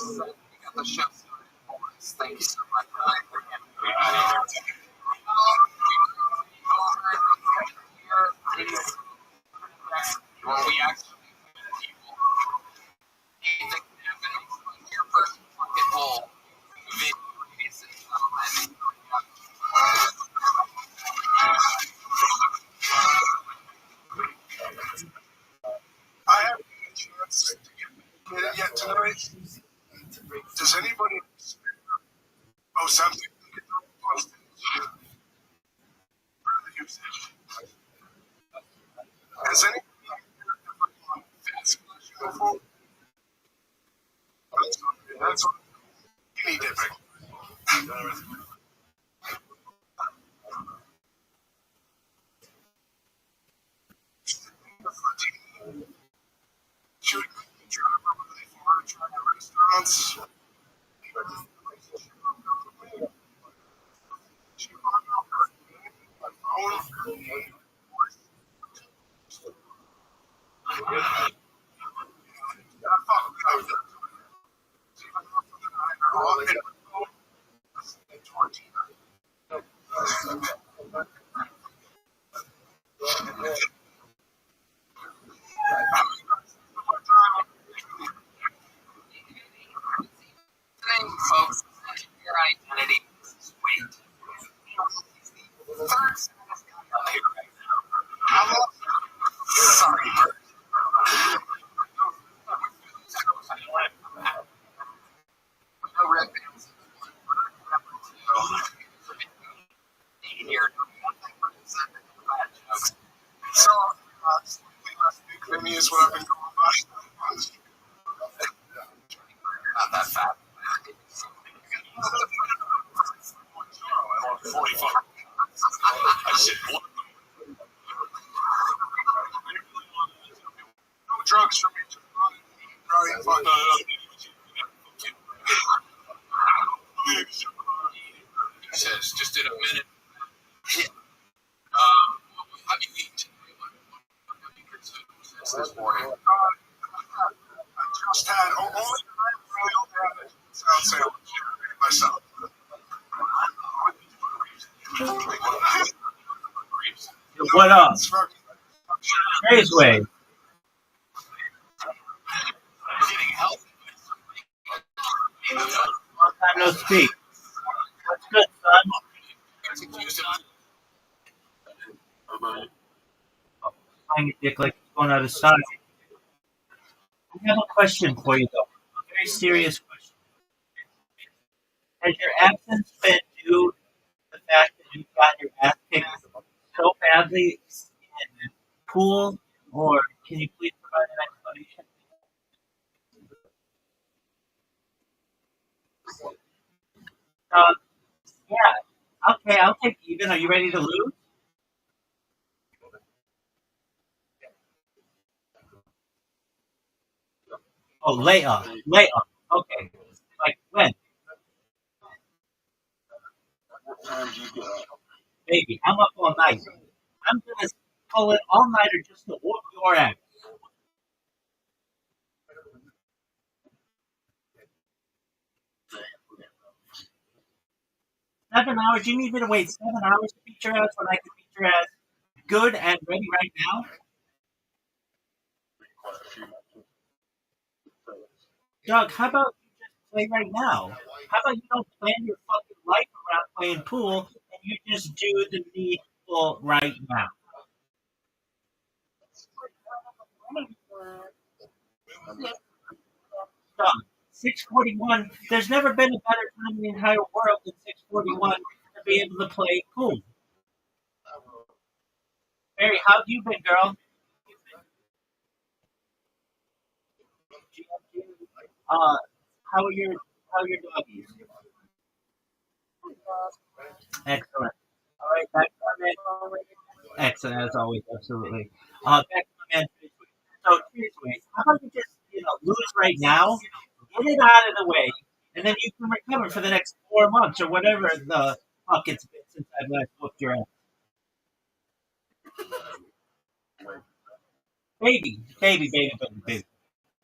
got the show started for us. Thank you so much. Well, we actually people anything can happen. Your first fucking whole video, ladies and gentlemen. I haven't had a chance to get it yet tonight. Does anybody know something to get the postage? Has anybody fast food you go for? That's what you need to bring. Should we try to try restaurants? Folks, your identity is weight. Third sorry. No red bands. So, big Vinny is what I've been going by. Not that fat. I want 45. I said, what? No drugs for me. Right, fuck. No. He says, just in a minute. How do you eat? This morning. I just had only real sound sandwich myself. What up? Raceway. Getting healthy. Long time no speak. What's good, son? Playing a dick like it's going out of style. I have a question for you, though. A very serious question. Has your absence been due to the fact that you got your ass kicked so badly in the pool, or can you please provide an explanation? Yeah. Okay, I'll take even. Are you ready to lose? Oh, lay up. Lay up. Okay. Like when? Baby, I'm up all night. I'm gonna pull it all nighter just to whoop your ass. 7 hours? You need me to wait 7 hours to beat your ass when I can beat your ass good and ready right now? Doug, how about you just play right now? How about you don't plan your fucking life around playing pool and you just do the needful right now? Doug, 6:41. There's never been a better time in the entire world than 6:41 to be able to play pool. Mary, how have you been, girl? Uh, how are your doggies? Excellent. All right, back to my man. Excellent as always, absolutely. Back to my man. So seriously, how about you just lose right now, get it out of the way, and then you can recover for the next 4 months or whatever the fuck it's been since I've last whooped your ass. Baby.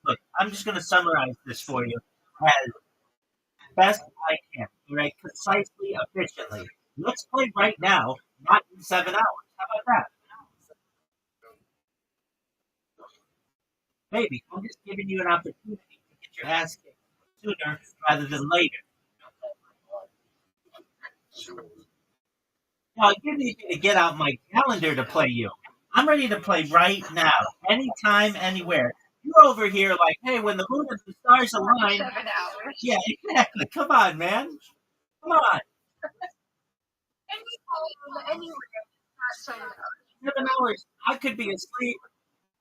Look, I'm just gonna summarize this for you. as best I can, all right, concisely, efficiently. Let's play right now, not in 7 hours. How about that? Maybe. I'm just giving you an opportunity to get your ass kicked sooner rather than later. Now, you need me to get out my calendar to play you. I'm ready to play right now, anytime, anywhere. You're over here like, hey, when the moon and the stars align. 7 hours. Yeah, exactly. Come on, man. Come on. Anywhere, not 7 hours. 7 hours. I could be asleep.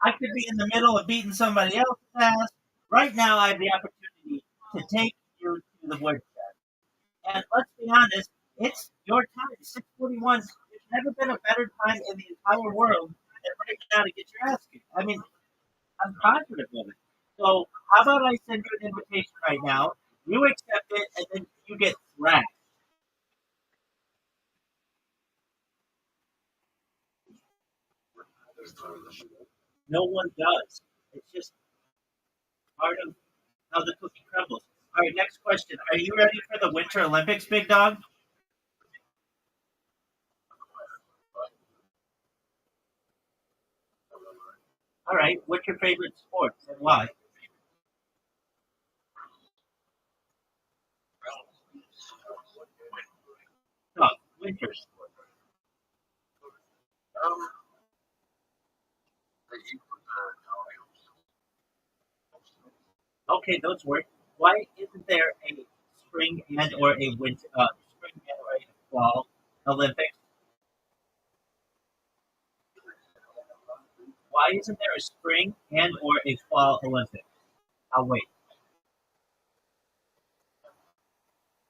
I could be in the middle of beating somebody else's ass. Right now, I have the opportunity to take you to the woodshed. And let's be honest, it's your time. 6:41. There's never been a better time in the entire world than right now to get your ass kicked. I mean, I'm positive of it. So how about I send you an invitation right now? You accept it, and then you get thrashed. No one does. It's just part of how the cookie crumbles. All right, next question. Are you ready for the Winter Olympics, big dog? All right. What's your favorite sport and why? No, winter sport. Okay, those work. Why isn't there a spring and or a winter, spring and or a fall Olympics? Why isn't there a spring and or a fall Olympics? I'll wait.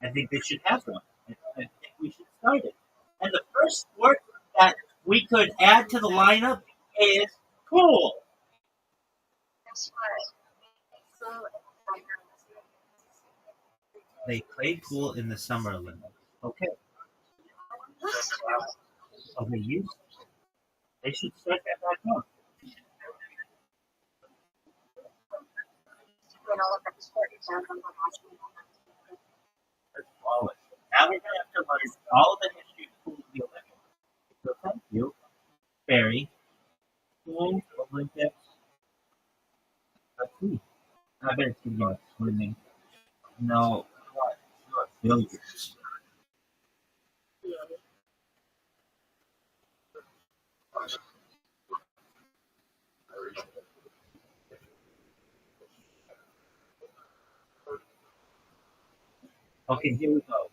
I think they should have one. I think we should start it. And the first sport that we could add to the lineup is pool. That's right. So, They play pool in the Summer Olympics. Okay. Oh, they used. They should start that back up. Olympic sport. Let's follow it. Now we're going to have to learn all the history of pool in the Olympics. So thank you, Barry. Pool Olympics. Let's see. I bet it's going to be like swimming. No. What? Billiards. Okay, here we go.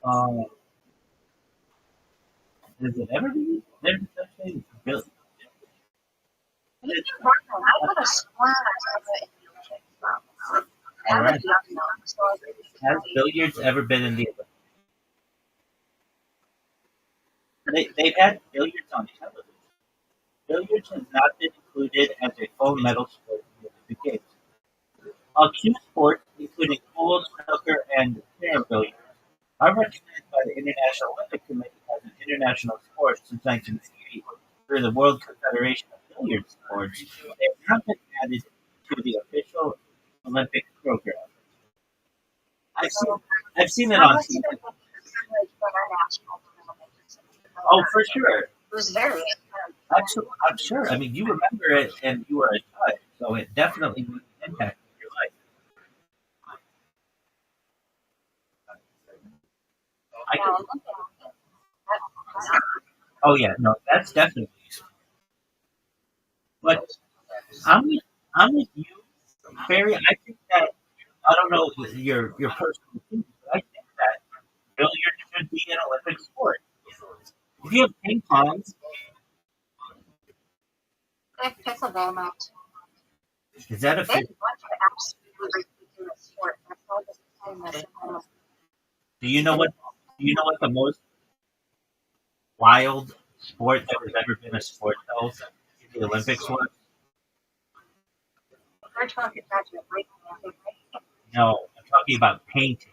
Um, Does it ever be? There's such thing as billiards. I could have sworn I saw it in the Olympics. All I'm a right. young one, so I Has billiards ever been in the Olympics? They've had billiards on television. Billiards has not been included as a full medal sport in the Olympic Games. Cue sports, including pool, snooker, and pair billiards, are recognized by the International Olympic Committee as an international sport since 1980 through the World Confederation of Billiard Sports. They have not been added to the official Olympic program. I've seen it on must TV. have been when our national Olympics. Oh, for sure. It was very intense. Absolutely, I'm sure. I mean, you remember it, and you were a child, so it definitely made an impact in your life. I Now, could, Olympics, oh yeah, no, that's definitely. But I'm with you, Barry. I think that I don't know your personal opinion, but I think that billiards should be an Olympic sport. If you have ping pong, it's a Walmart. is that a They fit? want to absolutely do a sport. That's all the time that's in Do you know what? Do you know what the most wild sport that has ever been a sport though in the Olympics was? We're talking about your breaking right? No, I'm talking about painting.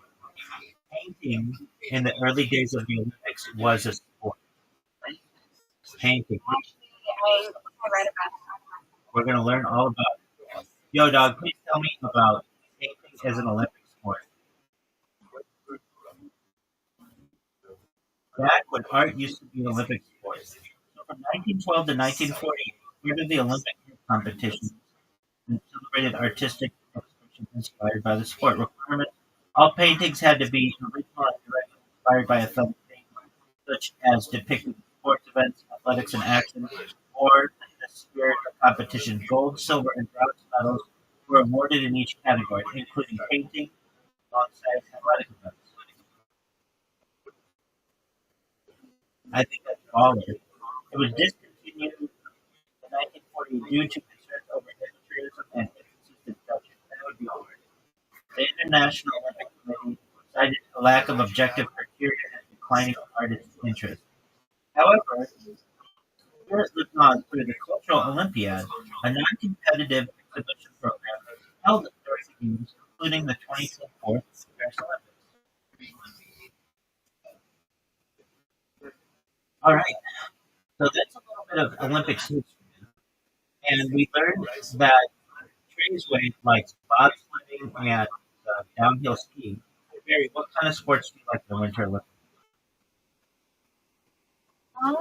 Painting in the early days of the Olympics was a sport. Painting. Actually, I read about We're gonna learn all about it. Yo, dog, please tell me about as an Olympic sport. Back when art used to be an Olympic sport. So from 1912 to 1940, part of the Olympic competition and celebrated artistic expression inspired by the sport requirement. All paintings had to be original and directly inspired by athletic theme, such as depicting sports events, athletics in action, or the spirit of competition. Gold, silver, and bronze medals were awarded in each category, including painting alongside athletic events. I think that's baller. It was discontinued in 1940 due to concerns over patriotism and inconsistent judging. That would be hard. The International Olympic Committee cited a lack of objective criteria and declining artist interest. However, Spirit lived on through the Cultural Olympiad, a non-competitive exhibition program held at the Games, including the 2024 Paris Olympics. All right, so that's a little bit of Olympics history, and we learned that traceway like bobsledding and downhill skiing. Barry, what kind of sports do you like in the Winter Olympics? I'm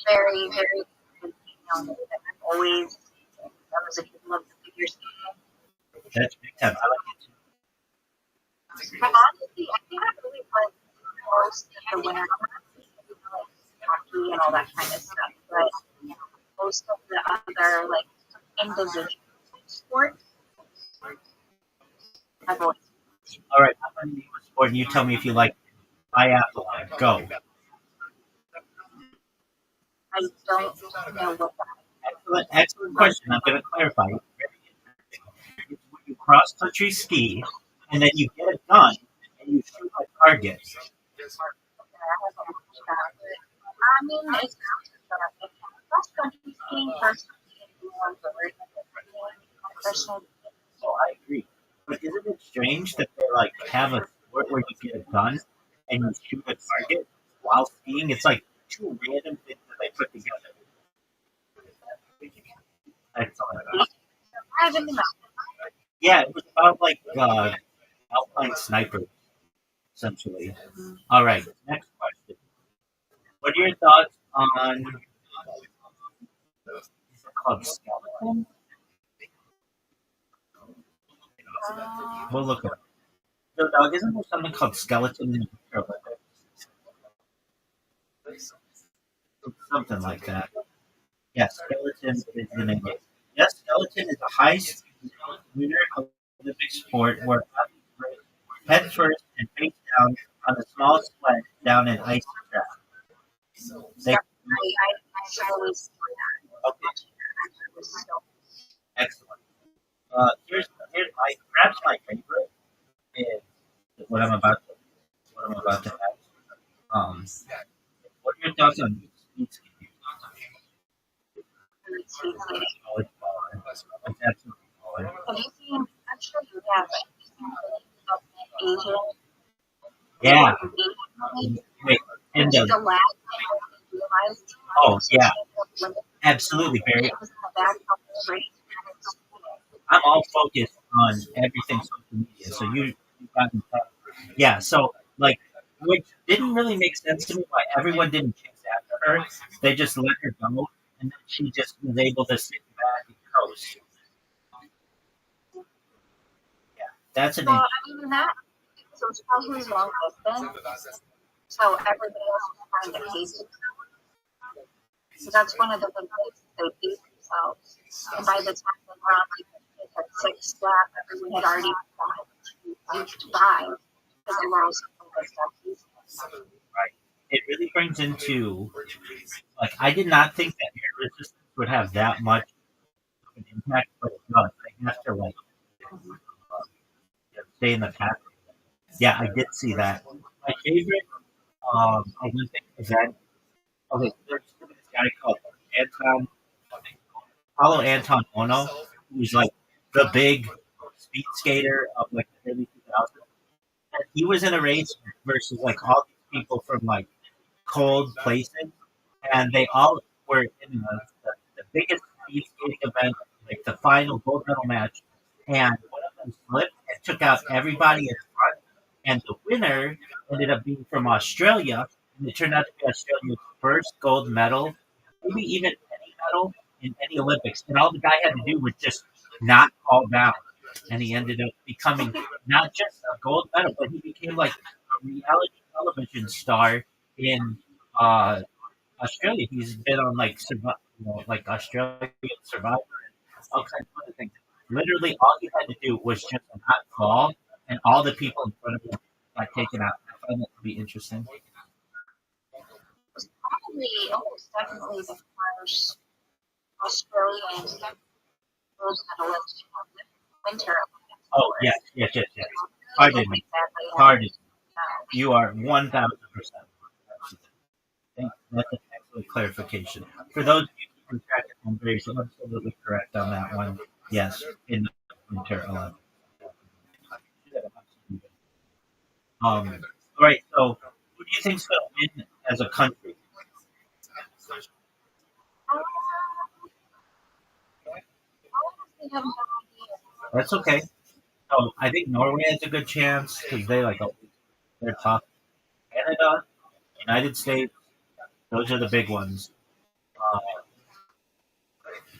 very, very, I've always, I was a kid, loved the figure skating. That's big time. I like it too. But honestly, I think I really like most of the winter like hockey and all that kind of stuff. But most of the other like individual sports, I've always All right, I'm going to name a sport, and you tell me if you like biathlon. Go. I don't know what that Excellent, excellent question. I'm going to clarify. It's very interesting. It's when you cross country ski, and then you get a gun and you shoot a target. is. I mean, it sounds good. Cross country skiing, first one professional. So I agree. But isn't it strange that they like have a sport where you get a gun and you shoot a target while skiing? It's like two random things that they put together. Excellent. I've been the Yeah, it was about like alpine snipers, essentially. All right, next question. What are your thoughts on Club Skeleton? We'll look it up. So, dog, isn't there something called Skeleton in the Winter Olympics? Something like that. Yeah, Skeleton is the name. Yes, Skeleton is a high winter Olympic sport where athletes race head first and face down on a small sled down an icy track. They, I always okay, excellent. Here's perhaps my favorite is what I'm about to ask. Um, what are your thoughts on speed skating? Oh, it's baller. It's absolutely baller. have you seen, I'm sure you have, Asian, Yeah. Asian, Wait, and the last time I realized, oh yeah, absolutely, Barry. it was in the back of the street. I'm all focused on everything social media. So you got me covered. Yeah. So like, which didn't really make sense to me why everyone didn't chase after her. They just let her go, and then she just was able to sit back and coast. Yeah, that's an Well, I mean, that, so it's probably long distance, so everybody else is trying to pace themselves. So that's one of the big things they pace themselves. And by the time they were on like six lap, everyone had already reached five because they were also focused on pacing. right. It really brings into like I did not think that air resistance would have that much of an impact, but it does. They have to like stay in the path. Yeah, I did see that. My favorite Olympic event. Okay, there's this guy called Anton Anton Ono, who's like the big speed skater of like the early 2000s. And he was in a race versus like all these people from like cold places, and they all were in the biggest speed skating event, like the final gold medal match. and one of them slipped and took out everybody in front. And the winner ended up being from Australia, and it turned out to be Australia's first gold medal, maybe even any medal in any Olympics. And all the guy had to do was just not fall down, and he ended up becoming not just a gold medal, but he became like a reality television star in uh, Australia. He's been on like like Australian Survivor and all kinds of other things. Literally, all he had to do was just not fall, and all the people in front of him got taken out. I find that to be interesting. Probably almost definitely the first Australian gold medalist of the Winter Olympics. Oh yes, yes, yes, yes. I Pardon me. exactly Pardon. how You are 1,000%. That's an excellent clarification. For those of you keeping track at home, Grace, I'm absolutely correct on that one. Yes, in the Winter Olympics. All right. So, who do you think's going to win as a country? honestly have no idea. That's okay. So, I think Norway has a good chance because they're tough. Canada, United States, those are the big ones. Uh,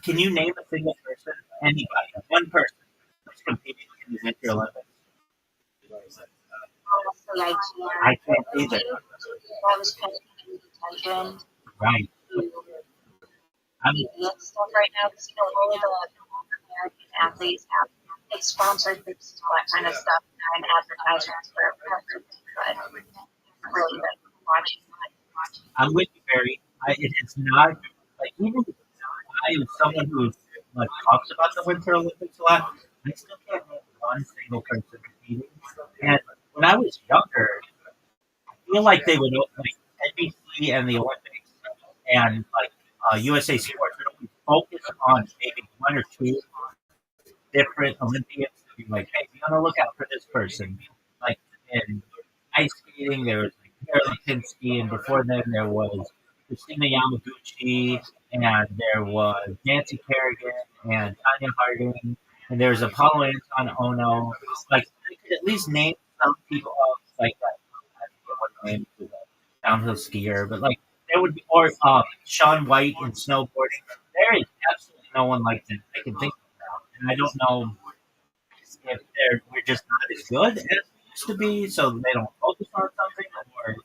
can you name a single person, anybody, one person that's competing in the Winter Olympics? Honestly, I I can't. can't either. I was paying attention Right. to I'm media stuff right now because all of the American athletes have they sponsored groups and all that kind of stuff and advertisements for everything, but not really been watching much. I'm with you, Barry. It is not like even I am someone who like talks about the Winter Olympics a lot. I still can't name one single person competing. And when I was younger, I feel like they would like NBC and the Olympics and like USA Sports would always focus on maybe one or two different Olympians to be like, hey, be on the lookout for this person. Like in ice skating, there was like Tara Lipinski, and before then there was Christina Yamaguchi, and there was Nancy Kerrigan and Tanya Harding, and there was Apollo Anton Ono. Like I could at least name some people of like that. I forget what name to the downhill skier, but like there would be or Sean White in snowboarding. There is absolutely no one like that I can think of now, and I don't know if we're just not as good as we used to be, so they don't focus on something, or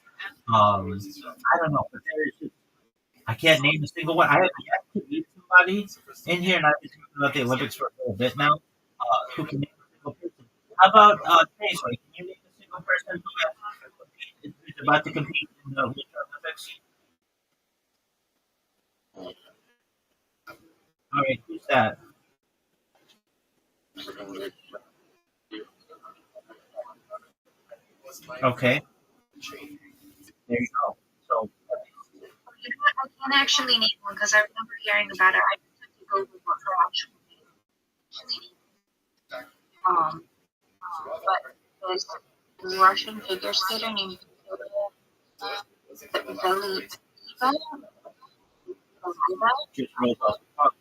I don't know. But there's just, I can't name a single one. I have yet to meet somebody in here, and I've been talking about the Olympics for a little bit now. Who can name a single person? How about Tracy? Can you name a single person who's about to compete in the Winter Olympics? All right, who's that? Okay, there you go. So You know what? I can't actually name one because I remember hearing about it. I just have to go with what her actual name. But there's a Russian figure skater named Vali just roll off the top.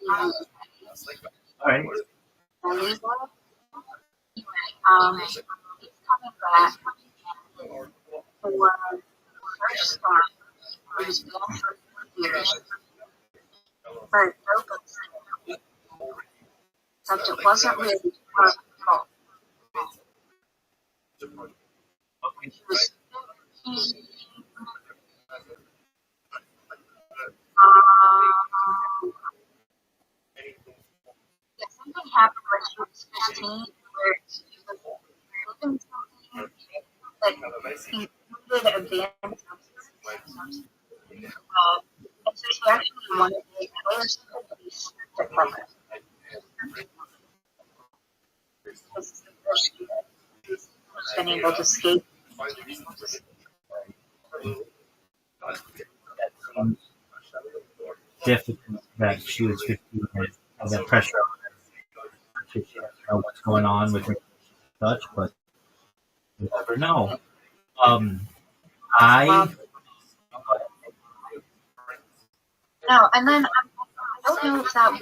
Valiva. All right. Valiva. He's coming back for the first time. He was banned for 4 years for doping, except it wasn't really fault. Okay. He was yeah, something happened when she was 15 where she was doing something that included advanced substances. And so she actually wanted to make players to be strict from it. Because she's been able to skate. That seems difficult that she was 15 and had that pressure on her. I'm sure she doesn't know what's going on with her such, but you never know. Um, I No, and then I don't know if that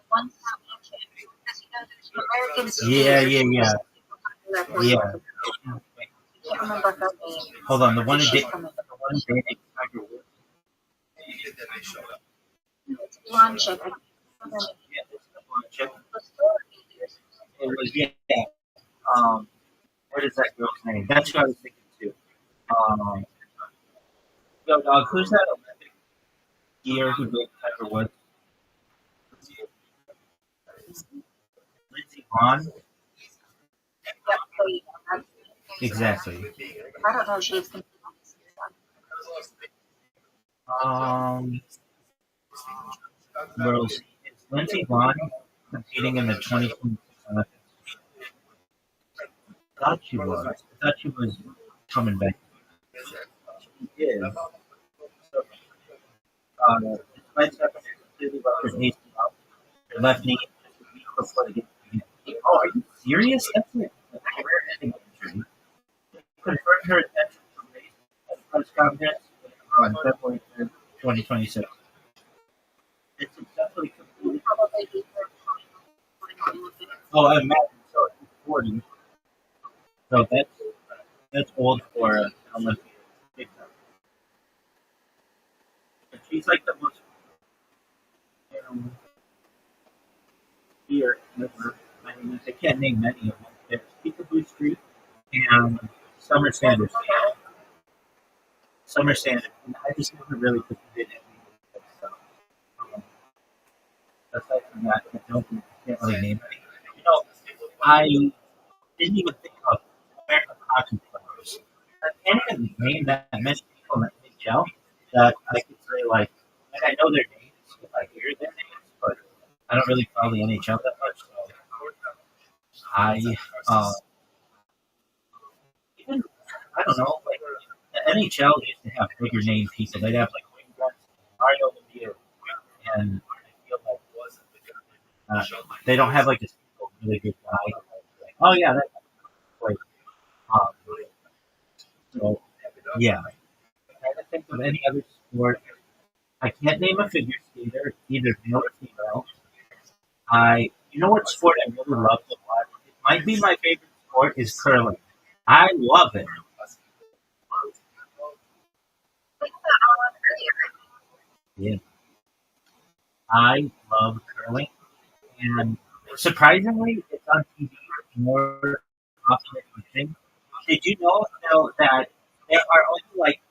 one championship, because American Yeah, yeah, yeah, yeah. I can't remember her name. Hold on, the one She's dating from it. Tiger Woods. It's a blonde chick. I can't remember her name. Yeah, it's the one chick. The story is It was yeah. Um, what is that girl's name? That's what I was thinking too. Um, yo, dog, who's that Olympic skier who beat Tiger Woods? Lindsey Vonn. yeah, Exactly. I don't know if she's competing. Um, Rose, is Lindsey Vonn competing in the 2026 Olympics? I thought she was. I thought she was coming back. She is. Despite suffering a completely ruptured ACL, her left knee just a week before the game. Oh, are you serious? That's a career-ending injury. Confirmed her intention to race at a press conference on February 3rd, 2026. It's successfully completed. Oh, I imagine so. She's 40. So that's old for an Olympian. And she's like the most, you know, here ever. I mean, I can't name many of them. There's Peekaboo Street and Summer Sanders. Summer Sanders. And I just never really put it in any stuff. Um, aside from that, I can't really name any. You know, I didn't even think of American hockey players. I can't even name that many people in the NHL that I could say, like I know their names if I hear their names, but I don't really follow the NHL that much. So I, uh, even, I don't know, like the NHL used to have bigger name people. They'd have like Wayne Gretzky, Mario Lemieux, and I feel like they don't have like a single really good guy. Like, oh yeah, that's great. Um, so yeah, I can't think of any other sport. I can't name a figure skater, either male or female. You know what sport I really love to watch? It might be my favorite sport is curling. I love it. Yeah, I love curling, and surprisingly, it's on TV more often than you think. Did you know that there are only like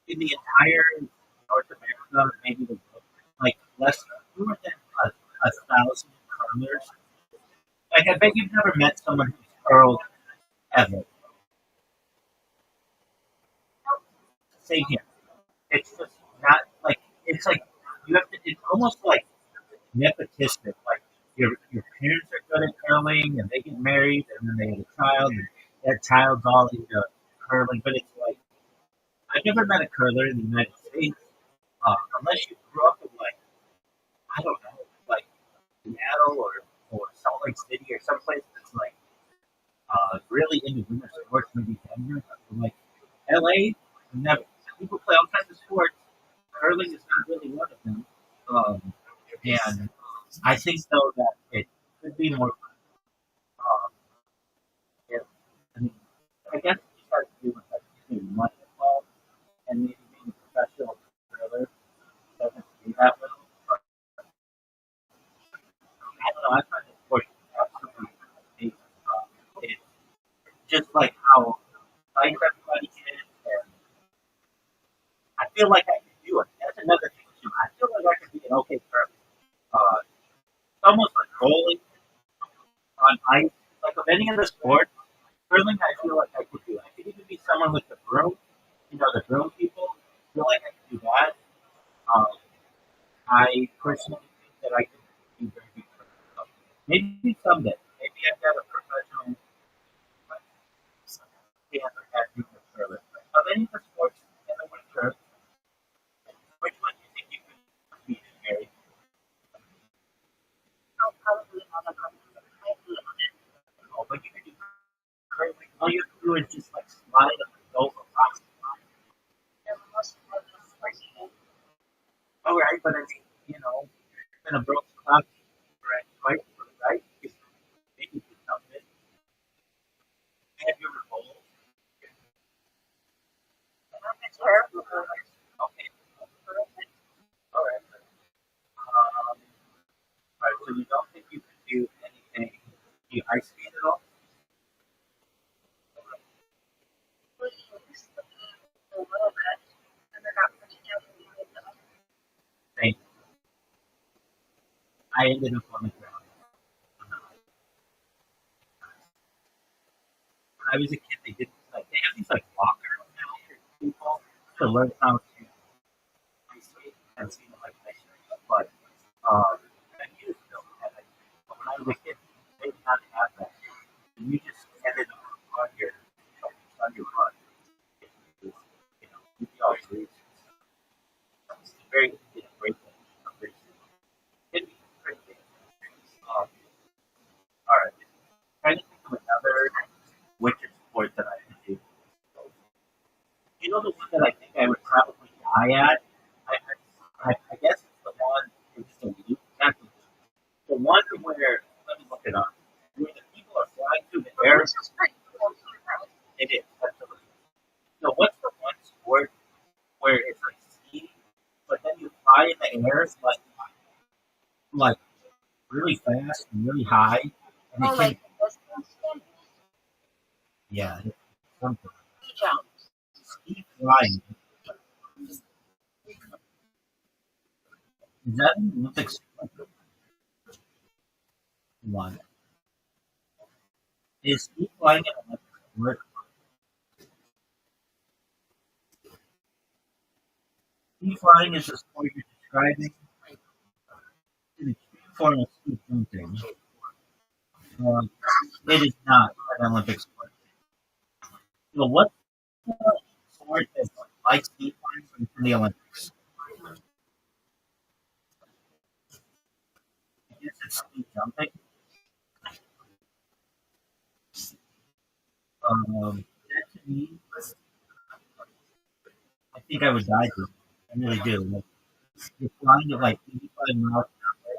in the entire North America, maybe the world, like less fewer than a thousand curlers? Like I bet you've never met someone who's curled ever. Same here. It's just not like it's like you have to. It's almost like nepotistic. Like your parents are good at curling, and they get married, and then they have a child, and that child's all into curling. But it's like I've never met a curler in the United States, unless you grew up in like I don't know, like Seattle or Salt Lake City or someplace that's like really into winter sports, maybe Denver. Like LA, never. People play all kinds of sports. Curling is not really one of them. Um, and I think though that it could be more. Yeah, I mean, I guess it just has to do with like maybe money involved and maybe being a professional curler doesn't do that well. But I don't know. I find the sport absolutely amazing. It's just like how nice everybody is, and I feel like I can do it. That's another thing too. I feel like I can be an okay curler. It's almost like rolling on ice. Like of any other sport, curling, I feel like I could do. I could even be someone with the broom. You know, the broom people. I feel like I could do that. Um, I personally think that I could be very good curler. So maybe someday. Maybe I've got a professional chance of catching a curler. Of any of the sports in the winter, which one do you think you could be very? Oh, but you could do curling. All you have to do is just like slide up and go across the line. All right, but I mean, kind of broke the clock right, right? Maybe do something. And your revolt. It's terrible. Okay. All right. All right. So you don't think you can do anything? Do you ice skate at all? Please, a little bit. And they're not pretty down. Same. I ended up on the ground. When I was a kid, they did like they have these like walkers now for people to learn how to ice skate and see like ice cream. But I used them. But when I was a kid, they did not have that. And you just ended up on your butt. You know, you'd be all bruised. It's very easy to break it. It'd be pretty dangerous. All right. Trying to think of another winter sport that I could do. You know the one that I think I would probably die at? I guess it's the one, it's just a loop, not the one where, let me look it up, where the people are flying through the air. This is pretty cool too, right? It is, absolutely. So what's the one sport where it's like skiing, but then you fly in the air, like really fast and really high, and Oh, it like can, this one, yeah, it's something. ski jumps. Ski flying. Is that an Olympic sport? One. Is ski flying an Olympic sport? Ski flying is the sport you're describing. An extreme form of ski jumping. Uh, it is not an Olympic sport. So what's the sport that's like ski flying but it's in the Olympics? I guess it's ski jumping. That to me, I think I would die to. I really do. Like, you're flying at like 85 miles an hour.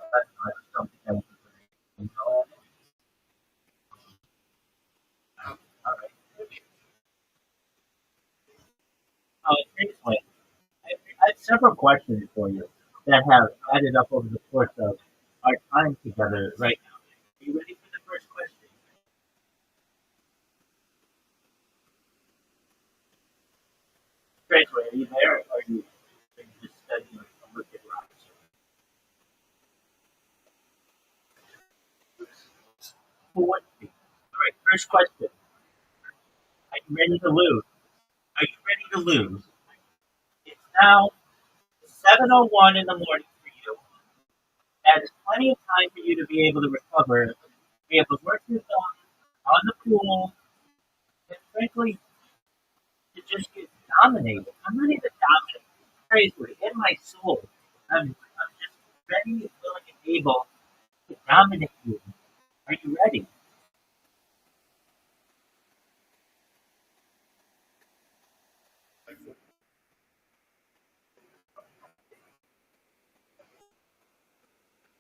I just don't think I would be very all right. Anyway, I have several questions for you that have added up over the course of our time together right now. Are you ready for the first question? Straight away, are you there? Or are you just studying a look at rocks? Who would be? All right, first question. Are you ready to lose? Are you ready to lose? It's now 7:01 in the morning for you. That is plenty of time for you to be able to recover, be able to work your thumb on the pool, and frankly, to just get dominated. I'm ready to dominate. Crazy. In my soul, I'm just ready, willing, and able to dominate you. Are you ready?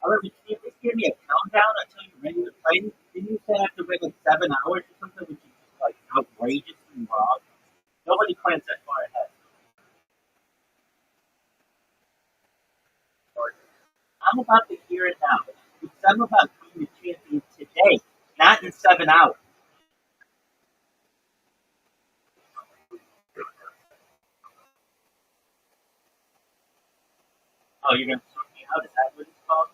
However, can you just give me a countdown until you're ready to play? Didn't you say after wait like 7 hours or something, which is just like outrageously wrong? Nobody plans that far ahead. I'm about to hear it now. Because I'm about to be the champion today, not in 7 hours. Oh, you're gonna sort me out? Is that what it's called?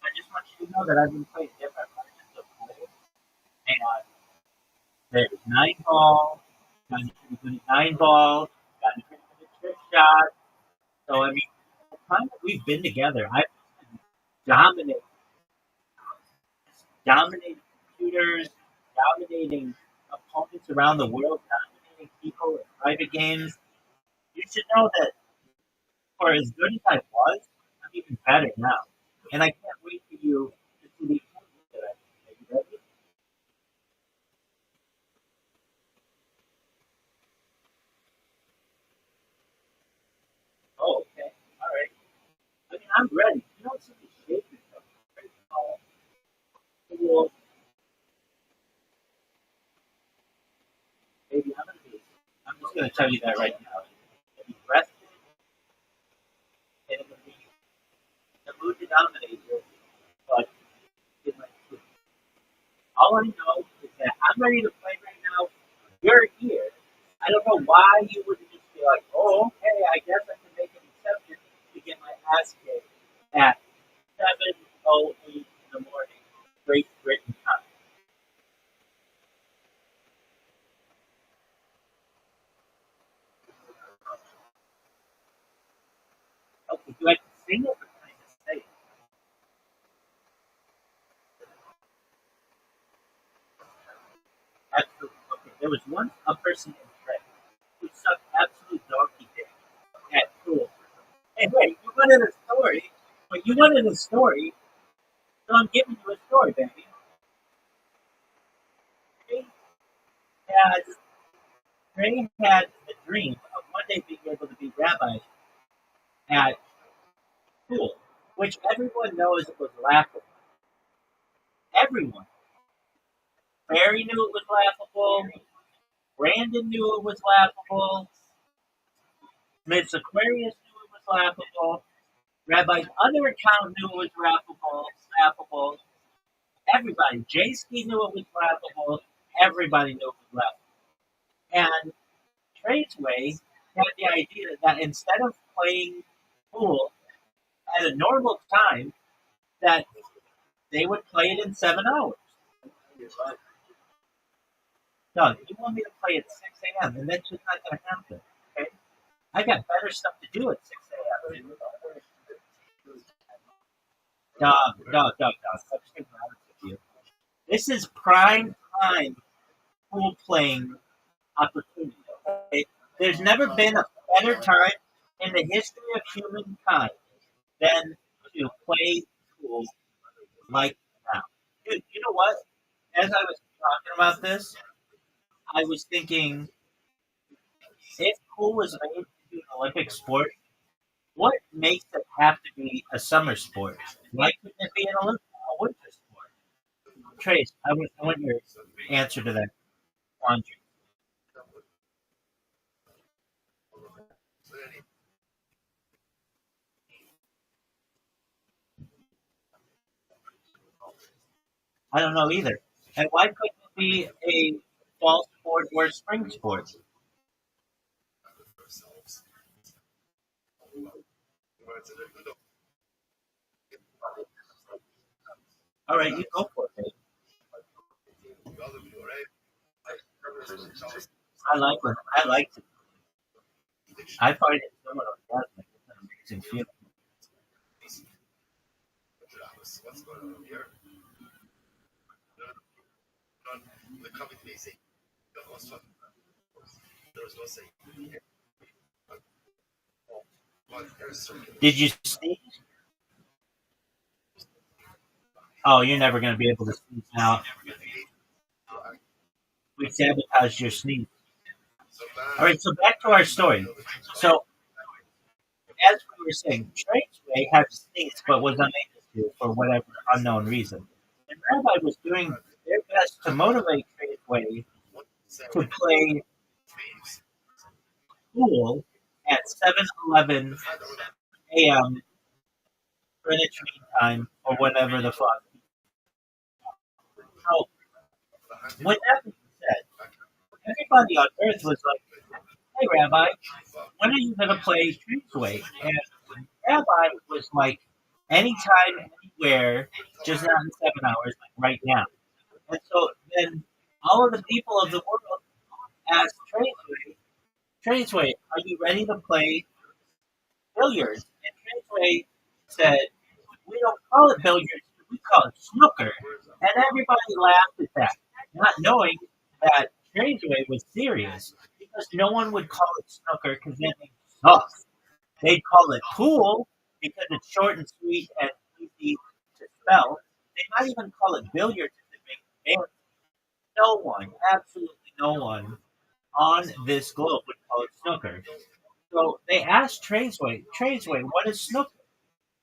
I just want you to know that I've been playing different versions of pool, and there's 9 ball, got to pretty good at 9 ball, got to pretty good at trick shot. So I mean, the time that we've been together, I've dominated, dominating computers, dominating opponents around the world, dominating people in private games. You should know that for as good as I was, I'm even better now. And I can't wait for you to see the improvement that I made. Are you ready? I'm ready. You don't see me shaking. Cool. Baby, I'm just going to tell you that right now. If you rest and it will be the mood to dominate you, but it might all I know is that I'm ready to play right now. You're here. I don't know why you wouldn't just be like, oh, okay, I guess I can make an exception to get my ass kicked at 7:08 in the morning, Great Britain time. Okay, do I sing it or can I just say it? Absolutely. Okay, there was once a person in Trek who sucked absolute donkey dick at school. Hey, wait, you wanted a story, but you wanted a story, so I'm giving you a story, baby. Trey had, Trey had the dream of one day being able to be rabbi at school, which everyone knows was laughable. Everyone. Barry knew it was laughable. Brandon knew it was laughable. Miss Aquarius knew it was laughable. Rabbi's other account knew it was laughable. Laughable. Everybody. J-Ski knew it was laughable. Everybody knew it was laughable. And Traceway had the idea that instead of playing pool at a normal time, that they would play it in 7 hours. Doug, you want me to play at 6 a.m., and that's just not going to happen. Okay? I got better stuff to do at 6 a.m. Doug. I'm just being honest with you. This is prime time pool playing opportunity. Okay? There's never been a better time in the history of humankind than to play pool like now. Dude, you know what? As I was talking about this, I was thinking if pool was made to be an Olympic sport, what makes it have to be a summer sport? Why couldn't it be a winter sport? Trace, I want your answer to that quandary. I don't know either. And why couldn't it be a fall sport or a spring sport? All right, you go for it, babe. I like it. I find it somewhat orgasmic. It's an amazing feeling. Did you sneeze? Oh, you're never going to be able to sneeze now. We sabotaged your sneeze. All right, so back to our story. So, as we were saying, Traceway had to sneeze but was unable to for whatever unknown reason. And Rabbi was doing their best to motivate Traceway to play pool at 7:11 a.m. Greenwich Mean Time or whatever the fuck. So, with that being said, everybody on Earth was like, hey, Rabbi, when are you going to play Traceway? And Rabbi was like, anytime, anywhere, just not in 7 hours, like right now. And so then all of the people of the world asked Traceway, are you ready to play billiards? And Traceway said, we don't call it billiards, we call it snooker. And everybody laughed at that, not knowing that Traceway was serious because no one would call it snooker because then they suck. They'd call it pool because it's short and sweet and easy to spell. They might even call it billiards if it makes fancy. No one, absolutely no one on this globe would call it snooker. So they asked Traceway, what is snooker?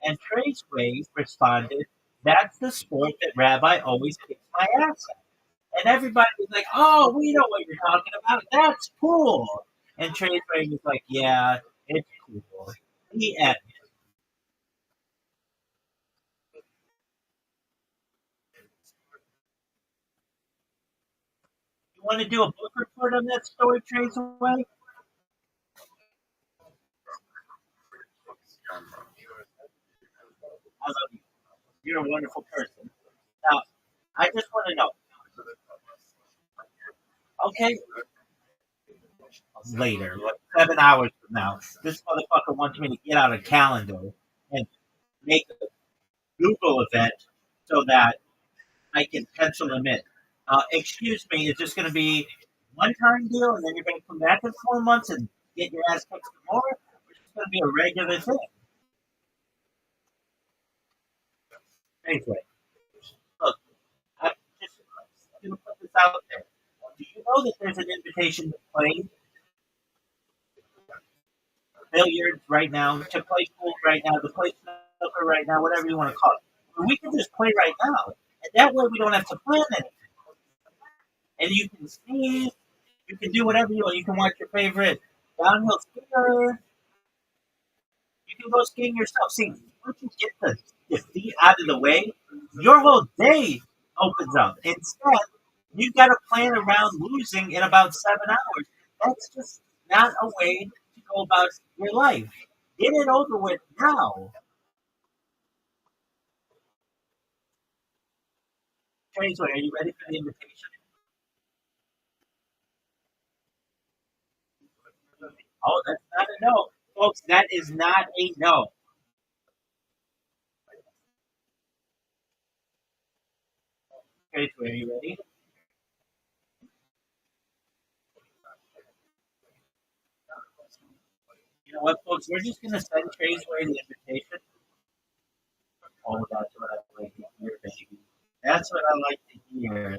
And Traceway responded, "That's the sport that Rabbi always kicks my ass at." And everybody was like, "Oh, we know what you're talking about. That's cool." And Traceway was like, "Yeah, it's cool." The end. You want to do a book report on that story, Traceway? I love you. You're a wonderful person. Now, I just want to know, okay, later, like 7 hours from now, this motherfucker wants me to get out a calendar and make a Google event so that I can pencil him in. Excuse me, is this going to be one time deal and then you're going to come back in 4 months and get your ass kicked some more? Or is this going to be a regular thing? Anyway, look, I'm just going to put this out there. Do you know that there's an invitation to play billiards right now, to play pool right now, to play snooker right now, whatever you want to call it? We can just play right now. And that way we don't have to plan anything. And you can sneeze, you can do whatever you want. You can watch your favorite downhill skier. You can go skiing yourself. See, once you get the feet out of the way, your whole day opens up. Instead, you got to plan around losing in about 7 hours. That's just not a way to go about your life. Get it over with now. Tracer, are you ready for the invitation? Oh, that's not a no. Folks, that is not a no. Tracer, are you ready? You know what, folks? We're just going to send Tracer the invitation. Oh, that's what I like to hear, baby. That's what I like to hear.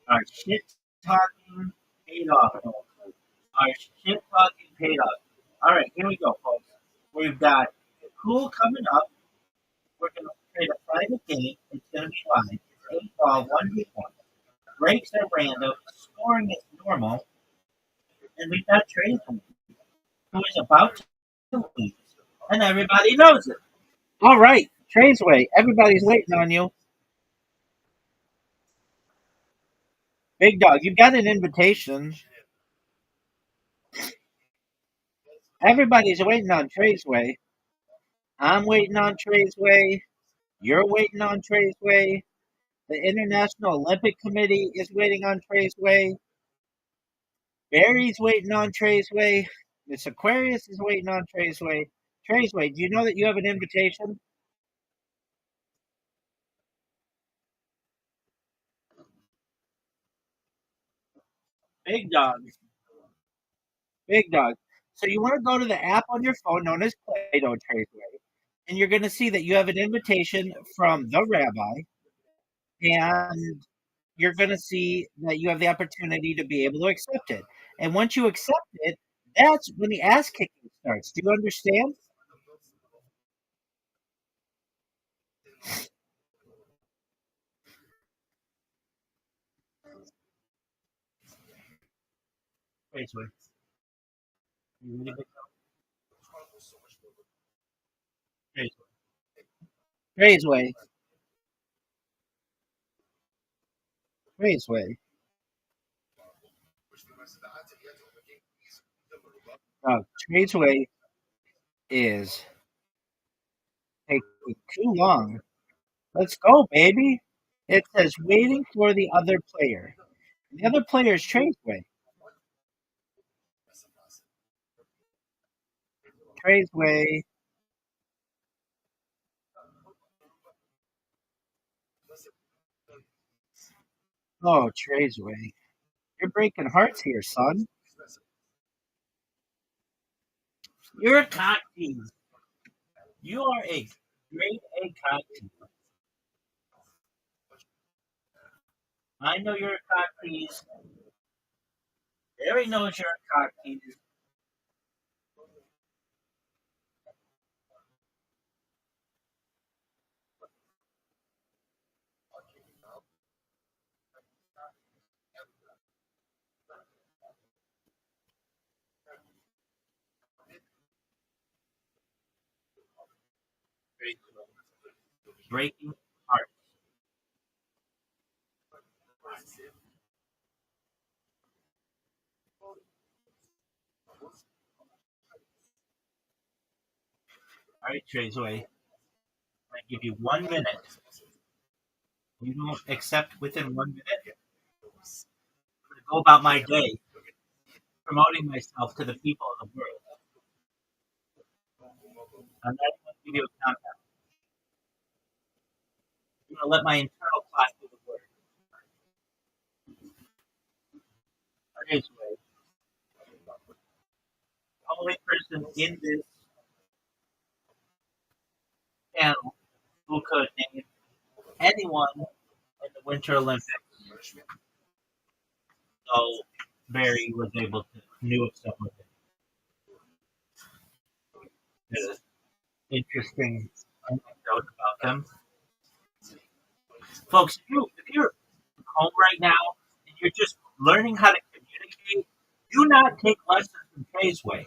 Our shit talking paid off. Our shit talking paid off. All right, here we go, folks. We've got pool coming up. We're going to create a private game. It's going to be live. It's 8 ball, 1v1. Breaks are random. Scoring is normal. And we've got Trey who is about to lose. And everybody knows it. All right, Trey's way. Everybody's waiting on you. Big dog, you got an invitation. Everybody's waiting on Trey's way. I'm waiting on Trey's way. You're waiting on Trey's way. The International Olympic Committee is waiting on Trey's way. Barry's waiting on Trey's way. Miss Aquarius is waiting on Trey's way. Trey's way, do you know that you have an invitation? Big dog. Big dog. So you want to go to the app on your phone known as Play-Doh Trey's way, and you're going to see that you have an invitation from the rabbi, and you're going to see that you have the opportunity to be able to accept it. And once you accept it, that's when the ass kicking starts. Do you understand? Trey's way. You ready, big dog? Trey's way. Trey's way. Trey's way. Trey's way is taking too long. Let's go, baby. It says waiting for the other player. The other player is Trey's way. Trey's way. Oh, Trey's way. You're breaking hearts here, son. You're a cock tease. You are a great A cock tease. I know you're a cock tease. Barry knows you're a cock tease. Breaking hearts. All right, Traceway. I give you 1 minute. You don't accept within 1 minute. I'm going to go about my day promoting myself to the people of the world. I'm not going to give you a countdown. I'm going to let my internal clock do the work. Traceway. The only person in this channel who could name anyone in the Winter Olympics. So Barry was able to knew of some of it. There's an interesting anecdote about them. Folks, if you're home right now and you're just learning how to communicate, do not take lessons from Traceway.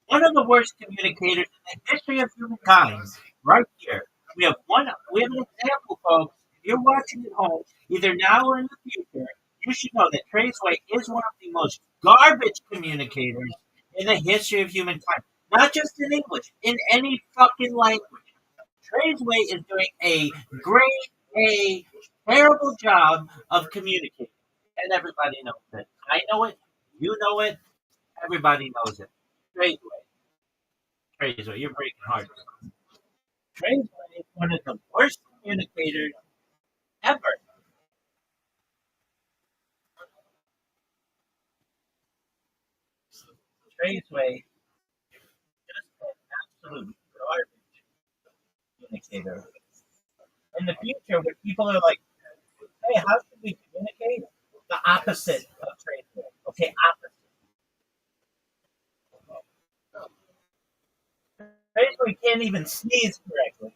One of the worst communicators in the history of humankind, right here. We have an example, folks. If you're watching at home, either now or in the future, you should know that Traceway is one of the most garbage communicators in the history of humankind. Not just in English, in any fucking language. Traceway is doing a terrible job of communicating. And everybody knows it. I know it, you know it, everybody knows it. Traceway, you're breaking hearts. Traceway is one of the worst communicators ever. Traceway just an absolute garbage communicator. In the future, when people are like, hey, how should we communicate? The opposite of Traceway. Okay, opposite. Traceway can't even sneeze correctly.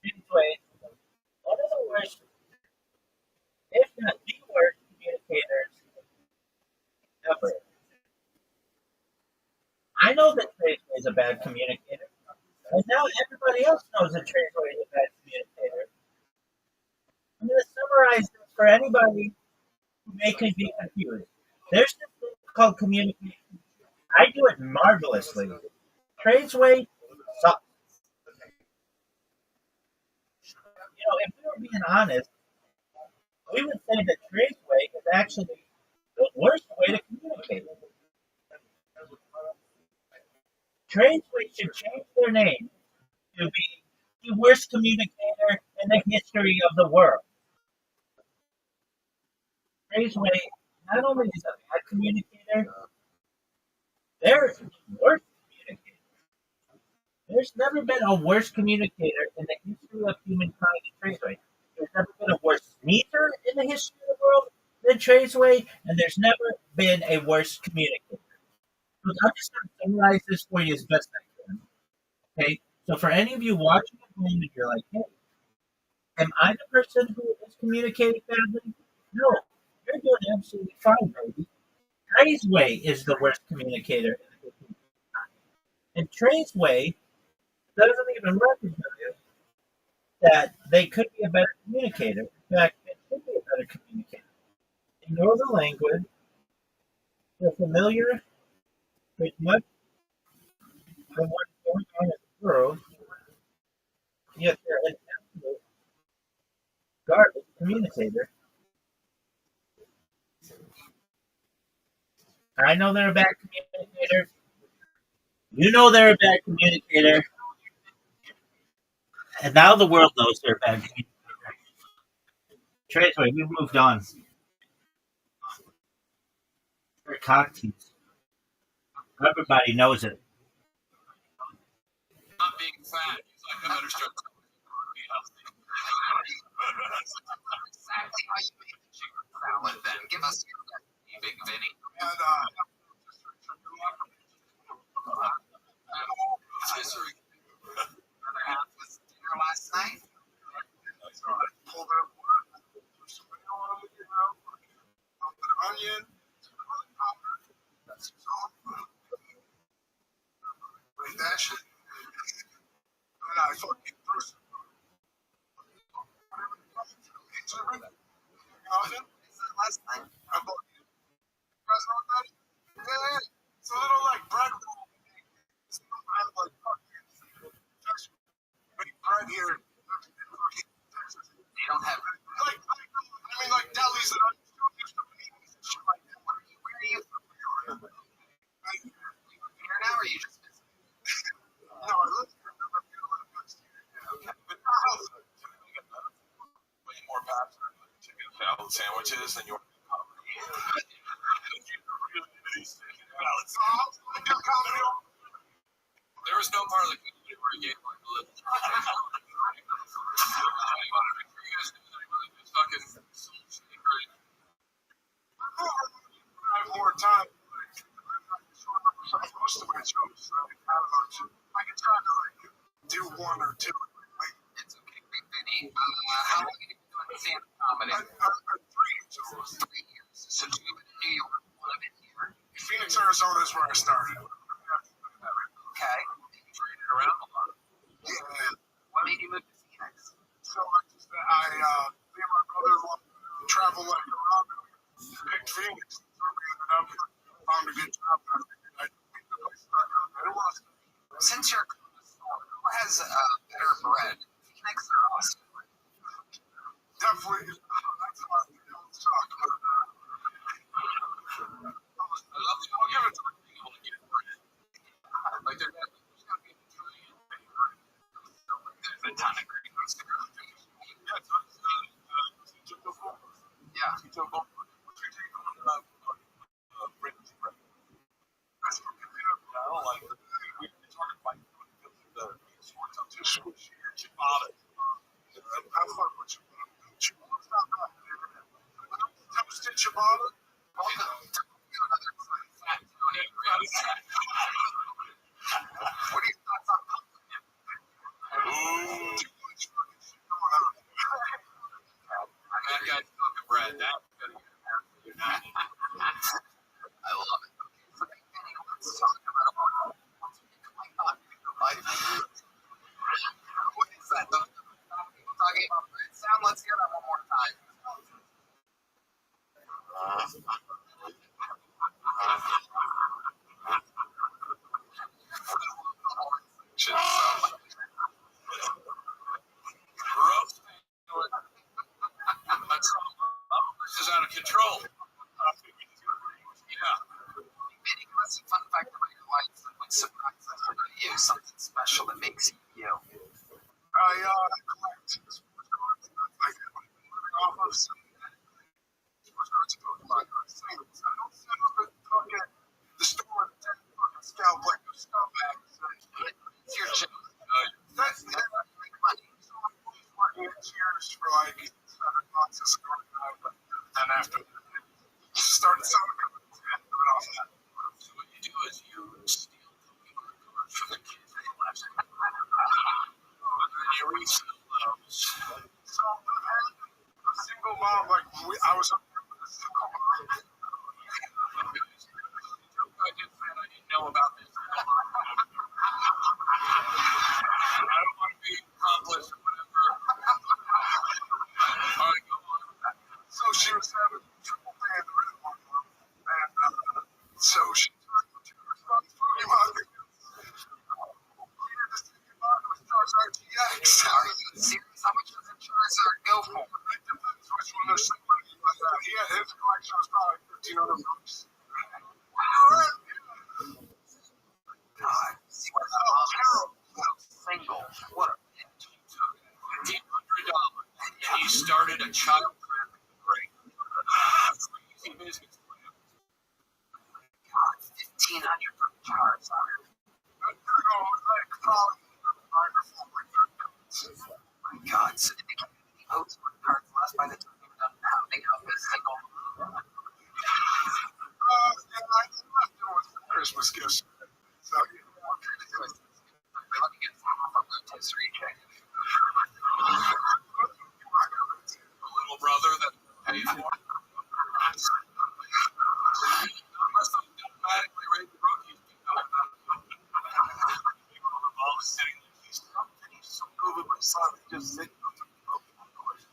Traceway, one of the worst, if not the worst communicators ever. I know that Traceway is a bad communicator. And now everybody else knows that Traceway is a bad communicator. I'm going to summarize this for anybody who may be confused. There's this thing called communication. I do it marvelously. Traceway sucks. If we were being honest, we would say that Traceway is actually the worst way to communicate. Traceway should change their name to be the worst communicator in the history of the world. Traceway not only is a bad communicator, they're the worst communicator. There's never been a worse communicator in the history of humankind than Traceway. There's never been a worse sneezer in the history of the world than Traceway, and there's never been a worse communicator. Look, I'm just going to summarize this for you as best I can. Okay? So for any of you watching at home and you're like, hey, am I the person who is communicating badly? No. You're doing absolutely fine, baby. Traceway is the worst communicator in the history of humankind. And Traceway doesn't even recognize that they could be a better communicator. In fact, they could be a better communicator. They know the language, they're familiar with much of what's going on in the world, yet they're an absolute garbage communicator. I know they're a bad communicator. You know they're a bad communicator. And now the world knows they're a bad communicator. Traceway, we've moved on. They're cock teeth. Everybody knows it. Not being fat is like a better start to be healthy. Exactly how you make the chicken salad, then. Give us your recipe, Big Vinny. And, another half was dinner last night. Pulled up some onion, Is that last night? I bought you. You guys know what that is? Yeah. It's a little like bread roll. It's kind of like big bread here. They don't have like I mean like delis that I'm still used to eating and shit like that. Where are you from? Here now, or are you just visiting? No, I live here. I live here a lot of good stuff. Okay. But our house way more pasta and chicken salad sandwiches than your there was no part of the community where he gave like a little. I want to make sure you guys knew that he wasn't just fucking great. I have more time. Most of my shows, I can try to like do one or two. Like, it's okay, Big Benny. How long have you been doing stand-up comedy? 3 years. Since you've been in New York, living here. Phoenix, Arizona is where I started. Okay. You traded around a lot. Yeah. What made you move to Phoenix? So I me and my brother traveled like around and picked Phoenix. So we ended up found a good job. Since you're who has better bread, Phoenix or Austin? Definitely. That's hard to talk about. I'll give it to the people to get bread. Like there's got to be a ton of great ones to go through. Yeah. I don't like it. We talked about the ciabatta. I fuck with ciabatta. Ciabatta's not bad. Toasted ciabatta. Another fact. What are your thoughts on pumpkin? Ooh. That guy's fucking bread. That I love it. Let's talk about what is that? People talking about bread. Sam, let's hear that one more time. This is out of control. Yeah. Maybe give us a fun fact about your life that would surprise us about you, something special that makes you you. I collect sports cards. Like living off of some sports cards and Pokemon cards. I don't set up and fucking the store and fucking scalp like a scumbag. It's your job. That's make money. So I'm working in Cheers for like 7 months of scoring time, but then after that, started selling them and doing off that. So what you do is you steal Pokemon cards from the kids that you left. And then you resell those. So I had a single mom, like I was up there with a single mom. I didn't know about this. I don't want to be accomplice or whatever. All right, go on. So she was having triple pay in the rhythm one month. And so she turned to her son's Pokemon. Are you serious? How much does Charizard go for? It depends which one there's somebody like that. He had his collection was probably 1,500 bucks. God, see what single. What a $1,500. And he started a child trafficking ring. Crazy business plan. God, 1,500 for Charizard. Like probably my God, so did they get any votes for cards last by the time they were done pounding up a single? Yeah, I left it with Christmas gifts. So, what kind of Christmas gift? Let me get half a rotisserie chicken. A little brother that paid for it. Unless I'm diplomatically rated rookies. All is sitting there. He's so moving my son. He just sitting on the Pokemon collection.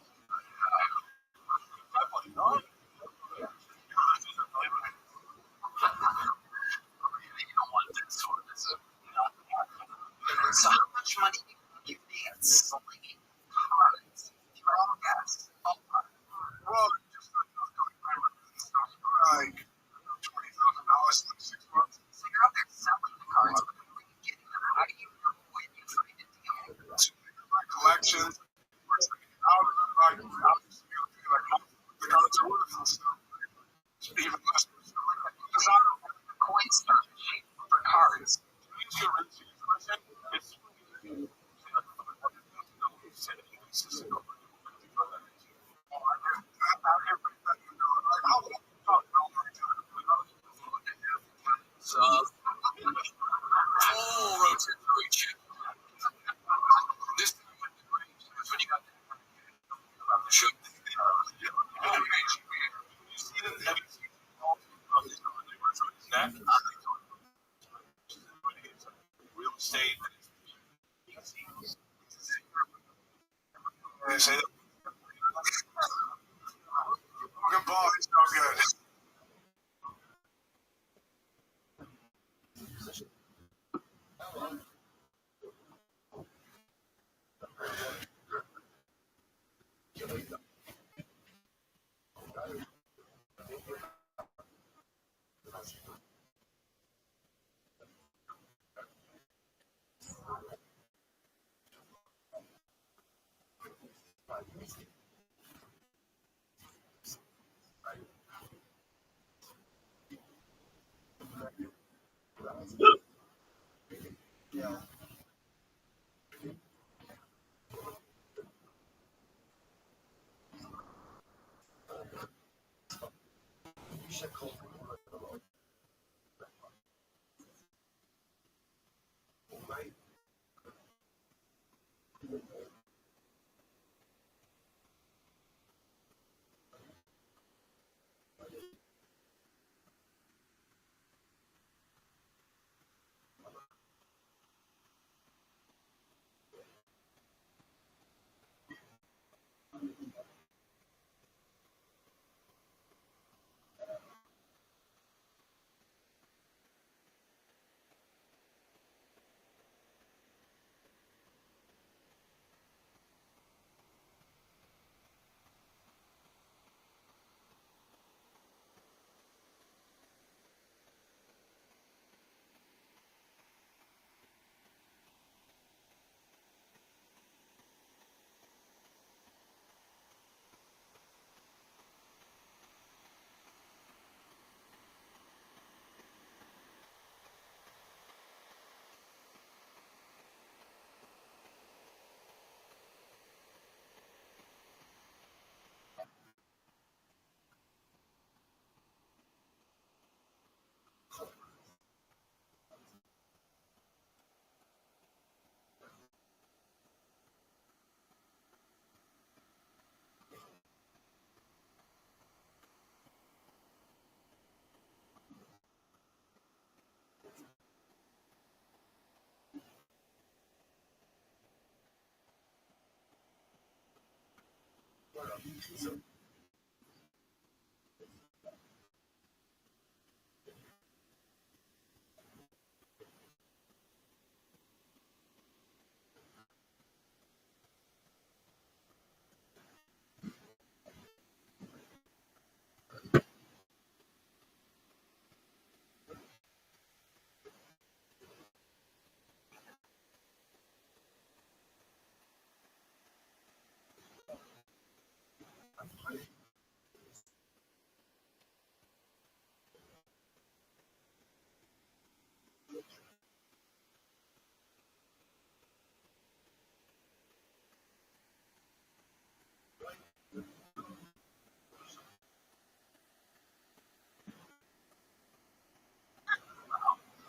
Should you see the heavy neck? Real estate. They say that fucking ball is no good.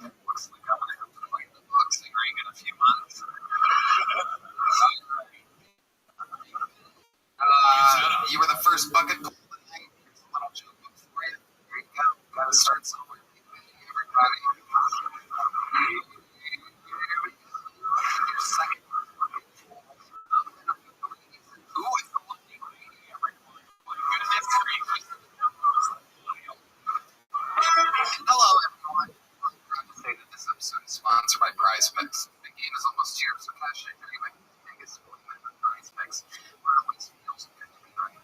Looks like I'm gonna have to fight the boxing ring in a few months. You were the first bucket pull the thing. Here's a little joke for you. There you go. Gotta start somewhere. Everybody. Your second. Who is the lucky lady? Hello, everyone. I'm proud to say that this episode is sponsored by Prize Picks. The game is almost here, so cash in anyway. Biggest appointment with Prize Picks. Where always feels good to be right.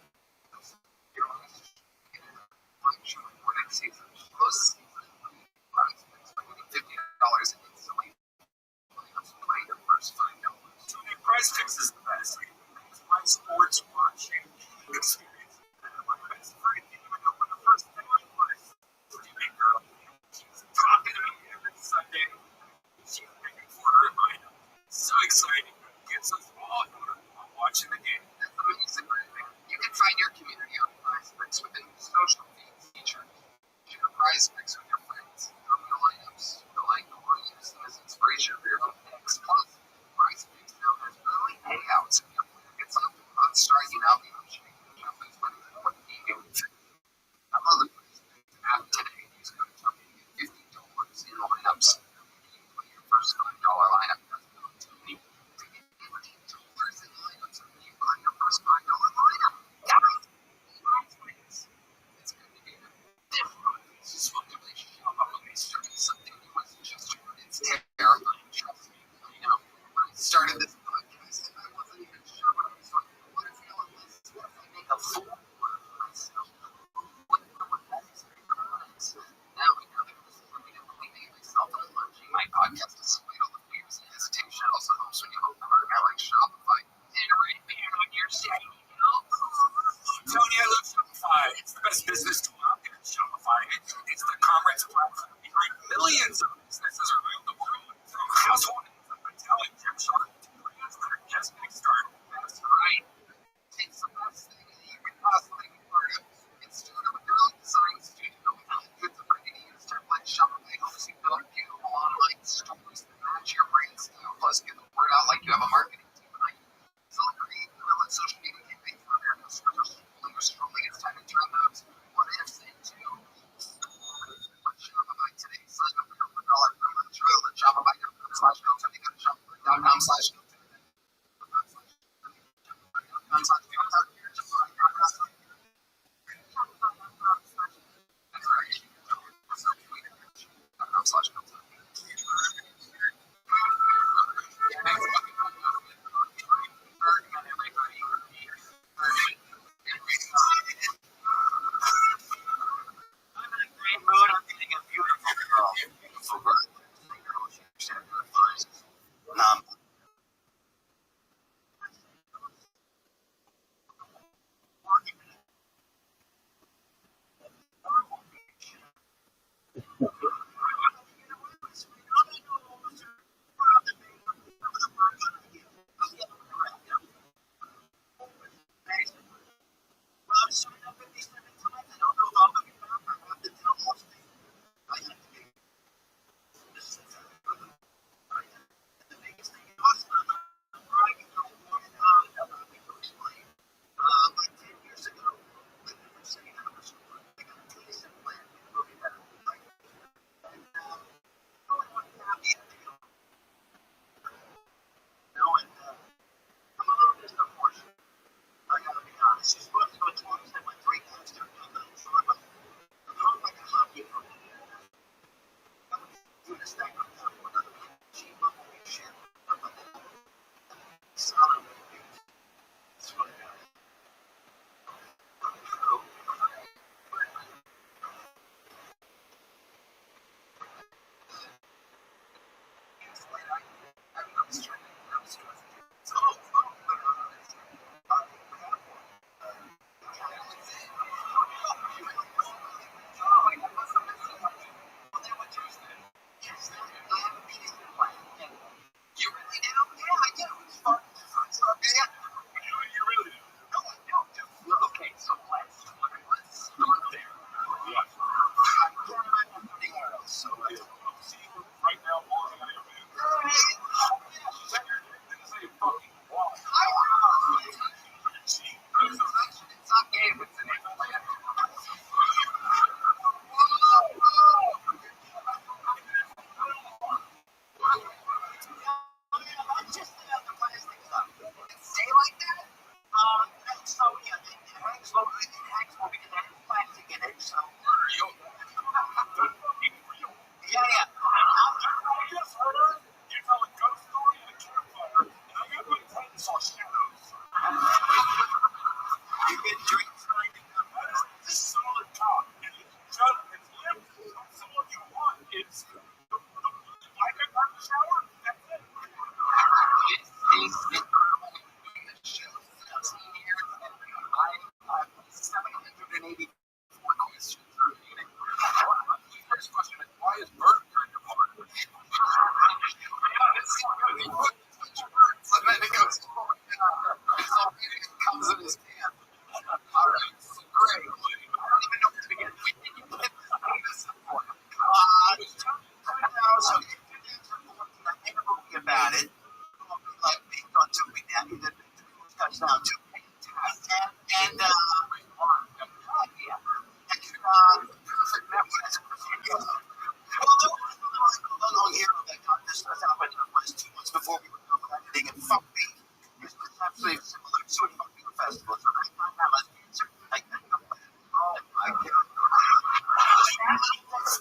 festival. So I found out my answer. I got no plan. Oh my God.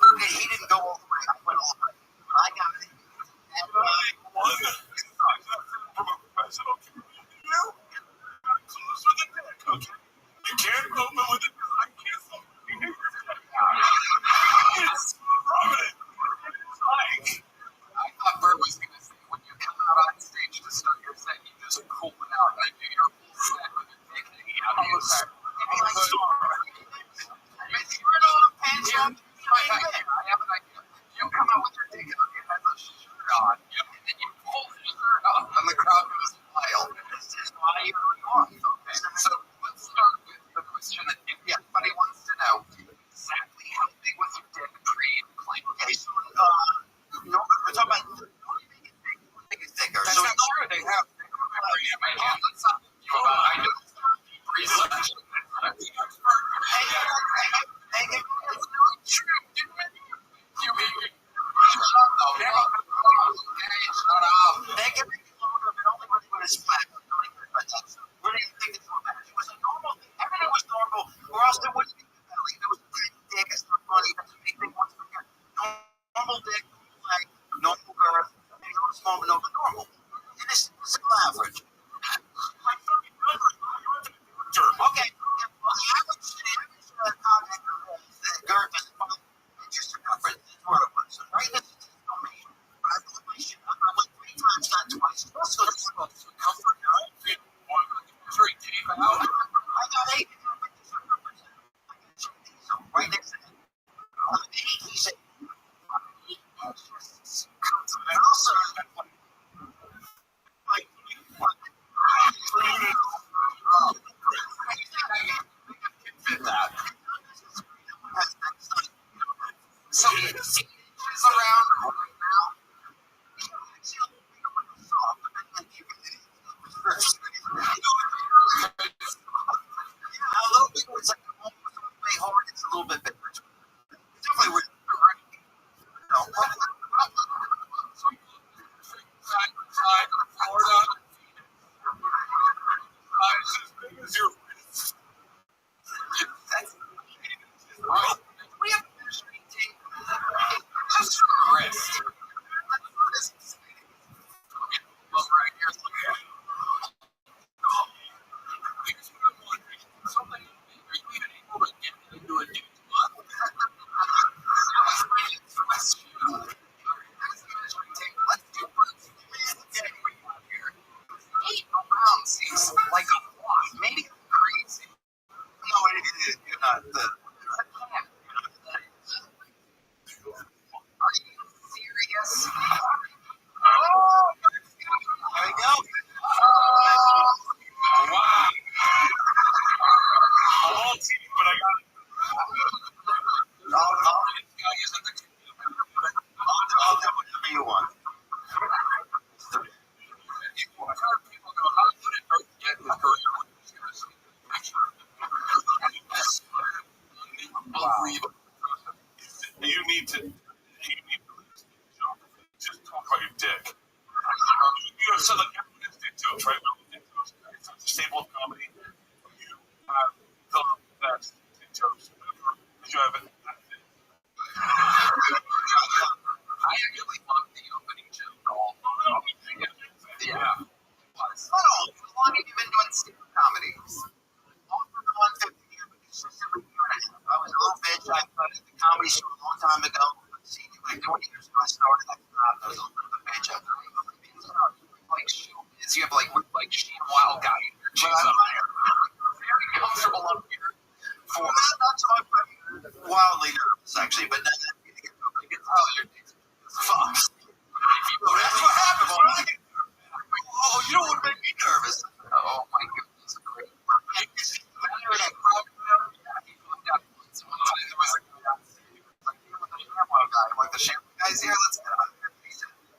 Okay, he didn't go all the way. I went all the way. I got it. And I won. From a professional community. You close with a dick, okay? You can't open with a dick. I can't open with a dick. It's prominent. It's like. I thought Bert was going to say, when you come out on stage to start your set, you just cool it out. I do your whole set with your dick hanging out of your set. I have an idea. You come out with your dick out, you have a shirt on, and then you pull the shirt off, and the crowd goes wild. This is why you're on. Okay, so let's start with the question that everybody wants to know. Exactly how big was your dick pre-claim? Okay, so, no, we're talking about biggest dicker. That's not true. They have in my hand. Let's not you about. I know research. Hey, it's not true. You mean shut up. They can make it longer, but only when it's flat. What do you think it's so bad? It was a normal thing. Everything was normal, or else there wouldn't be the belly. If it was a big dick, it's not funny. That's a big thing once again. Normal dick, like normal girth, maybe a little small, but no, but normal. And this is average. Okay. Well, the average girth is about just circumference. That's where it was. So right this is no me. But I put my shit up. I went 3 times, not twice. So this is about circumference. I got 8 circumference. So right next to it. He said, and also, like, what? That. So it's around right now. A little bit, it's like way hard. It's a little bit bigger. Definitely would. No. Florida. As big as your wrist. That's right. We have measuring tape. Just your wrist. Look right here. Something are you even able to get into a new one? Let's do first. Here. 8 around seems like a lot. Maybe I'm crazy. No, you're not. Are you serious? Oh, there you go. Wow. I'm all team, but I got it. I'll do whatever you want. I've heard people go, how did it get in the career? Unbelievable. You need to just talk about your dick. You have said like everyone has dick jokes, right? It's a staple of comedy. You have the best dick jokes ever. Did you have it? I actually loved the opening joke. Yeah. How long have you been doing stand-up comedy? All for the 150 years, but consistently a year and a half. I was a little bitch. I started the comedy show a long time ago. See, like 20 years ago, I started. I was a little bit of a bitch. I like showbiz. You have like Shane Wild guy in your shoes up there. Very comfortable up here. For not so wildly nervous actually, but not that you can tell your dick's fucked. That's what happened. Oh, you don't want to make me nervous. Oh my goodness. Like the shampoo guys here, let's get out of here.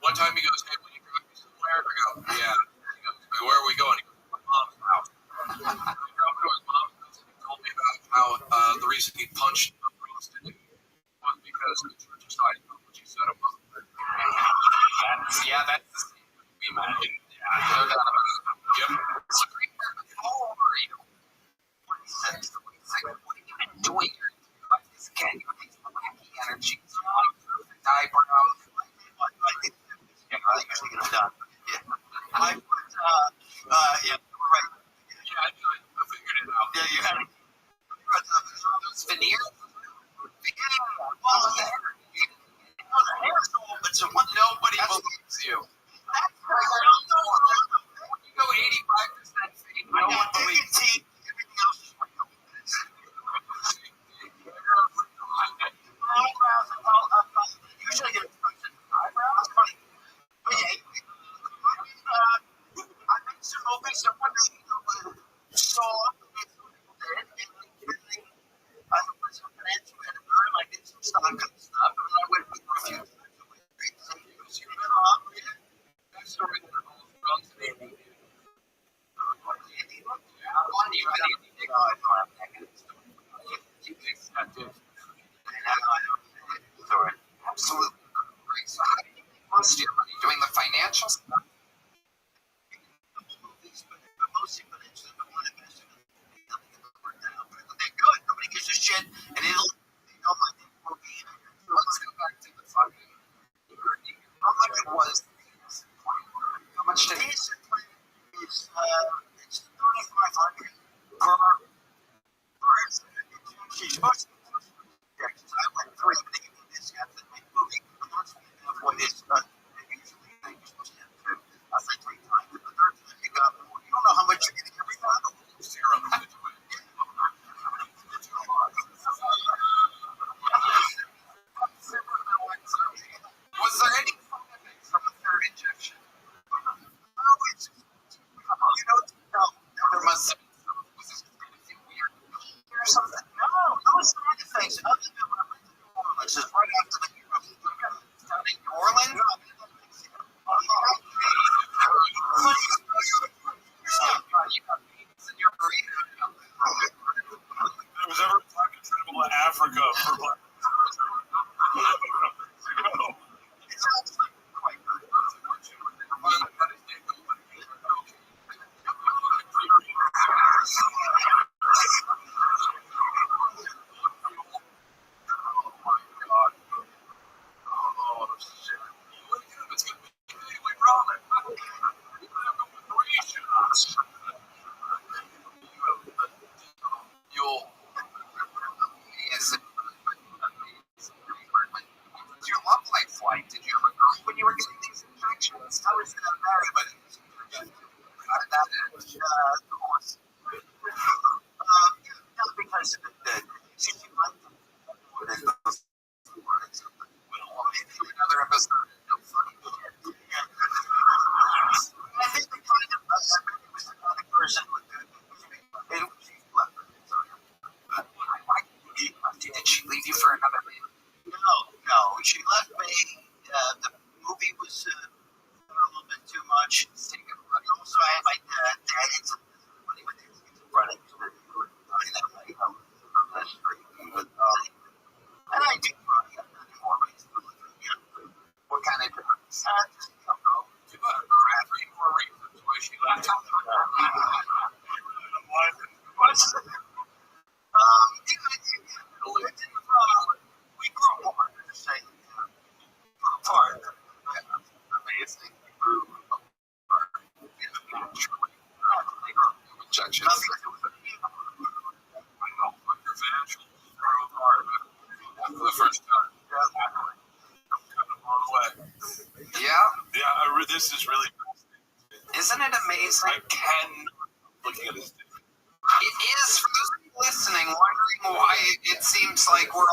One time he goes, hey, will you drive me somewhere? I go, yeah. He goes, where are we going? He goes, my mom's house. He drove to his mom's house and he told me about how the reason he punched the prostitute was because the church decided what she said about her. That's the same we imagine. Yeah, no doubt about it. Yep. It's a great part. How old are you? Absolutely great. So how do you make most of your money? Doing the financial stuff? But most people that just don't want to invest in it, nothing in the work now. But they're good. Nobody gives a shit. And like the movie. Let's go back to the fucking. How much it was? How much did he say? It's 3,500 per incident. She's supposed to be I went three, but they give me this after the movie. And that's what is usually you're supposed to have two. I was like three times. The third time you got more. You don't know how much you're getting every time. Zero. Was there any from the third injection? No, it's no. There must have been some. Was this weird or something? No, it's not anything. Other than when I went to New Orleans, just right after the down in New Orleans. There was ever a time to travel to Africa for black. It sounds like quite good. Your love life flight? Did you ever know when you were getting these injections? How was that married? But how did that end? Of course. Not because of the she liked them more than those words. Well, maybe another episode. No funny shit. I think the kind of maybe was the kind of person with good. She left her. Did she leave you for another man? No. She left me. The movie was a little bit too much. Also, I had my dad had some money when he was running. And I do money. I'm not anymore. What kind of drugs? Just to go to Bradley for a reason. Why she left. We grew apart. Just saying, grew apart. Amazing. We grew apart. Injection. Nothing to do with it. I know. Your financials grew apart after the first time. I'm kind of blown away. Yeah, this is really. Isn't it amazing? I can looking at this. It is for those of you listening, wondering why it seems like we're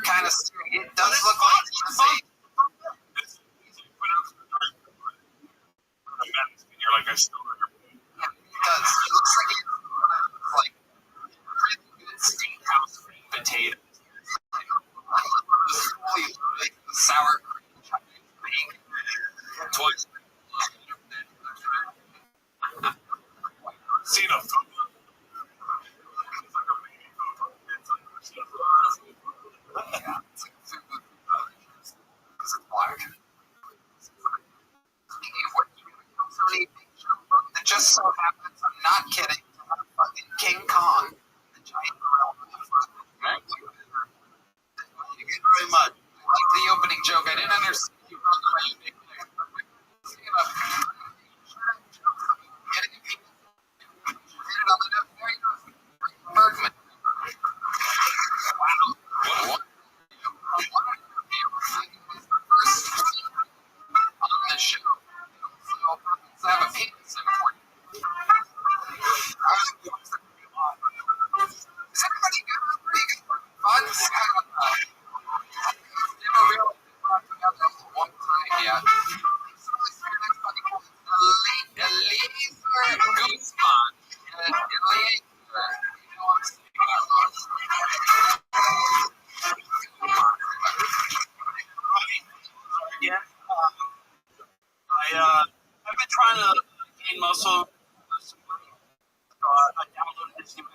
kind of. It does look like you're like I still. It does. It looks like steakhouse potatoes. Sour cream, twice. Cena.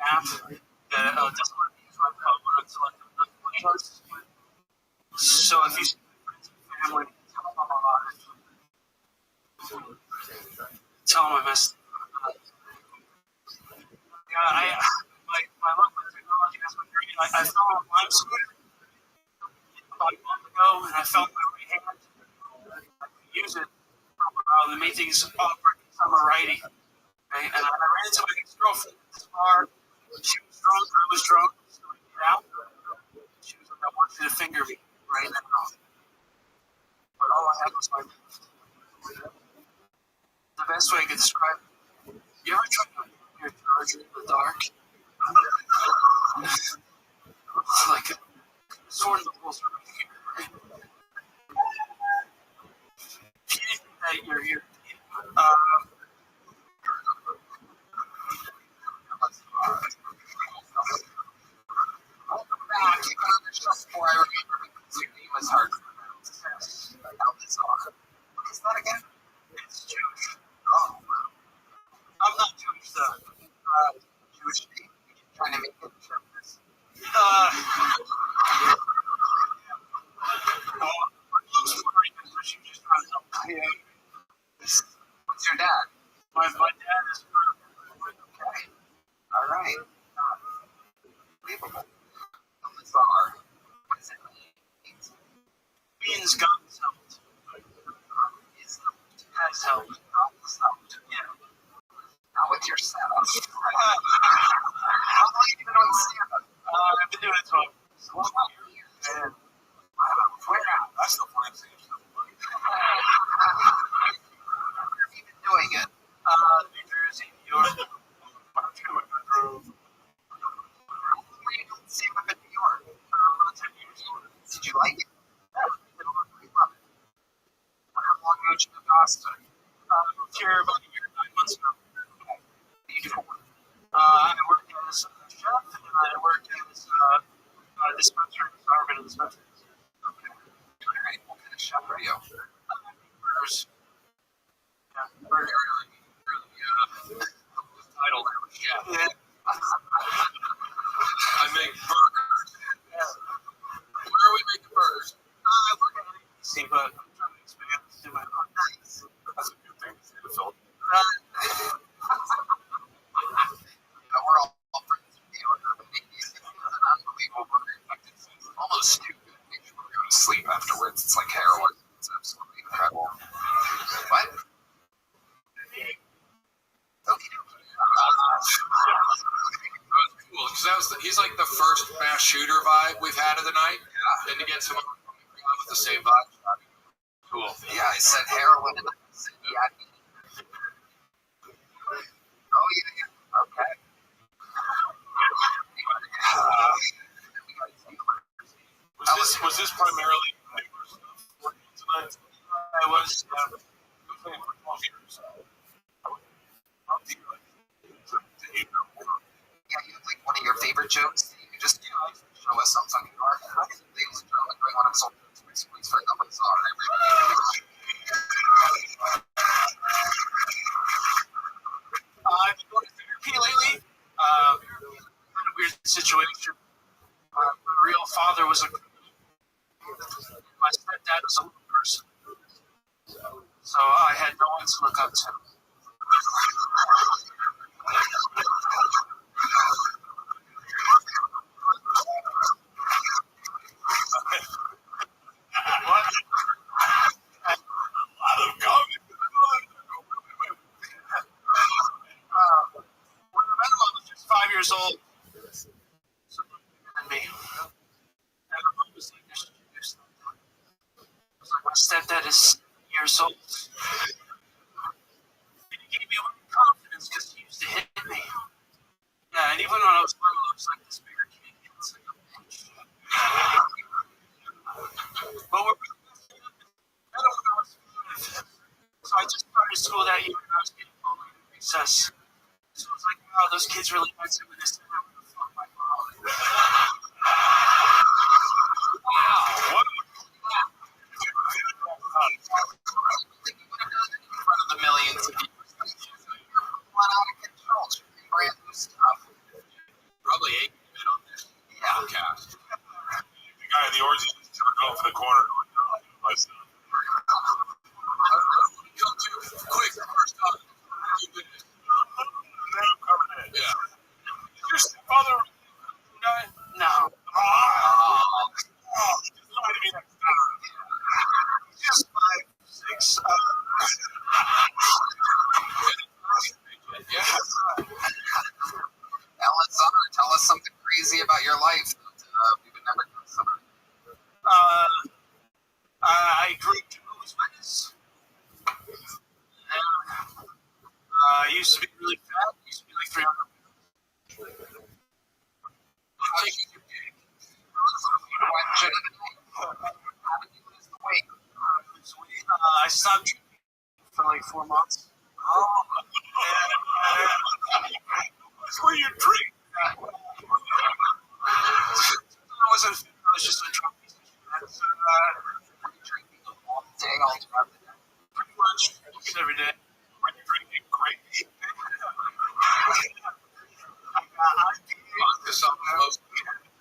app that doesn't let me use my phone until I do the choice. So if you see friends and family, tell them I'm alive. Tell them I missed. Yeah, my love for technology has been great. I fell on a lime scooter about a month ago, and I felt my right hand. I could use it for a while. The main thing is awkward because I'm a righty. Right? And I ran into my ex-girlfriend at this bar. She was drunk, I was drunk, so we get out. She was like, I want you to finger me right now. But all I had was my left. The best way I could describe it, you ever try to open your charger in the dark? Like, sort of the holes are right here, right? If you didn't think that, you're Welcome back. You've been on the show before. I remember because your name was hard to pronounce. How bizarre. What is that again? it's Jewish. Oh, wow. I'm not Jewish, though. Jewish name. You're trying to make it interpreters. She just trying to help. Yeah. What's your dad? My dad is Okay. All right. Unbelievable. How bizarre. What does it mean? means God has helped. Is helped. Has helped. God has helped. Yeah. Now with your setup. How long have you been on stand-up? I've been doing it for So long. and Wow. Where at? I still find things. Where have you been doing it? New Jersey, New York. I'm sure I drove Where you doing stand-up in New York? 10 years. Did you like it? Yeah. I love it. How long ago did you move to Austin? Moved here about a year and 9 months ago. Okay. What do you do for work? I work as a chef and I work as a dispensary, environmental dispensary. Okay. All right. What kind of chef are you? Burgers. Yeah, Really, title there was chef. Yeah. I make burgers. Yeah. Where are we making burgers? I work at an agency, but I'm trying to expand to my own. Nice. That's a good thing to say to Phil. We're all friends with New Yorker, but it's an unbelievable burger. It's almost stupid. Makes you want to go to sleep afterwards. It's like heroin. It's absolutely incredible. What? Okay. Cool, because he's like the first mass shooter vibe we've had of the night. Yeah. And to get someone with the same vibe. Cool. Yeah, I said heroin and I said yeah. Oh, yeah. Okay. Was this primarily tonight? I was Playing for 12 years. Yeah, you have like one of your favorite jokes. You can just show us something. Ladies and gentlemen, bring one of us please for number bizarre. I've been going to therapy lately. Kind of weird situation. My real father was a my stepdad was a little person. So I had no one to look up to. What? When the minimum was just 5 years old, so and me. And the mom was like, I should do something. I was like, my stepdad is 7 years old. And he gave me a little confidence because he used to hit me. Yeah, and even when I was little, I was like, this bigger kid hits like a bitch. But we're I don't know what's good. So I just started school that year and I was getting bullied in recess. So I was like, wow, those kids really like some of this. I'm gonna fuck my mom. Wow. What? In front of the millions of people. Went out of control. Brand new stuff. the orgies just jerk off in the corner. Quick, first up. Yeah. Is your stepfather guy? No. Just 5'6". Yeah. Alexander, tell us something crazy about your life that we would never tell somebody. I grew up Jehovah's Witness. I used to be really fat. I used to be like 300 pounds. How did you get big? Question of the night. How did you lose the weight? I stopped drinking for like 4 months. That's where you drink. I wasn't fit. I was just a drunk piece of shit. Were you drinking all day, all throughout the day? Pretty much every day. When you're drinking great.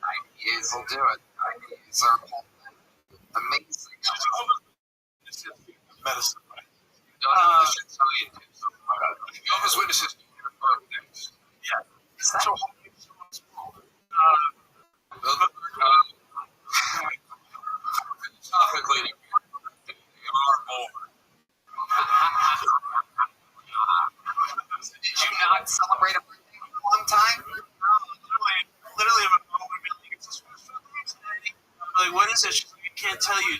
IPAs will do it. IPAs are amazing. Medicine. Jehovah's Witnesses confirm things. Yeah. So, Philosophically, they are more. Did you not celebrate a birthday for a long time? literally, I'm like, it's this today. I'm like, what is it? She's like, I can't tell you.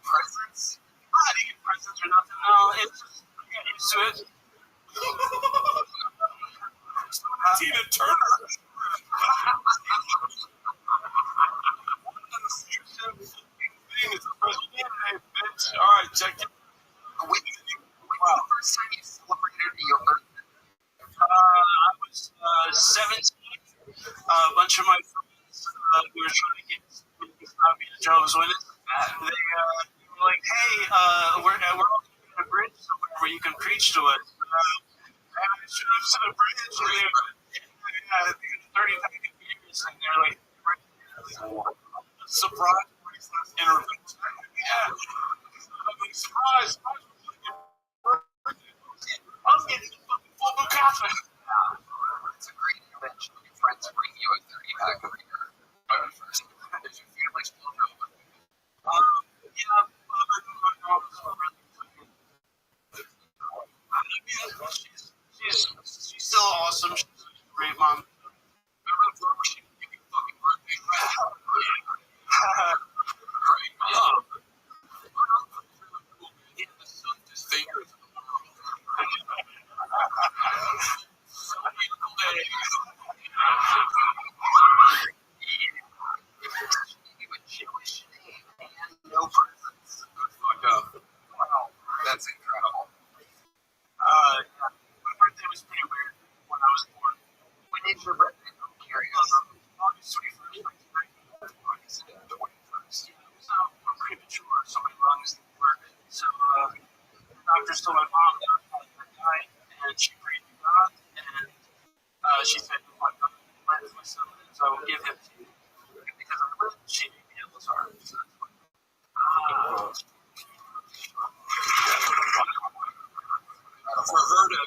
Presents? I didn't get presents or nothing. No, it's just, I got used to it. Tina Turner. All right, check it. When was the first time you celebrated your birthday? I was 17. A bunch of my friends who were trying to get me to stop being a Jehovah's Witness. They were like, hey, we're all going to a bridge somewhere where you can preach to us. And I showed up to the bridge, and they had 30 fucking years, and they're like, Surprise intervention. yeah. I'm like, surprise. I'm getting a fucking full bukkake. It's a great convention when your friends bring you a 30-pack of beer. First, did your family still know about it? Yeah, she's still awesome. She's a great mom. Remember the floor where she would give you fucking birthday presents? Great mom. Yeah, the softest fingers in the world. So beautiful day. She gave you a Jewish name and no presents. That's fucked up. Wow, that's incredible. My birthday was pretty weird when I was born. When is your birthday? I'm curious. August 21st, 1990. August 21st. So I'm premature, so my lungs didn't work. So the doctors told my mom that I was probably going to die, and she prayed to God, and she said, if my God plans my son, so I will give him to you. Because I lived, she gave me a Lazar. So that's what. For her to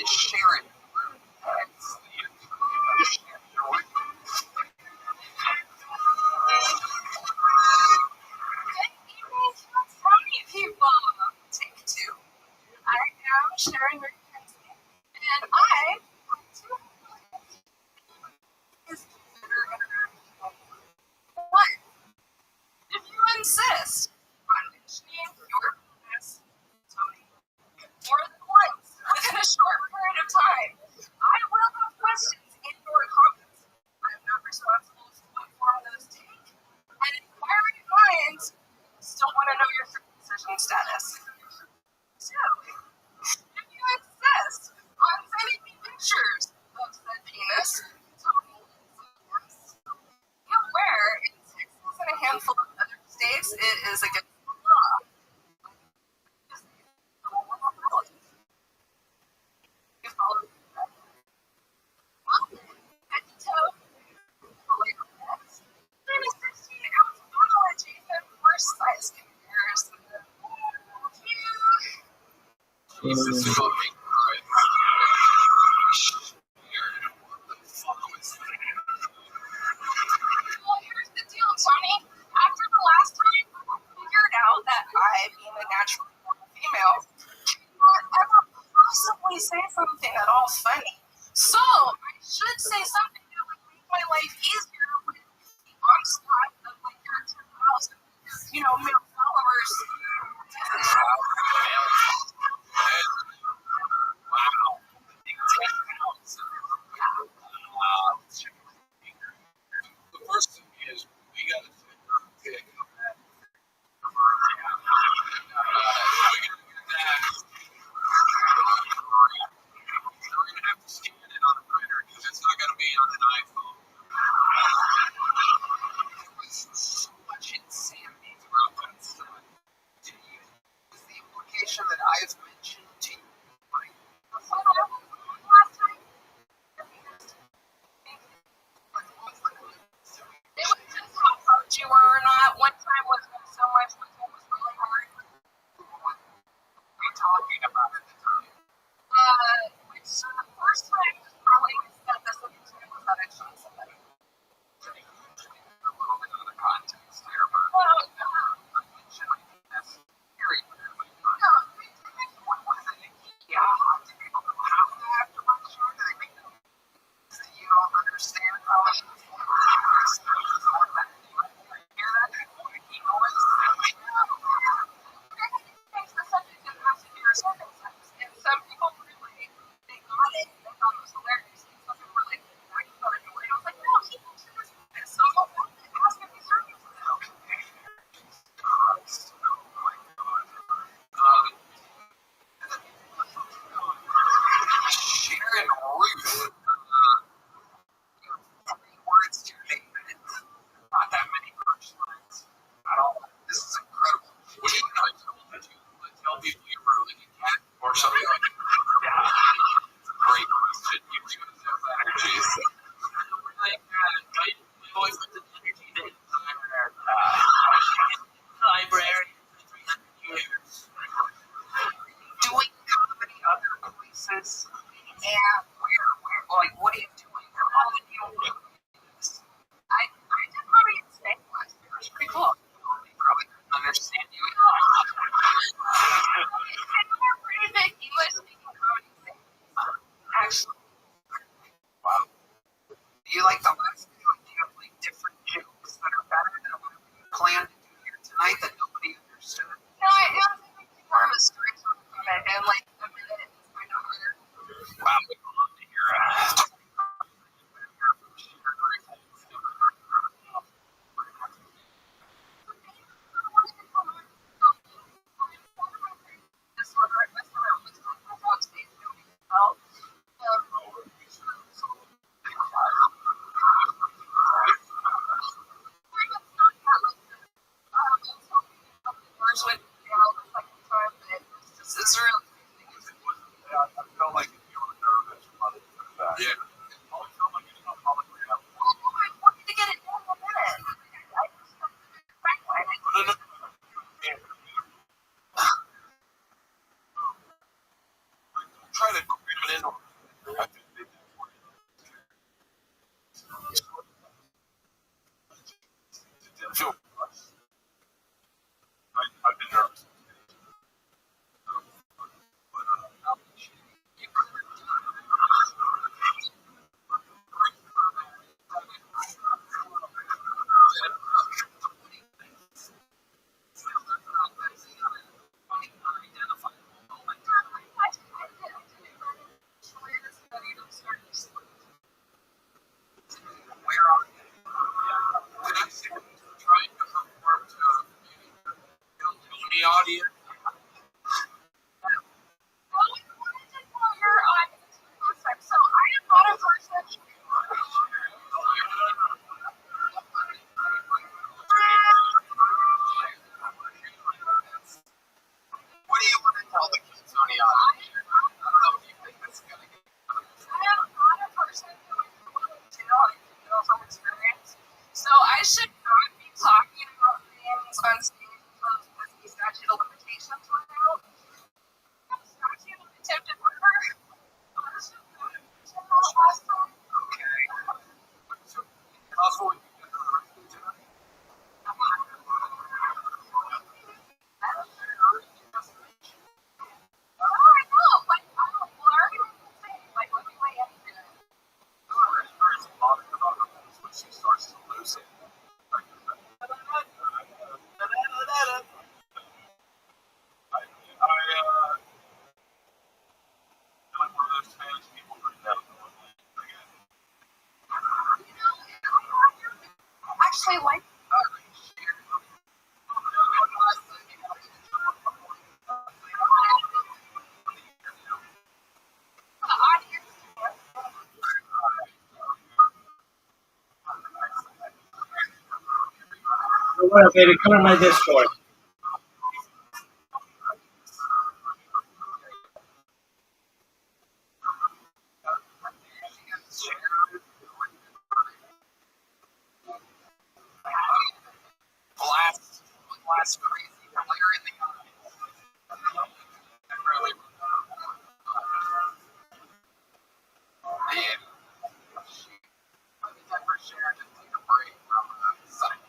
is Sharon. People, take two. I am Sharon McKenzie, and I want to is one. If you insist on mentioning your business because it is against the law. You follow that. Head to toe, later next. Then a 16-ounce bottle of Jason horse size comparison. So, Jesus fucking Christ. Well, here's the deal, Tony. After the last time, I figured out that I, being a naturally born female, cannot ever possibly say something at all funny. So, I should say something that would make my life easier with the onslaught of like your 10,000, male followers. What up, baby? Come in my Discord. Blast crazy glare in the eye. And really, I for sure just take a break from the site.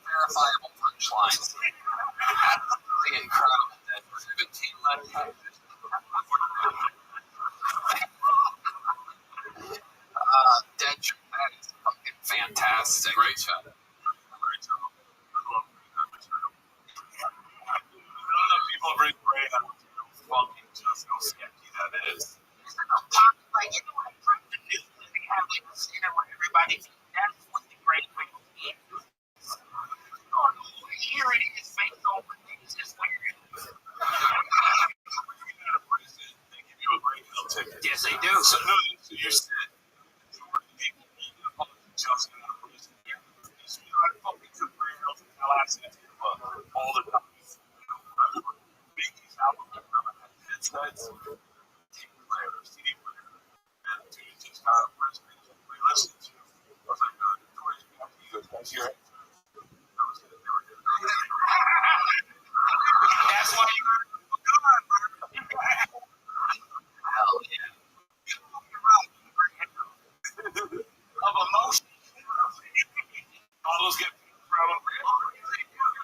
Verifiable punchlines. Absolutely incredible that 17 letters. Dead, that is fucking fantastic. Great job. Great job. I love that material. I don't know if people bring great how fucking just how sketchy that is. Like, you know, when I drink the news, they have like a scene where everybody, that's what the great way to be. Here it is, face over, it's just weird. They give you a great meal ticket. Yes, they do. So, no, you said people just in prison. I fucking took great meals in Tallahassee all the time. I would make these albums and headsets, tape player, CD player, and dude just kind of press me to listen to. I was like, George, you guys hear it? That's why you gotta do a gun, bro. Hell yeah. Of emotion. All those get proud of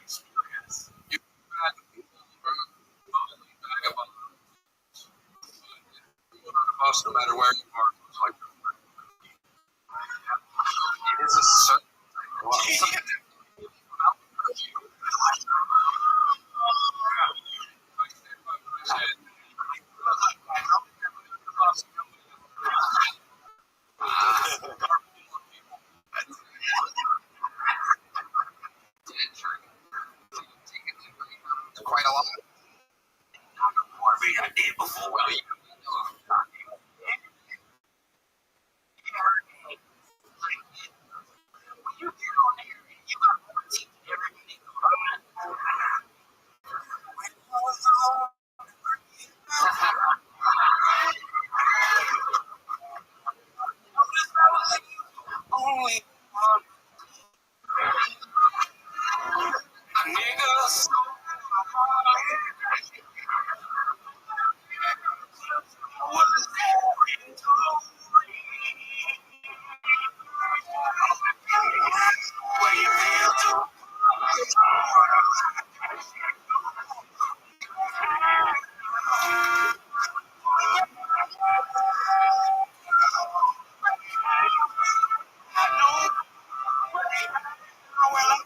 Experience. You had people totally vagabond. No matter where you are, it's like it is a certain did before. Well, you know, when you get on there, you got to teach everything. Only niggas. What is that? Where you feel to? I know. Well, I'm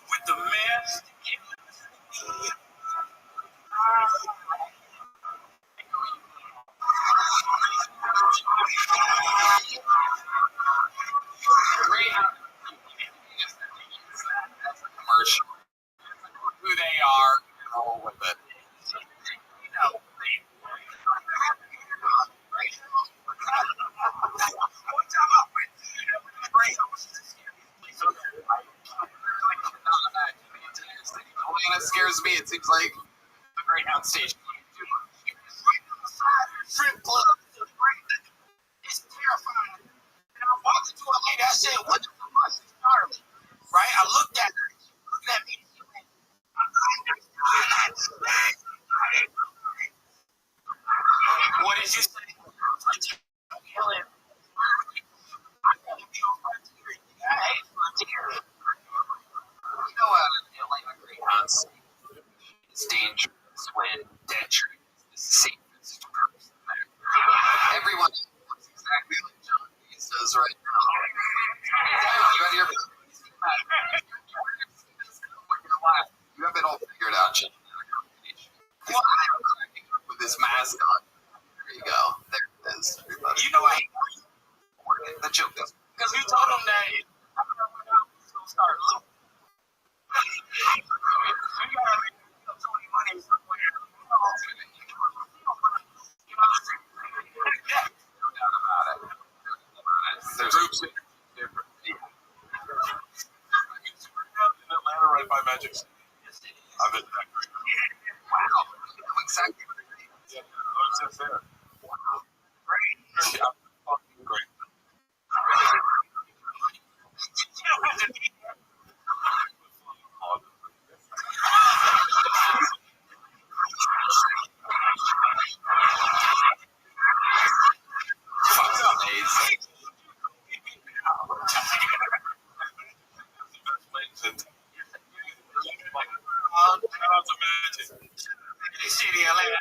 with the mess. Commercial. Who they are, roll with it. Atlanta scares me. It seems like a Greyhound station. Strip club. It's terrifying. And I walked into a lady. I said, "What the fuck is Charlie?" Right? I looked at her. She looked at me. She went, "What did you say?" Killing. I gotta be on frontier. I hate frontier. You know, Atlanta Greyhounds, it's dangerous when dead trees is the safest person there. Everyone looks exactly like John Hayes does right now. You had your you have it all figured out, John. Well, I'm cracking up with this mask on. There you go. There it is. Everybody. You know I hate The joke doesn't. because we told him that it's gonna start low. We gotta make so many money. No doubt about it. There's groups in different. In Atlanta, right by Magic City. I've been back. Wow. You know exactly what it is. Yeah, I was just there. Wow. Yeah, fucking great. Fuck's amazing. City, Atlanta.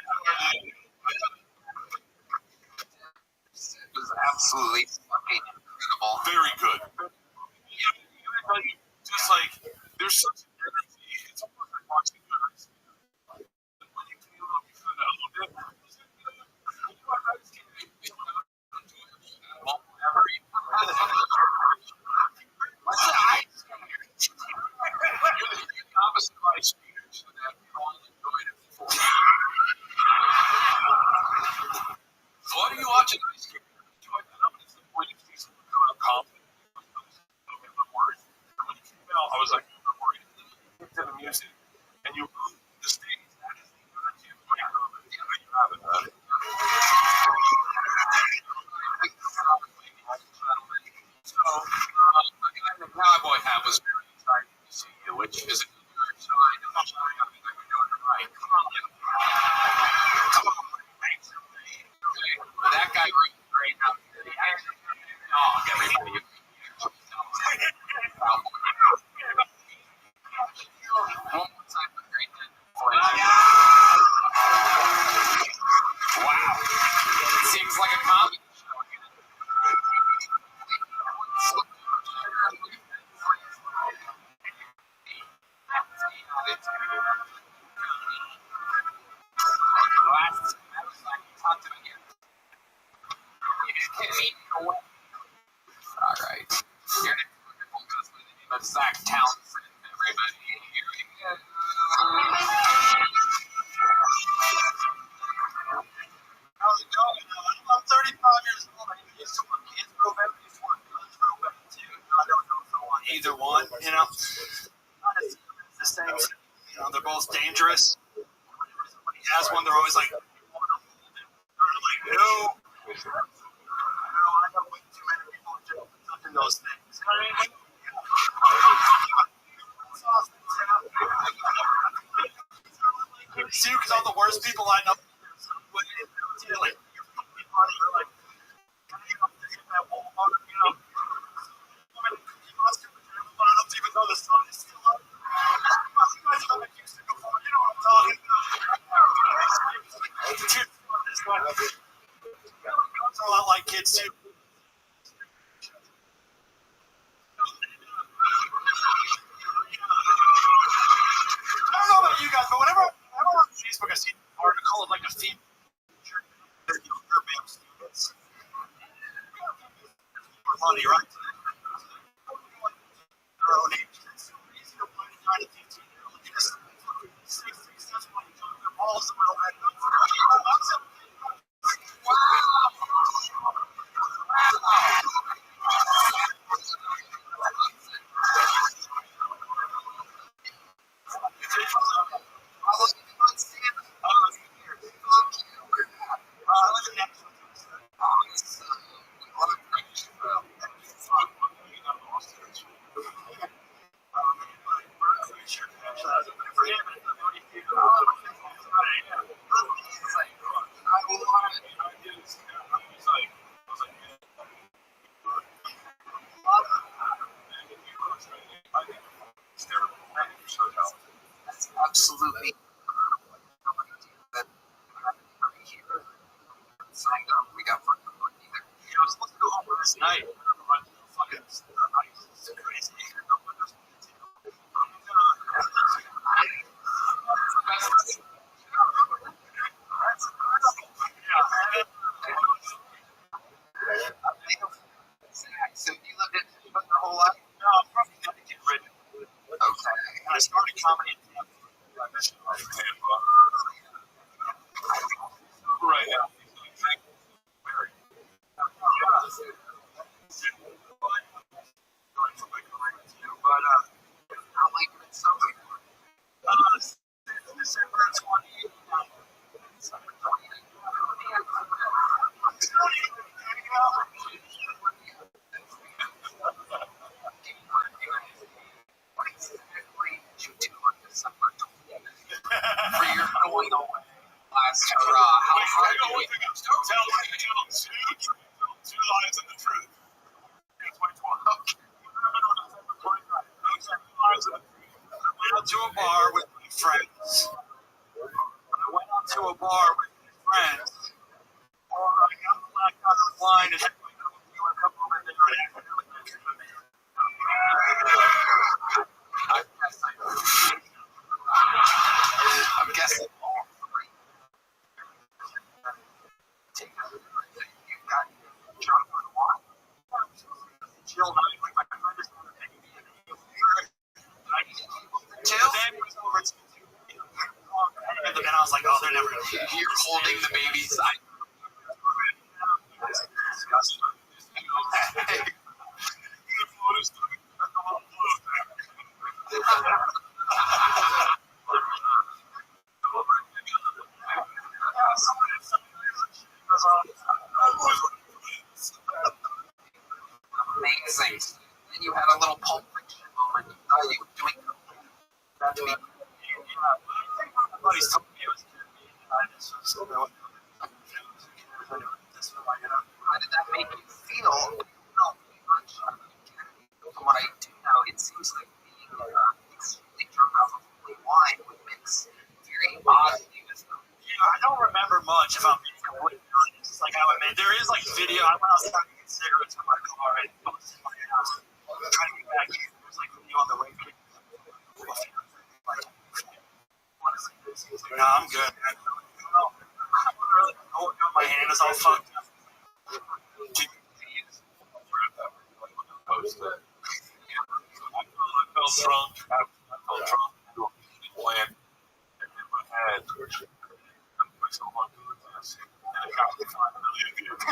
They're both dangerous. Whenever somebody has one, they're always like, no. I know way too many people touching those things. You know what I mean? See, because all the worst people I know, like, you're like, kind of hit that wall, you know, even though the sun is still up. You guys know what Houston before, you know what I'm talking about. It's a lot like kids too. I don't know about you guys, but whenever I'm on Facebook, I see an article of like a female teacher, her male students. For money, right? Their own age. It's so easy to find a 9 to 15-year-old. You just successful in their balls a little bit. Absolutely. Signed up. We got fucking lucky there. Yeah, I was supposed to go home last night. Fucking it's crazy. So you lived in your whole life? No, I'm from Connecticut, right? Okay. And I started comedy in Tampa. Right now. December 28th. For your going away last hurrah. How hard do we Tell two lies and the truth. That's my point. I went out to a bar with my friends. I got blacked out of line and you want to come over there and I'm guessing all three. You've got John on the wall. Jill, like my friend is going to take me in and then I was like, oh, they're never going to be. You're holding the baby's eye. It's disgusting. Amazing. And you had a little pulp fiction moment. You were doing that to me. Everybody's told me it was good. How did that make you feel? Not much. From what I do know, it seems like being extremely drunk off of wine would mix very oddly with them. Yeah, I don't remember much if I'm being completely honest. It's like how I made. There is like video. I went outside to get cigarettes in my car and I was in my house trying to get back in. There's like video on the way. No, I'm good. My hand is all fucked up. Post that. I felt drunk. I felt drunk. Plan. And in my head, so much of this. And it got me $5 million views.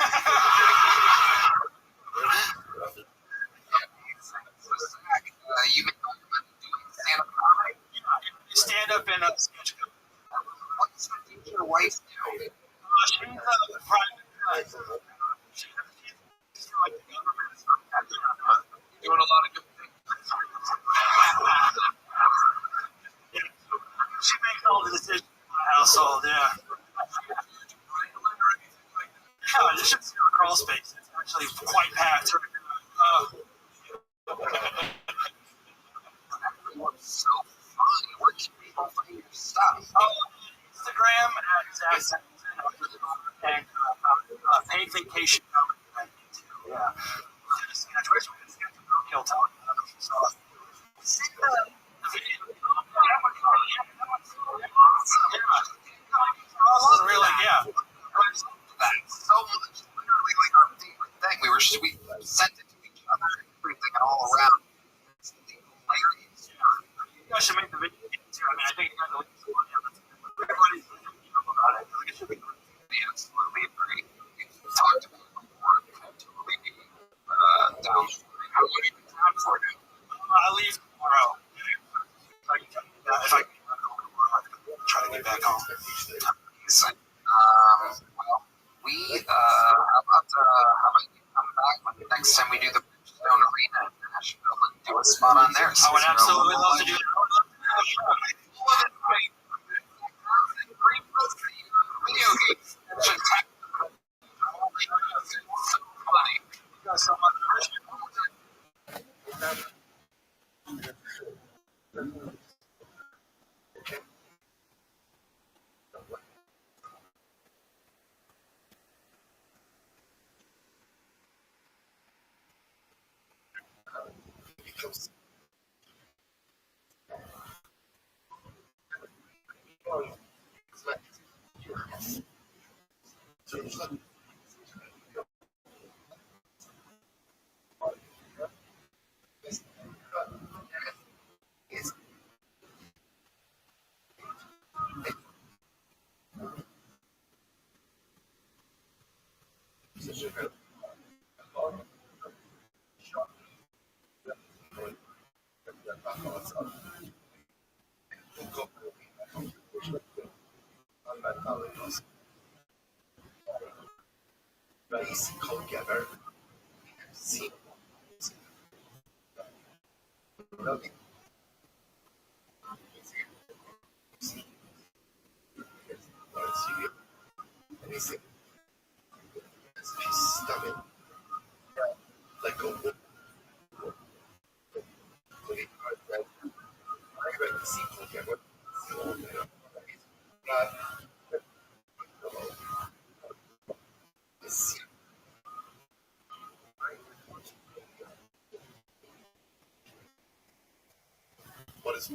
You make doing stand-up comedy? Stand up in sketch code. What's your wife do? She's a private. She's like the government. Doing a lot of good things. She makes all the decisions in my household. Yeah. Yeah, you should see our crawl space. It's actually quite packed. So fun. Where can people find your stuff? Instagram at Zach and paid vacation. Yeah. Sketch. We can sketch a real talk. So, see the video. Really, yeah. So much. Literally like our favorite thing. We sent it to each other, everything all around. It's hilarious. You guys should make the video too. I mean, I think you guys will get some money on it. Everybody's about it. I think it should be good. We absolutely agree. We talked about it before. Totally be down. How would you be time for it? I leave tomorrow. If I can try to get back home. Well, how about you come back when the next time we do the Bridgestone Arena in Nashville and do a spot on there? I would absolutely love to do that. Video games. So funny. You guys so much.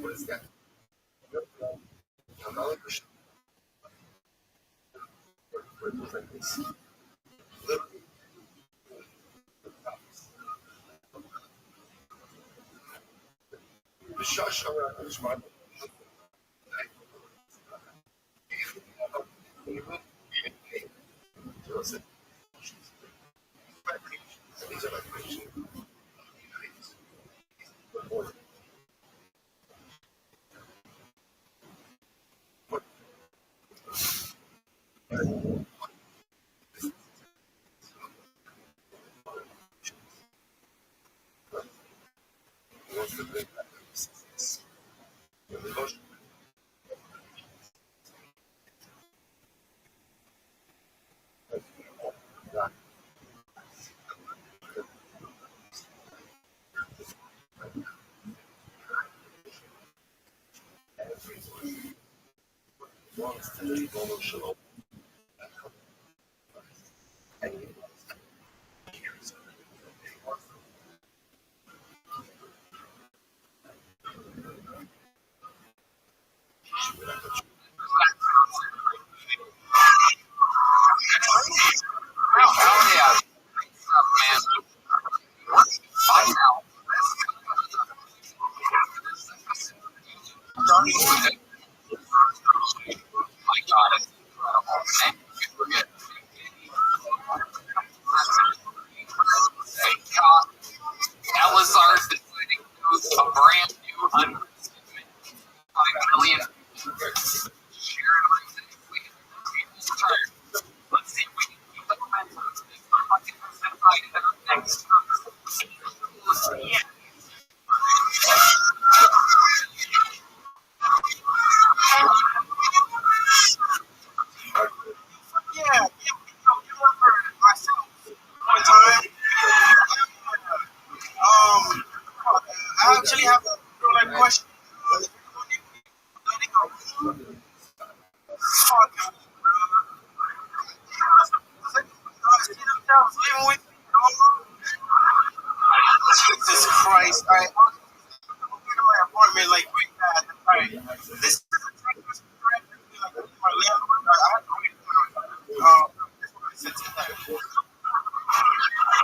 What is that? Oh yeah, man. Fun now. My God, it's incredible. fucking see themselves living with me. Jesus Christ. Alright, I'll get to my apartment like quick fast. Alright. This is a text message thread like my landlord. I have to read it now. This is what I said to him.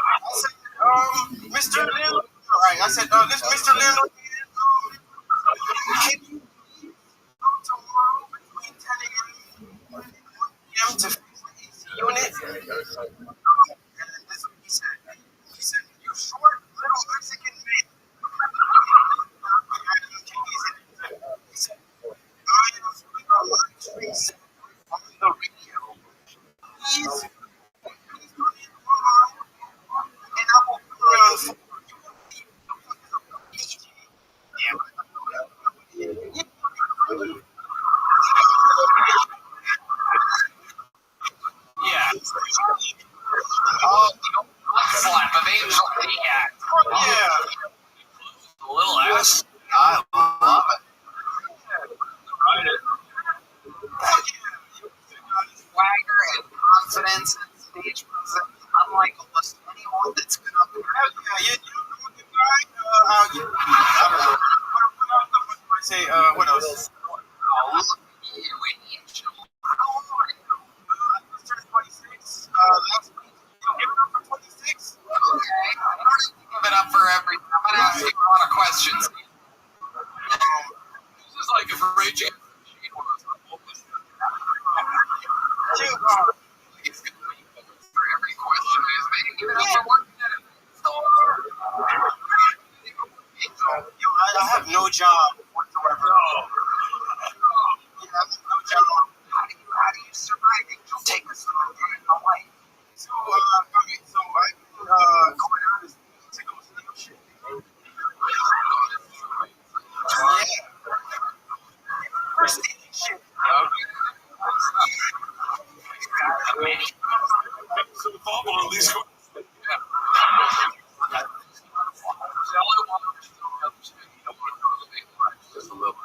I said, Mr. Landlord. Alright, I said, this Mr. Landlord, can you come tomorrow between 10 a.m. and 1 p.m. to fix the AC unit? And this is what he said. He said, you short little Mexican man. He said, I am putting a live stream on the radio. Please come in tomorrow and I will put around for you. Yeah. Oh, the slap of Angel. Yeah. Yeah. A little ass. I love it. Swagger and confidence and stage presence, unlike almost anyone that's been up there. Yeah, you're a good guy. I don't know. What do I say? What else? Oh, look at you, Angel. How old are you? I just turned 26 last week. Give it up for 26. Okay. I don't have to give it up for everything. I'm going to ask you a lot of questions. This is like if Raging Dude, he's going to make for every question I was making. Give it up for working at a store. yo, I have no job whatsoever. Yeah, I have no job. How do you survive? Angel, take us through it. I'm like, So, okay, so I've been going out to go steal shit. Yeah. We're stealing shit. So thoughtful at least. Just a little bit.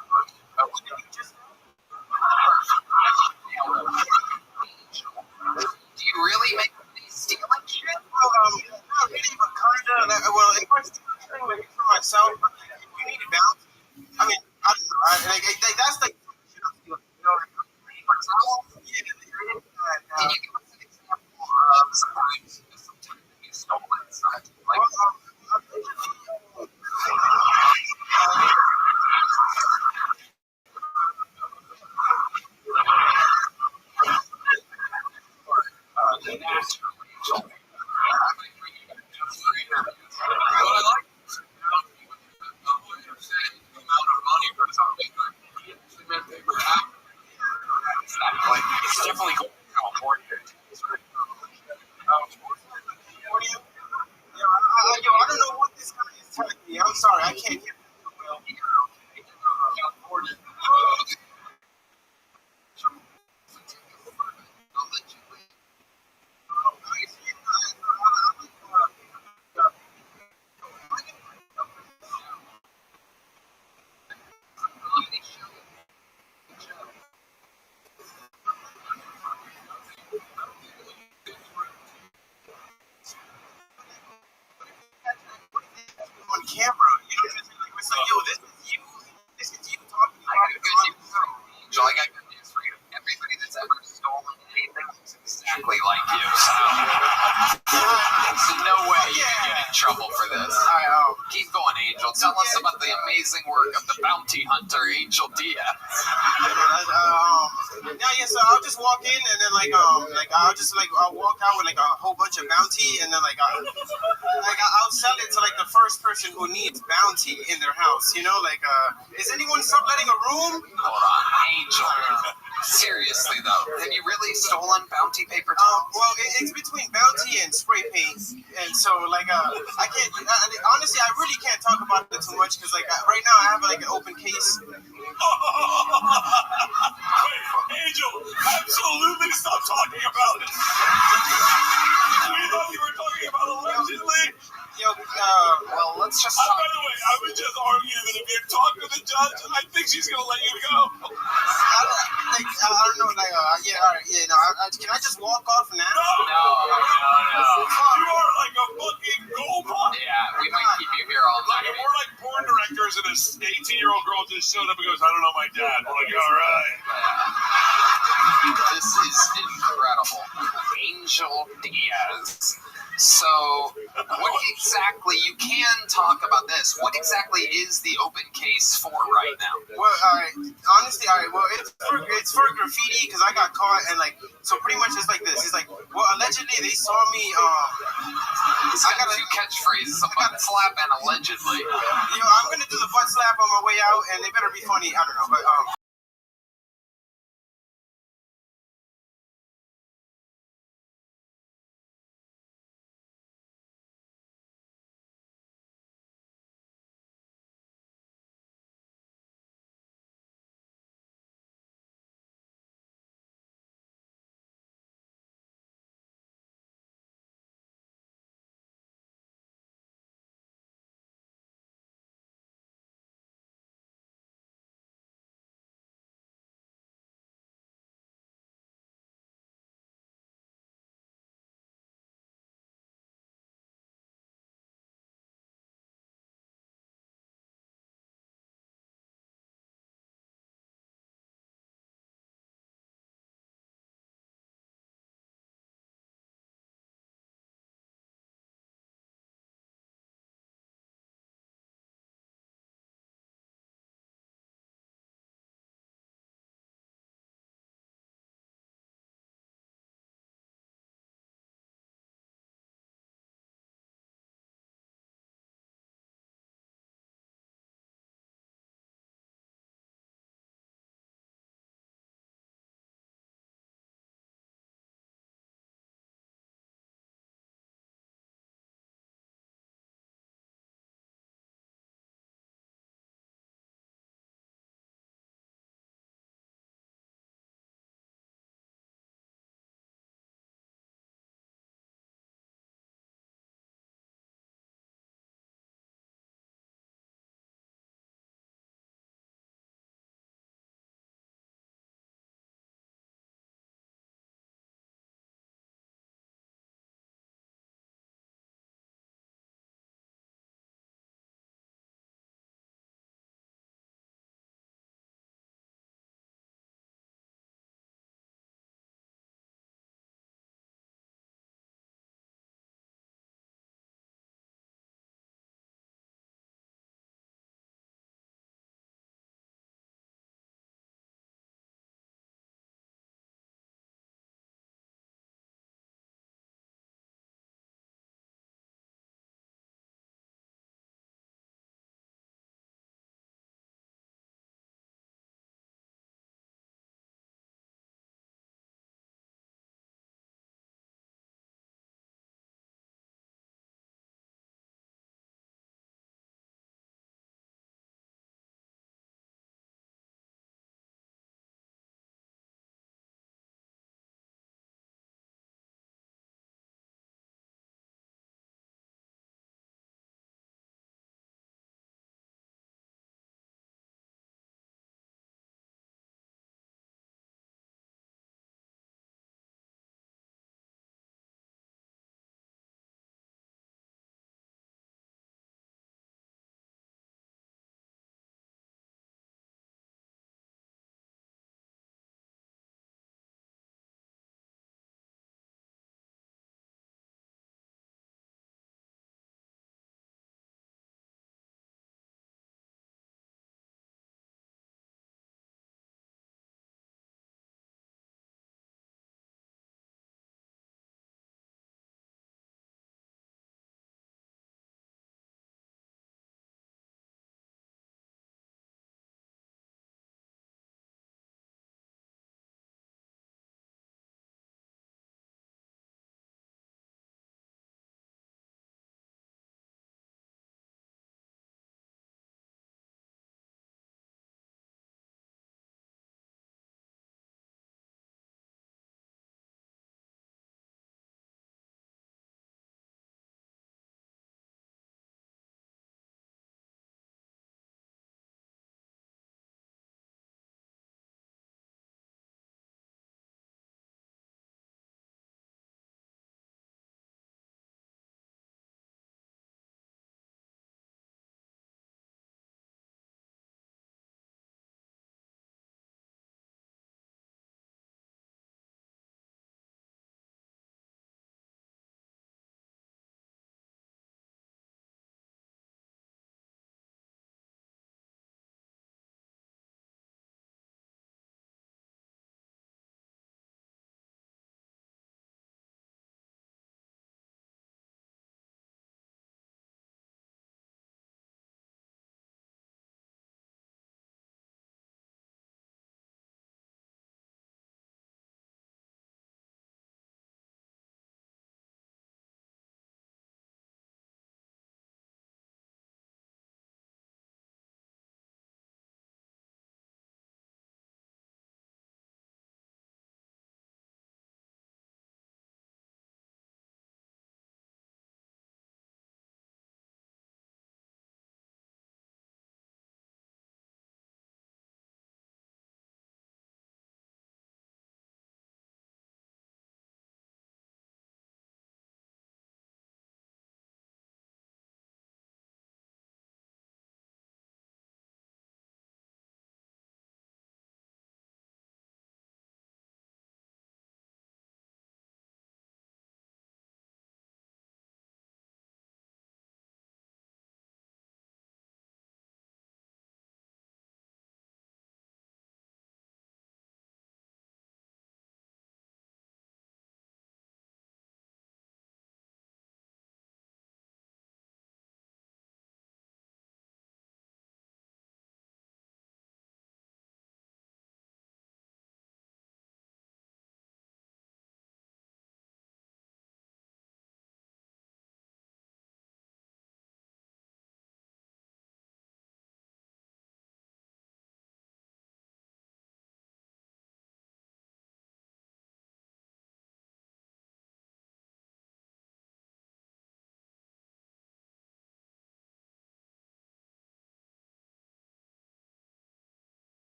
Do you really make these stealing shit? Well, not really, but kinda. Well, if I steal anything, maybe for myself, but if you need a bounty, I mean, I don't know. That's like shit I'm stealing. You know, yeah, Can you give us an example of sometimes you stole inside? Like, it's definitely going to come aboard here. I don't know what this guy is telling me. I'm sorry, I can't hear him well. On camera, you know what I'm saying? Like, it's like, yo, this is you talking I got good news for you, Angel. I got good news for you. Everybody that's ever stolen anything is exactly like you. So there's no way you can get in trouble for this. Keep going, Angel. Tell us about the amazing work of the bounty hunter, Angel Diaz. Yeah, so I'll just walk in and then I'll walk out with like a whole bunch of bounty and then I'll sell it to like the first person who needs bounty in their house. You know, is anyone subletting a room? Hold on, Angel. Seriously though, have you really stolen bounty paper towels? Well, it's between bounty and spray paint, and so I can't. Honestly, I really can't talk about it too much because right now I have like an open case. Wait, Angel, absolutely stop talking about it. We thought you were talking about allegedly. Well, let's just By the way, I would just argue that if you talk to the judge, I think she's going to let you go. don't know. Like, yeah, all right, yeah. No, can I just walk off now? No. You are like a fucking gold bug. Yeah, we might keep you here all Like, night. if we're like porn directors and this 18-year-old girl just showed up and goes, I don't know my dad. We're like, all right. This is incredible. Angel Diaz. So, what exactly, you can talk about this, what exactly is the open case for right now? Well, all right. Honestly, all right. Well, it's for graffiti because I got caught and like, so pretty much it's like this. It's like, well, allegedly they saw me. I got two catchphrases, a butt slap and allegedly. I'm gonna do the butt slap on my way out, and they better be funny. I don't know, but